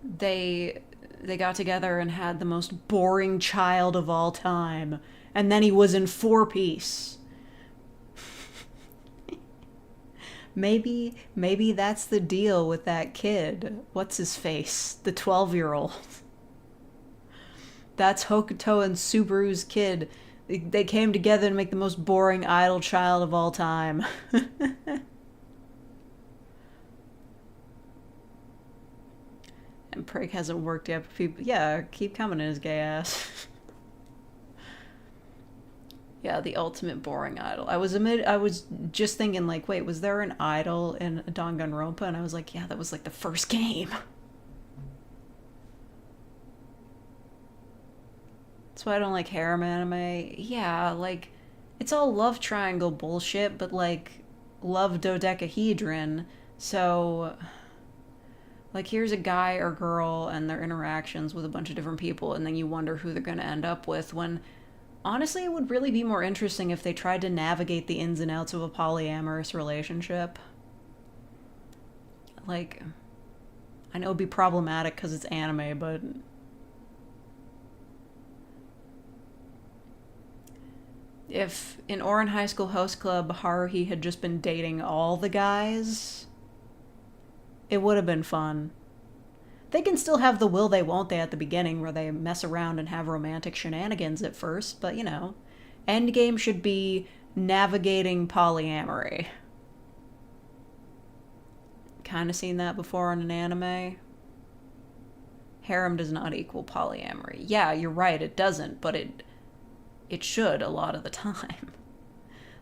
They got together and had the most boring child of all time. And then he was in 4-piece. Maybe that's the deal with that kid. What's his face? The 12-year-old. That's Hokuto and Subaru's kid. They came together to make the most boring idle child of all time. And Prig hasn't worked yet. People, yeah, keep coming in his gay ass. Yeah, the ultimate boring idol. I was just thinking, like, wait, was there an idol in Danganronpa? And I was like, yeah, that was like the first game. That's why I don't like harem anime. Yeah, like, it's all love triangle bullshit, but like, love dodecahedron. So, like, here's a guy or girl and their interactions with a bunch of different people, and then you wonder who they're gonna end up with, when honestly, it would really be more interesting if they tried to navigate the ins and outs of a polyamorous relationship. Like, I know it'd be problematic because it's anime, but if in Ouran High School Host Club, Haruhi had just been dating all the guys, it would have been fun. They can still have the will they won't they at the beginning where they mess around and have romantic shenanigans at first, but you know, endgame should be navigating polyamory. Kind of seen that before in an anime. Harem does not equal polyamory. Yeah, you're right, it doesn't, but it should a lot of the time.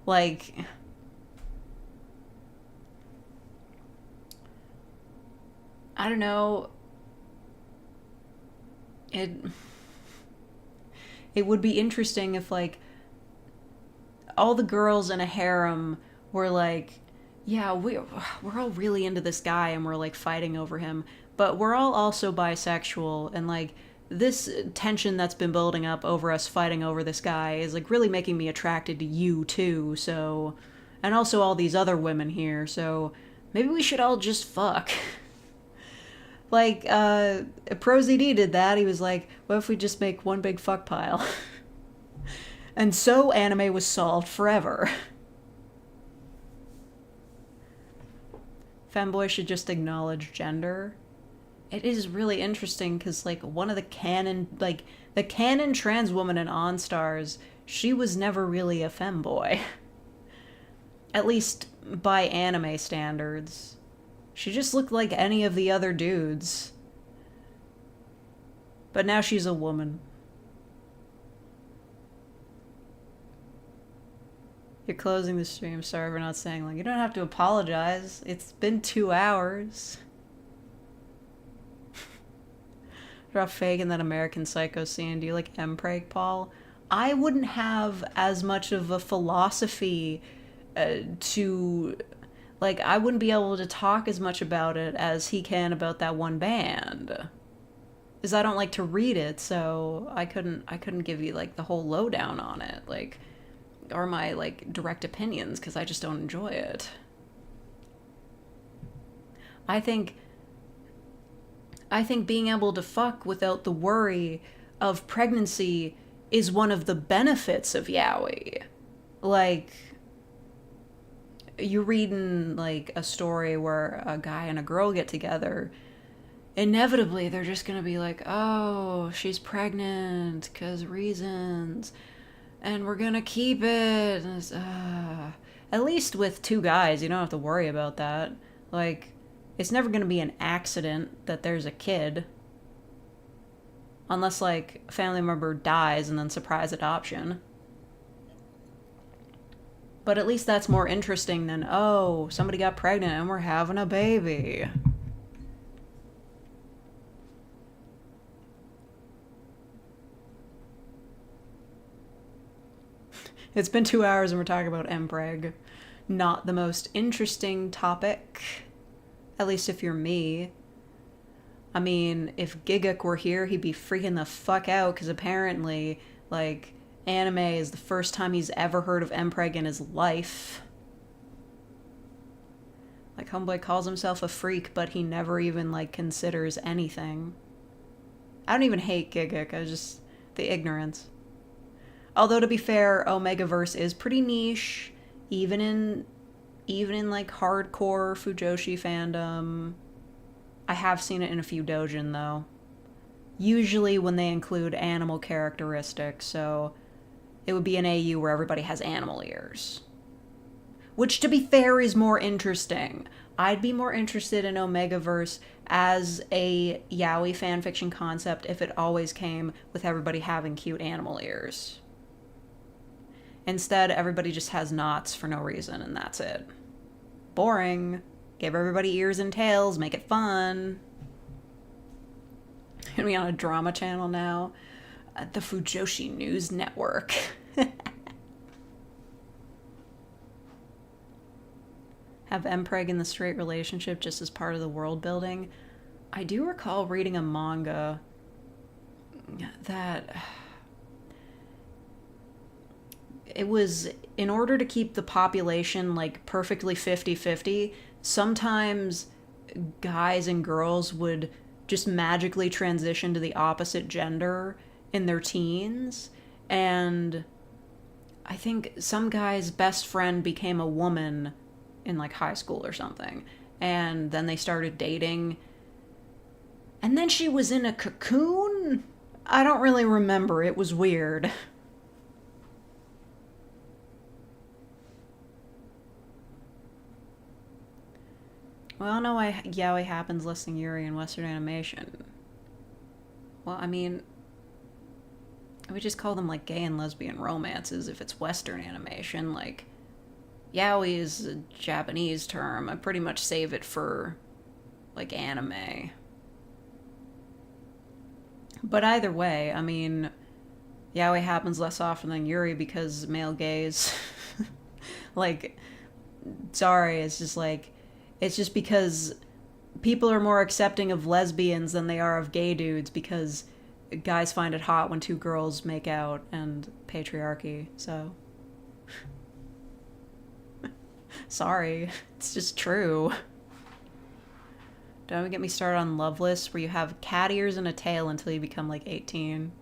Like, I don't know. It would be interesting if, like, all the girls in a harem were like, yeah, we're all really into this guy and we're like fighting over him, but we're all also bisexual, and like this tension that's been building up over us fighting over this guy is like really making me attracted to you too, so, and also all these other women here, so maybe we should all just fuck. Like, ProZD did that. He was like, what if we just make one big fuck pile? And so anime was solved forever. Femboy should just acknowledge gender. It is really interesting because, like, one of the canon, like, the canon trans woman in On Stars, she was never really a femboy. At least by anime standards. She just looked like any of the other dudes. But now she's a woman. You're closing the stream. Sorry for not saying, like, you don't have to apologize. It's been 2 hours. Drop fake in that American Psycho scene. Do you like Mpreg, Paul? I wouldn't have as much of a philosophy to, like, I wouldn't be able to talk as much about it as he can about that one band. Because I don't like to read it, so I couldn't give you, like, the whole lowdown on it, like, or my, like, direct opinions, because I just don't enjoy it. I think being able to fuck without the worry of pregnancy is one of the benefits of yaoi. Like, you're reading, like, a story where a guy and a girl get together, inevitably they're just gonna be like, oh, she's pregnant, 'cause reasons, and we're gonna keep it. And it's, at least with two guys, you don't have to worry about that. Like, it's never gonna be an accident that there's a kid. Unless, like, a family member dies and then surprise adoption. But at least that's more interesting than, oh, somebody got pregnant and we're having a baby. It's been 2 hours and we're talking about mpreg. Not the most interesting topic. At least if you're me. I mean, if Giguk were here, he'd be freaking the fuck out, because apparently, like, anime is the first time he's ever heard of mpreg in his life. Like, homeboy calls himself a freak, but he never even, like, considers anything. I don't even hate Giguk, I just... the ignorance. Although, to be fair, Omegaverse is pretty niche, even in like, hardcore Fujoshi fandom. I have seen it in a few doujin, though. Usually when they include animal characteristics, so it would be an AU where everybody has animal ears. Which, to be fair, is more interesting. I'd be more interested in Omegaverse as a yaoi fanfiction concept if it always came with everybody having cute animal ears. Instead, everybody just has knots for no reason, and that's it. Boring. Give everybody ears and tails, make it fun. Gonna be on a drama channel now. The Fujoshi News Network. Have mpreg in the straight relationship just as part of the world building. I do recall reading a manga that... it was, in order to keep the population, like, perfectly 50-50, sometimes guys and girls would just magically transition to the opposite gender in their teens. And I think some guy's best friend became a woman in, like, high school or something. And then they started dating. And then she was in a cocoon? I don't really remember. It was weird. Well, I don't know why yaoi happens less than Yuri in Western animation. Well, I mean, we just call them, like, gay and lesbian romances if it's Western animation. Like, yaoi is a Japanese term. I pretty much save it for, like, anime. But either way, I mean, yaoi happens less often than Yuri because male gaze. Like, sorry, it's just like... it's just because people are more accepting of lesbians than they are of gay dudes, because guys find it hot when two girls make out, and patriarchy, so... sorry, it's just true. Don't even get me started on Loveless, where you have cat ears and a tail until you become, like, 18.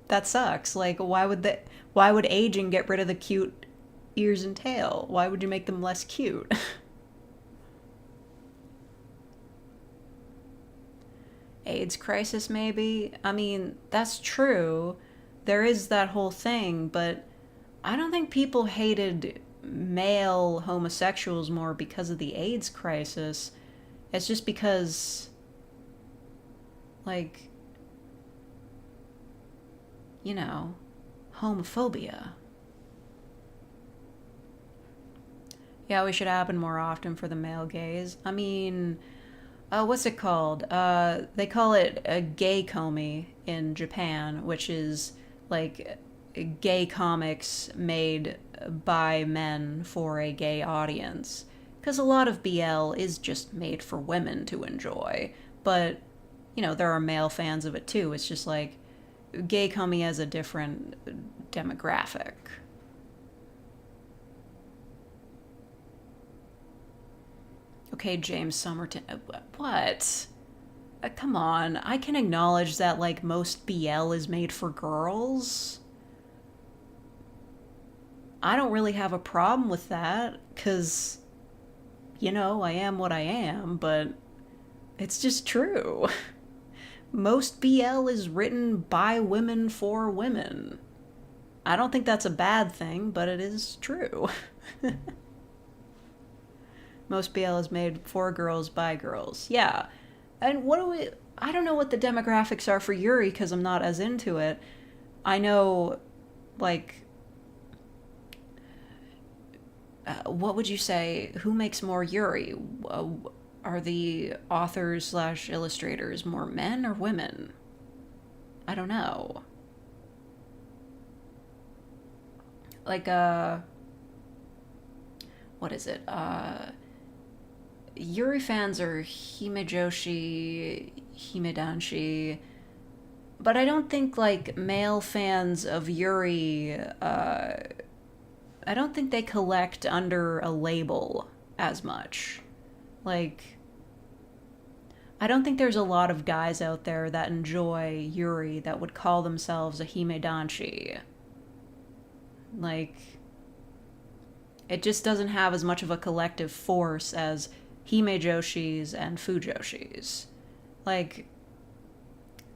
That sucks. Like, why would aging get rid of the cute ears and tail? Why would you make them less cute? AIDS crisis, maybe? I mean, that's true. There is that whole thing, but I don't think people hated male homosexuals more because of the AIDS crisis. It's just because, like, you know, homophobia. Yeah, we should happen more often for the male gaze. I mean, what's it called? They call it a gay komi in Japan, which is like gay comics made by men for a gay audience. Because a lot of BL is just made for women to enjoy. But, you know, there are male fans of it too. It's just like gay comedy has a different demographic. Okay, James Somerton. What? Come on. I can acknowledge that, like, most BL is made for girls. I don't really have a problem with that, because, you know, I am what I am, but it's just true. Most BL is written by women for women. I don't think that's a bad thing, but it is true. Most BL is made for girls by girls. Yeah. And I don't know what the demographics are for Yuri because I'm not as into it. I know, like, what would you say? Who makes more Yuri? Are the authors slash illustrators more men or women? I don't know. Like, what is it? Yuri fans are himejoshi, himedanshi, but I don't think, like, male fans of Yuri, I don't think they collect under a label as much. Like, I don't think there's a lot of guys out there that enjoy Yuri that would call themselves a himedanshi. Like, it just doesn't have as much of a collective force as himejoshis and fujoshis. Like,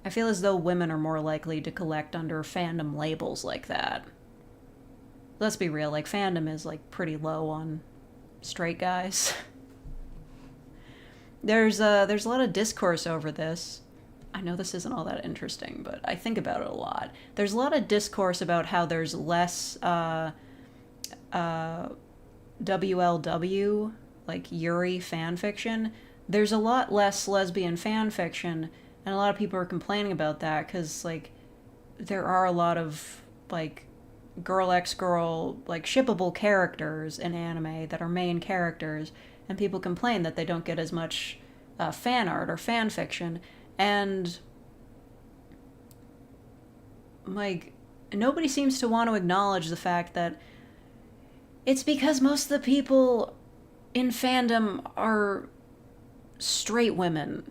I feel as though women are more likely to collect under fandom labels like that. Let's be real, like, fandom is, like, pretty low on straight guys. There's a lot of discourse over this. I know this isn't all that interesting, but I think about it a lot. There's a lot of discourse about how there's less WLW, like Yuri fan fiction. There's a lot less lesbian fan fiction, and a lot of people are complaining about that because, like, there are a lot of, like, girl x girl, like, shippable characters in anime that are main characters, and people complain that they don't get as much fan art or fan fiction, and, like, nobody seems to want to acknowledge the fact that it's because most of the people in fandom are straight women.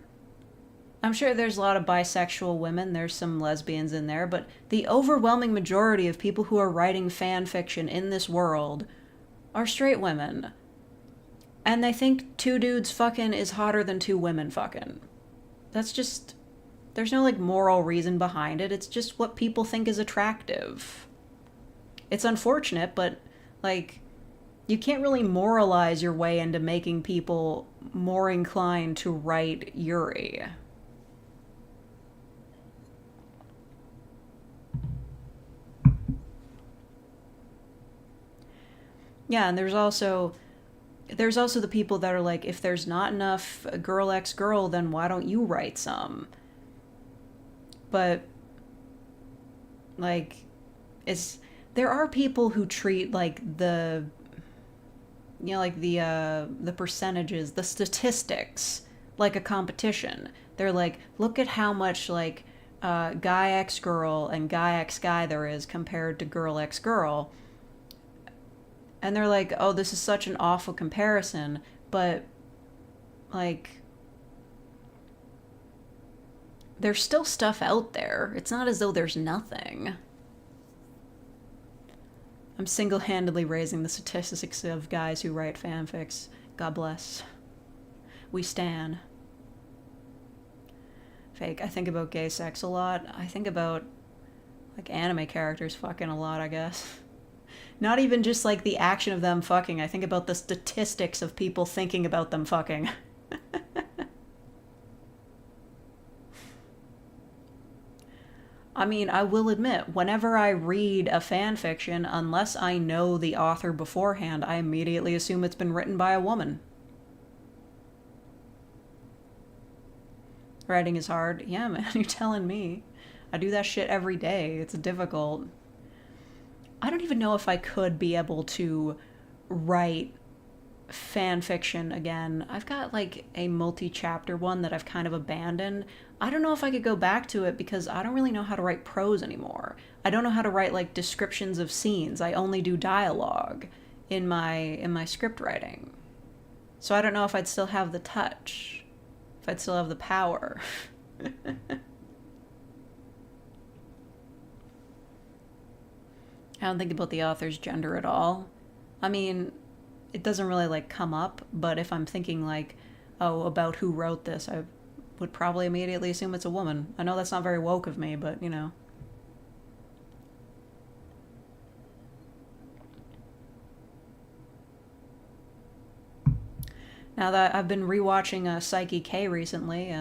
I'm sure there's a lot of bisexual women, there's some lesbians in there, but the overwhelming majority of people who are writing fan fiction in this world are straight women. And they think two dudes fucking is hotter than two women fucking. That's just... There's no, like, moral reason behind it. It's just what people think is attractive. It's unfortunate, but, like, you can't really moralize your way into making people more inclined to write Yuri. Yeah, and there's also the people that are like, if there's not enough girl x girl, then why don't you write some? But, like, there are people who treat, like, the percentages, the statistics, like a competition. They're like, look at how much, like, guy x girl and guy x guy there is compared to girl x girl. And they're like, oh, this is such an awful comparison, but, like, there's still stuff out there. It's not as though there's nothing. I'm single-handedly raising the statistics of guys who write fanfics. God bless. We stan. Fake. I think about gay sex a lot. I think about, like, anime characters fucking a lot, I guess. Not even just, like, the action of them fucking. I think about the statistics of people thinking about them fucking. I mean, I will admit, whenever I read a fan fiction, unless I know the author beforehand, I immediately assume it's been written by a woman. Writing is hard. Yeah, man, you're telling me. I do that shit every day. It's difficult. I don't even know if I could be able to write fan fiction again. I've got like a multi-chapter one that I've kind of abandoned. I don't know if I could go back to it because I don't really know how to write prose anymore. I don't know how to write like descriptions of scenes. I only do dialogue in my script writing. So I don't know if I'd still have the touch. If I'd still have the power. I don't think about the author's gender at all. I mean, it doesn't really like come up, but if I'm thinking like, oh, about who wrote this, I would probably immediately assume it's a woman. I know that's not very woke of me, but you know. Now that I've been rewatching Psyche K recently,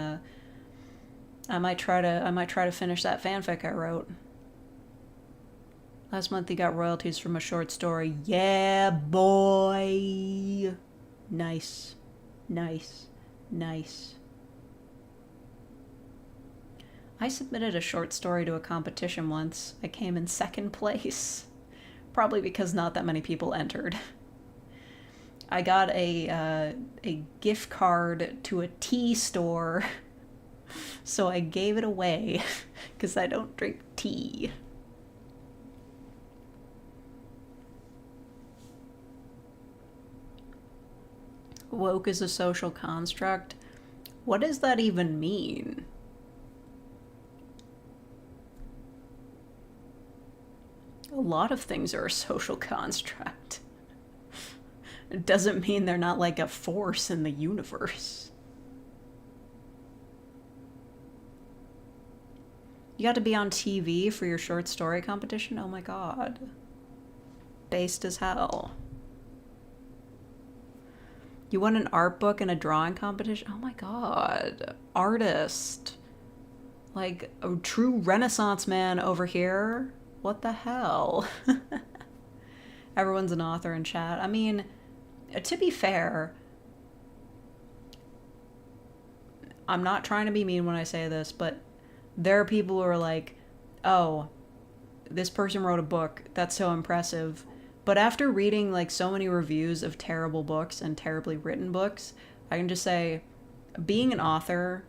I might try to finish that fanfic I wrote. Last month he got royalties from a short story. Yeah, boy. Nice. Nice. Nice. I submitted a short story to a competition once. I came in second place. Probably because not that many people entered. I got a gift card to a tea store, so I gave it away because I don't drink tea. Woke is a social construct. What does that even mean? A lot of things are a social construct. It doesn't mean they're not like a force in the universe. You got to be on TV for your short story competition? Oh my god. Based as hell. You won an art book and a drawing competition? Oh my god. Artist. Like a true Renaissance man over here? What the hell? Everyone's an author in chat. I mean, to be fair, I'm not trying to be mean when I say this, but there are people who are like, oh, this person wrote a book. That's so impressive. But after reading like so many reviews of terrible books and terribly written books, I can just say, being an author,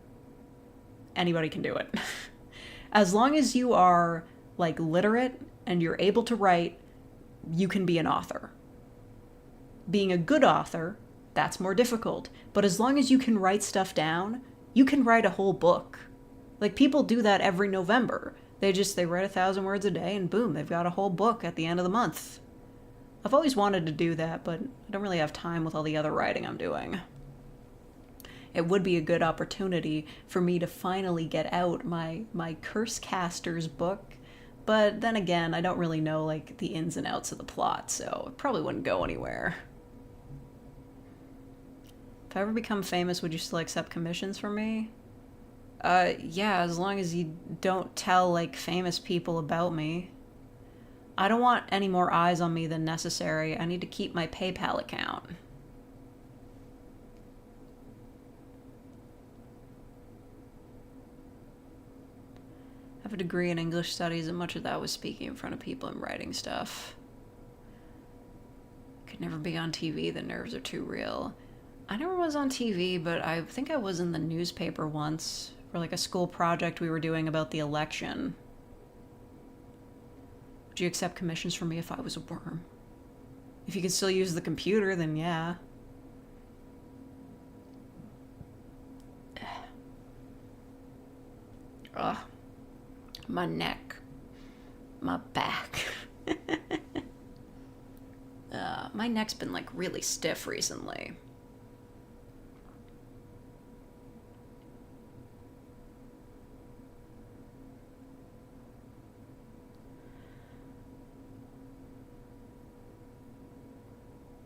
anybody can do it. As long as you are like literate and you're able to write, you can be an author. Being a good author, that's more difficult. But as long as you can write stuff down, you can write a whole book. Like people do that every November. They write 1,000 words a day and boom, they've got a whole book at the end of the month. I've always wanted to do that, but I don't really have time with all the other writing I'm doing. It would be a good opportunity for me to finally get out my Curse Casters book, but then again, I don't really know like the ins and outs of the plot, so it probably wouldn't go anywhere. If I ever become famous, would you still accept commissions from me? Yeah, as long as you don't tell like famous people about me. I don't want any more eyes on me than necessary. I need to keep my PayPal account. I have a degree in English studies, and much of that was speaking in front of people and writing stuff. Could never be on TV, the nerves are too real. I never was on TV, but I think I was in the newspaper once for like a school project we were doing about the election. Would you accept commissions from me if I was a worm? If you could still use the computer, then yeah. Ugh. My neck. My back. My neck's been like really stiff recently.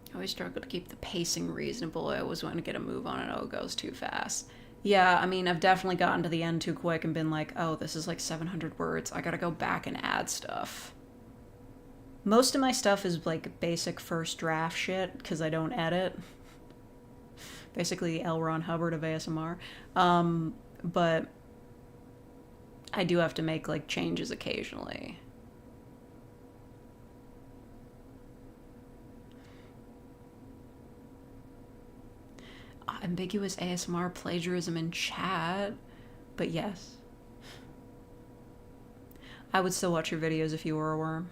I always struggle to keep the pacing reasonable. I always want to get a move on and oh, it goes too fast. Yeah, I mean, I've definitely gotten to the end too quick and been like, oh, this is like 700 words. I gotta go back and add stuff. Most of my stuff is like basic first draft shit because I don't edit. Basically L. Ron Hubbard of ASMR. But I do have to make like changes occasionally. Ambiguous ASMR plagiarism in chat, but yes. I would still watch your videos if you were a worm.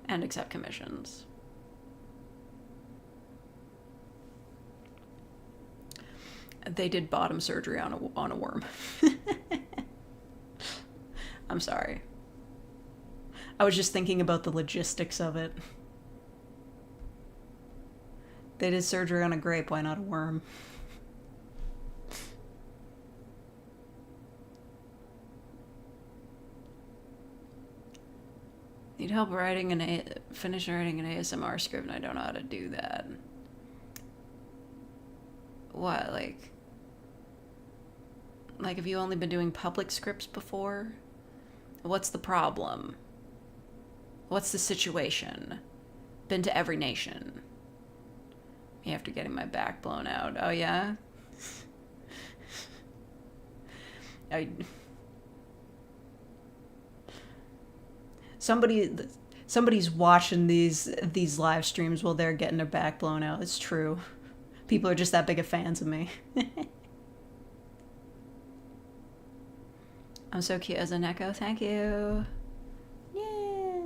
And accept commissions. They did bottom surgery on a worm. I'm sorry. I was just thinking about the logistics of it. They did surgery on a grape, why not a worm? Need help finish writing an ASMR script and I don't know how to do that. What, like have you only been doing public scripts before? What's the problem? What's the situation? Been to every nation. Me after getting my back blown out. Oh yeah? Somebody's watching these live streams while they're getting their back blown out. It's true. People are just that big of fans of me. I'm so cute as a Neko. Thank you. Yeah.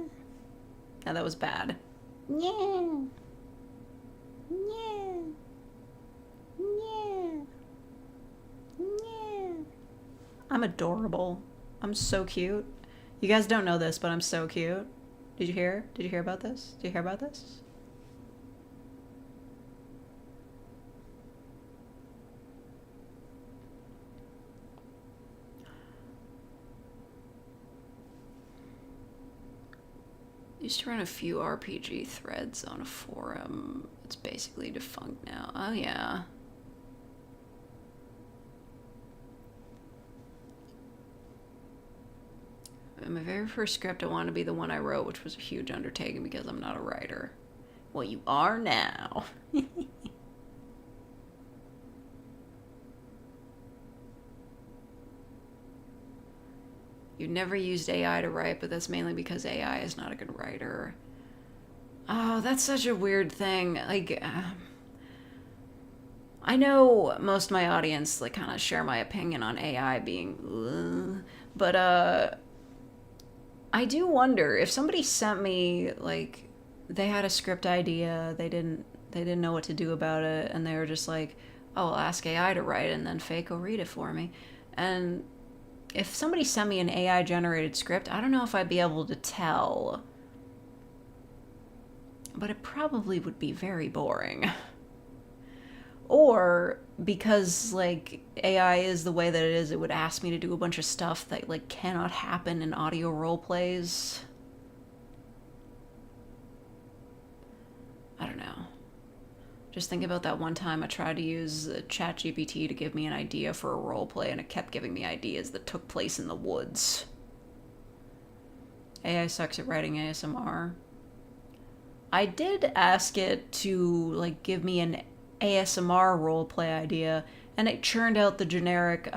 Now that was bad. Yeah. Yeah. Yeah. Yeah. I'm adorable. I'm so cute. You guys don't know this, but I'm so cute. Did you hear? Did you hear about this? Did you hear about this? Used to run a few RPG threads on a forum. It's basically defunct now. Oh yeah. My very first script, I wanted to be the one I wrote, which was a huge undertaking because I'm not a writer. Well, you are now. You've never used AI to write, but that's mainly because AI is not a good writer. Oh, that's such a weird thing. Like, I know most of my audience, like, kind of share my opinion on AI being, but, I do wonder if somebody sent me, like, they had a script idea, they didn't know what to do about it, and they were just like, oh, I'll ask AI to write it, and then Fake will read it for me. And if somebody sent me an AI generated script, I don't know if I'd be able to tell. But it probably would be very boring. Or because like AI is the way that it is, it would ask me to do a bunch of stuff that like cannot happen in audio role plays. I don't know. Just think about that one time I tried to use ChatGPT to give me an idea for a role play, and it kept giving me ideas that took place in the woods. AI sucks at writing ASMR. I did ask it to like give me an ASMR roleplay idea, and it churned out the generic,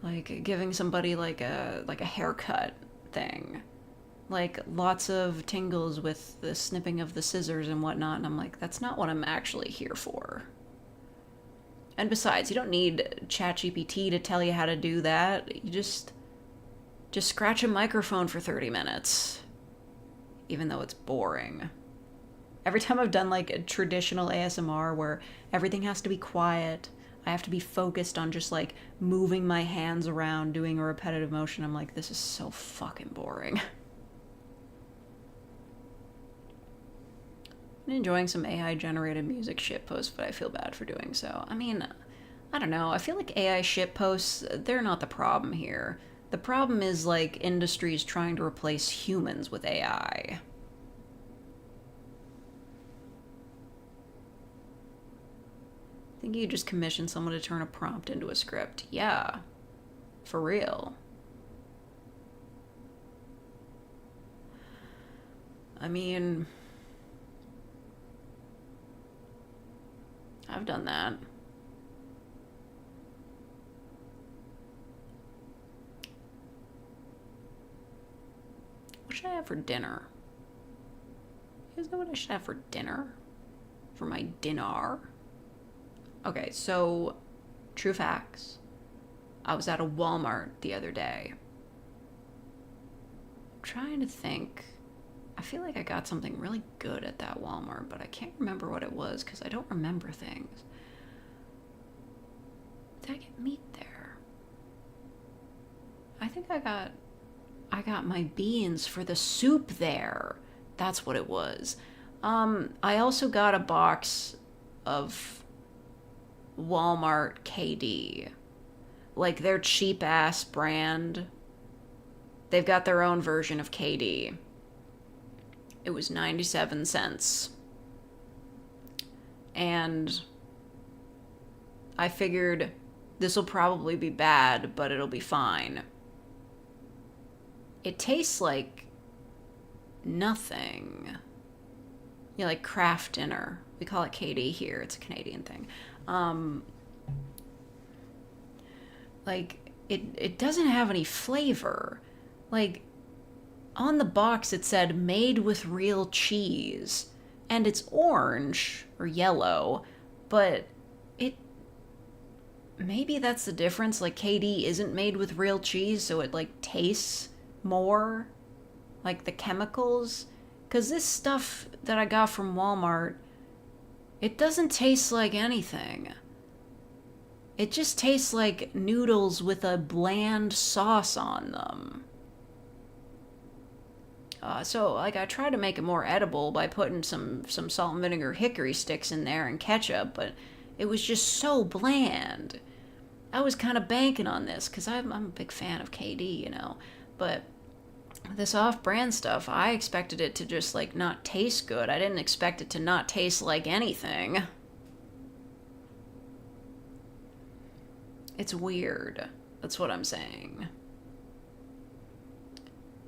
like giving somebody like a haircut thing, like lots of tingles with the snipping of the scissors and whatnot. And I'm like, that's not what I'm actually here for. And besides, you don't need ChatGPT to tell you how to do that. You just scratch a microphone for 30 minutes, even though it's boring. Every time I've done like a traditional ASMR where everything has to be quiet, I have to be focused on just like moving my hands around, doing a repetitive motion, I'm like, this is so fucking boring. I'm enjoying some AI generated music shitposts, but I feel bad for doing so. I mean, I don't know. I feel like AI shitposts, they're not the problem here. The problem is like industries trying to replace humans with AI. I think you just commission someone to turn a prompt into a script. Yeah. For real. I mean, I've done that. should I have for dinner? You guys know what I should have for dinner? For my dinner? Okay, so, true facts. I was at a Walmart the other day. I'm trying to think. I feel like I got something really good at that Walmart, but I can't remember what it was because I don't remember things. Did I get meat there? I think I got my beans for the soup there. That's what it was. I also got a box of Walmart KD. Like their cheap ass brand. They've got their own version of KD. It was 97 cents. And I figured this will probably be bad, but it'll be fine. It tastes like nothing. You know, like Kraft Dinner. We call it KD here. It's a Canadian thing. Like, it doesn't have any flavor. Like, on the box it said made with real cheese. And it's orange or yellow, but maybe that's the difference. Like, KD isn't made with real cheese, so it, like, tastes more like the chemicals. Because this stuff that I got from Walmart, it doesn't taste like anything. It just tastes like noodles with a bland sauce on them. So, like, I tried to make it more edible by putting some salt and vinegar hickory sticks in there and ketchup, but it was just so bland. I was kind of banking on this, because I'm a big fan of KD, you know. But this off-brand stuff, I expected it to just, like, not taste good. I didn't expect it to not taste like anything. It's weird. That's what I'm saying.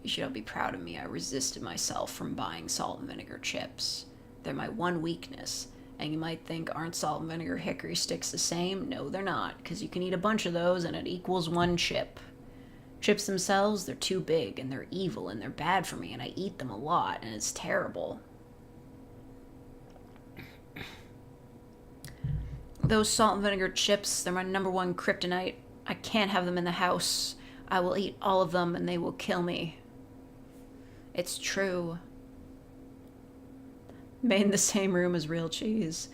You should all be proud of me. I resisted myself from buying salt and vinegar chips. They're my one weakness. And you might think, aren't salt and vinegar hickory sticks the same? No, they're not, because you can eat a bunch of those and it equals one chip. Chips themselves, they're too big and they're evil and they're bad for me, and I eat them a lot and it's terrible. Those salt and vinegar chips, they're my number one kryptonite. I can't have them in the house. I will eat all of them and they will kill me. It's true. Made in the same room as real cheese.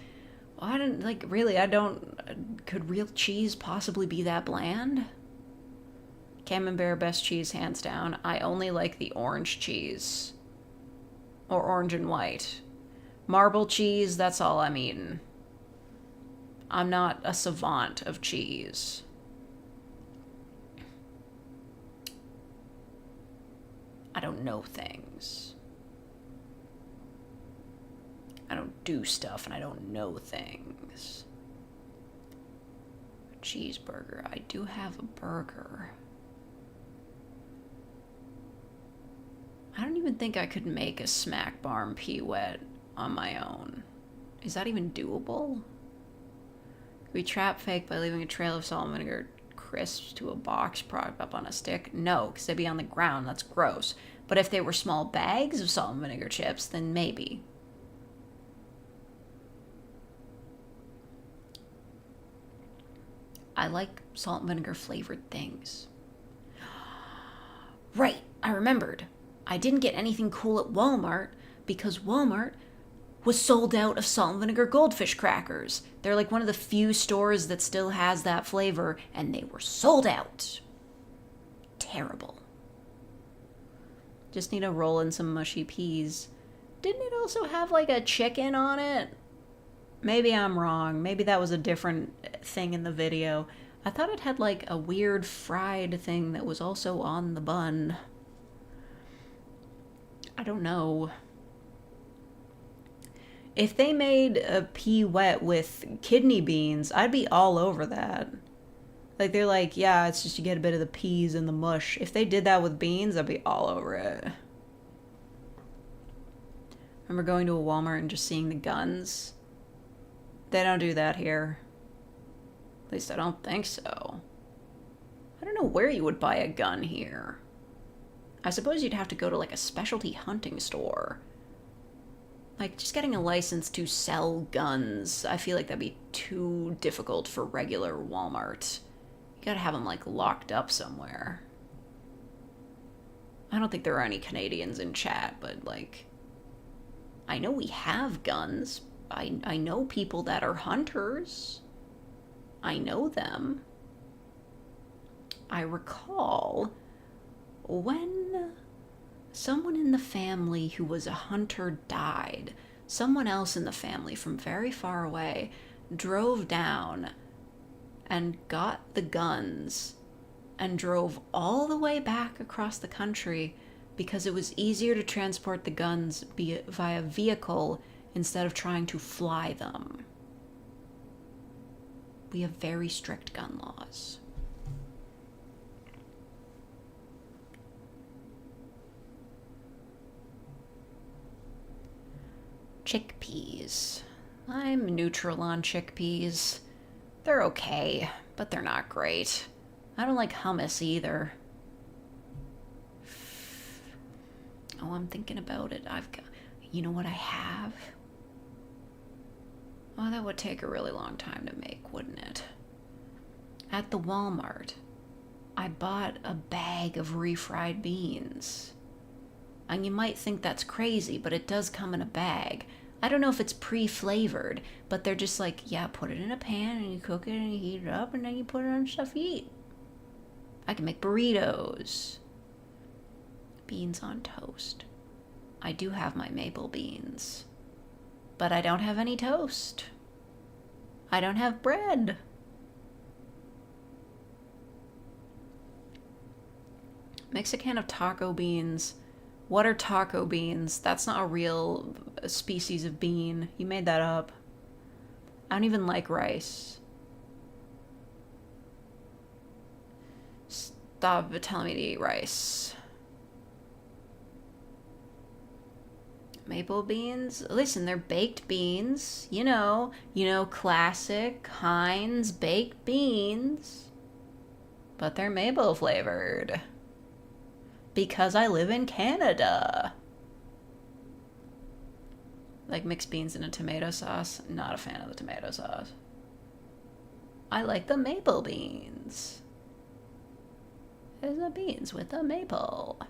Well, I don't, like, really, I don't, could real cheese possibly be that bland? Camembert, best cheese, hands down. I only like the orange cheese. Or orange and white. Marble cheese, that's all I'm eating. I'm not a savant of cheese. I don't know things. I don't do stuff and I don't know things. A cheeseburger. I do have a burger. I don't even think I could make a smack barm pea wet on my own. Is that even doable? Could we trap fake by leaving a trail of salt and vinegar crisps to a box propped up on a stick? No, because they'd be on the ground. That's gross. But if they were small bags of salt and vinegar chips, then maybe. I like salt and vinegar flavored things. Right, I remembered. I didn't get anything cool at Walmart because Walmart was sold out of salt and vinegar goldfish crackers. They're like one of the few stores that still has that flavor, and they were sold out. Terrible. Just need to roll in some mushy peas. Didn't it also have like a chicken on it? Maybe I'm wrong. Maybe that was a different thing in the video. I thought it had like a weird fried thing that was also on the bun. I don't know. If they made a pea wet with kidney beans, I'd be all over that. Like, they're like, yeah, it's just you get a bit of the peas and the mush. If they did that with beans, I'd be all over it. Remember going to a Walmart and just seeing the guns? They don't do that here. At least I don't think so. I don't know where you would buy a gun here. I suppose you'd have to go to like a specialty hunting store. Like, just getting a license to sell guns, I feel like that'd be too difficult for regular Walmart. You gotta have them, like, locked up somewhere. I don't think there are any Canadians in chat, but, like, I know we have guns. I know people that are hunters. I know them. I recall when someone in the family who was a hunter died, someone else in the family from very far away drove down and got the guns and drove all the way back across the country because it was easier to transport the guns via vehicle instead of trying to fly them. We have very strict gun laws. Chickpeas. I'm neutral on chickpeas. They're okay, but they're not great. I don't like hummus either. Oh, I'm thinking about it. I've got... You know what I have? Oh, that would take a really long time to make, wouldn't it? At the Walmart, I bought a bag of refried beans. And you might think that's crazy, but it does come in a bag. I don't know if it's pre-flavored, but they're just like, yeah, put it in a pan and you cook it and you heat it up and then you put it on stuff you eat. I can make burritos. Beans on toast. I do have my maple beans. But I don't have any toast. I don't have bread. Mix a can of taco beans. What are taco beans? That's not a real species of bean. You made that up. I don't even like rice. Stop telling me to eat rice. Maple beans? Listen, they're baked beans. You know, classic Heinz baked beans. But they're maple flavored. Because I live in Canada. Like mixed beans in a tomato sauce. Not a fan of the tomato sauce. I like the maple beans. There's the beans with the maple.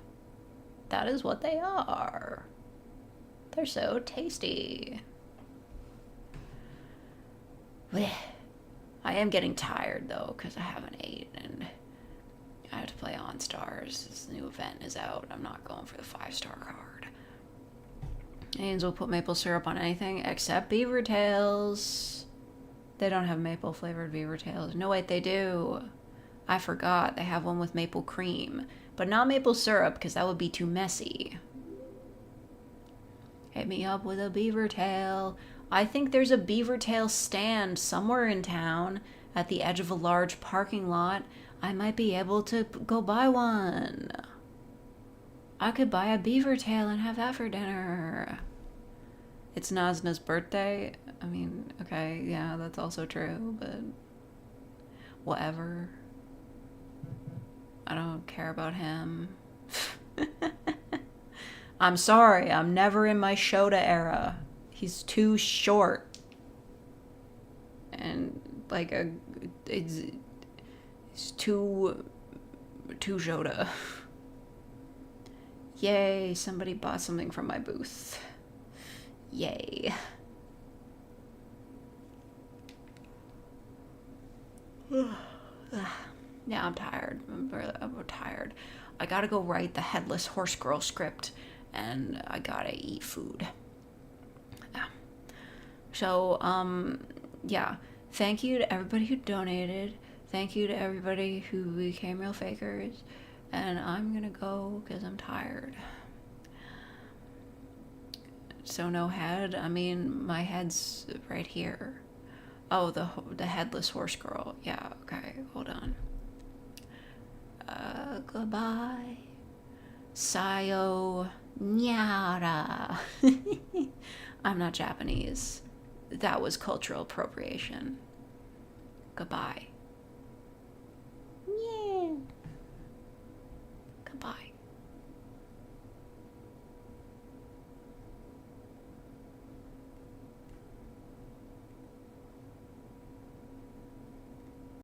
That is what they are. They're so tasty. Blech. I am getting tired though, because I haven't ate and I have to play On Stars. This new event is out. I'm not going for the 5-star card. Aliens will put maple syrup on anything except beaver tails. They don't have maple flavored beaver tails. No, wait, they do. I forgot. They have one with maple cream. But not maple syrup, because that would be too messy. Hit me up with a beaver tail. I think there's a beaver tail stand somewhere in town at the edge of a large parking lot. I might be able to go buy one. I could buy a beaver tail and have that for dinner. It's Nazna's birthday. I mean, okay, yeah, that's also true, but whatever. I don't care about him. I'm sorry, I'm never in my Shota era. He's too short. And like it's too Shota. Yay, somebody bought something from my booth. Yay. Yeah, I'm tired. I'm tired. I gotta go write the Headless Horse Girl script, and I gotta eat food. Yeah. So, yeah. Thank you to everybody who donated. Thank you to everybody who became real fakers. And I'm gonna go because I'm tired. So no head? I mean, my head's right here. Oh, the Headless Horse Girl. Yeah, okay, hold on. Goodbye. Sayo nyara. I'm not Japanese. That was cultural appropriation. Goodbye.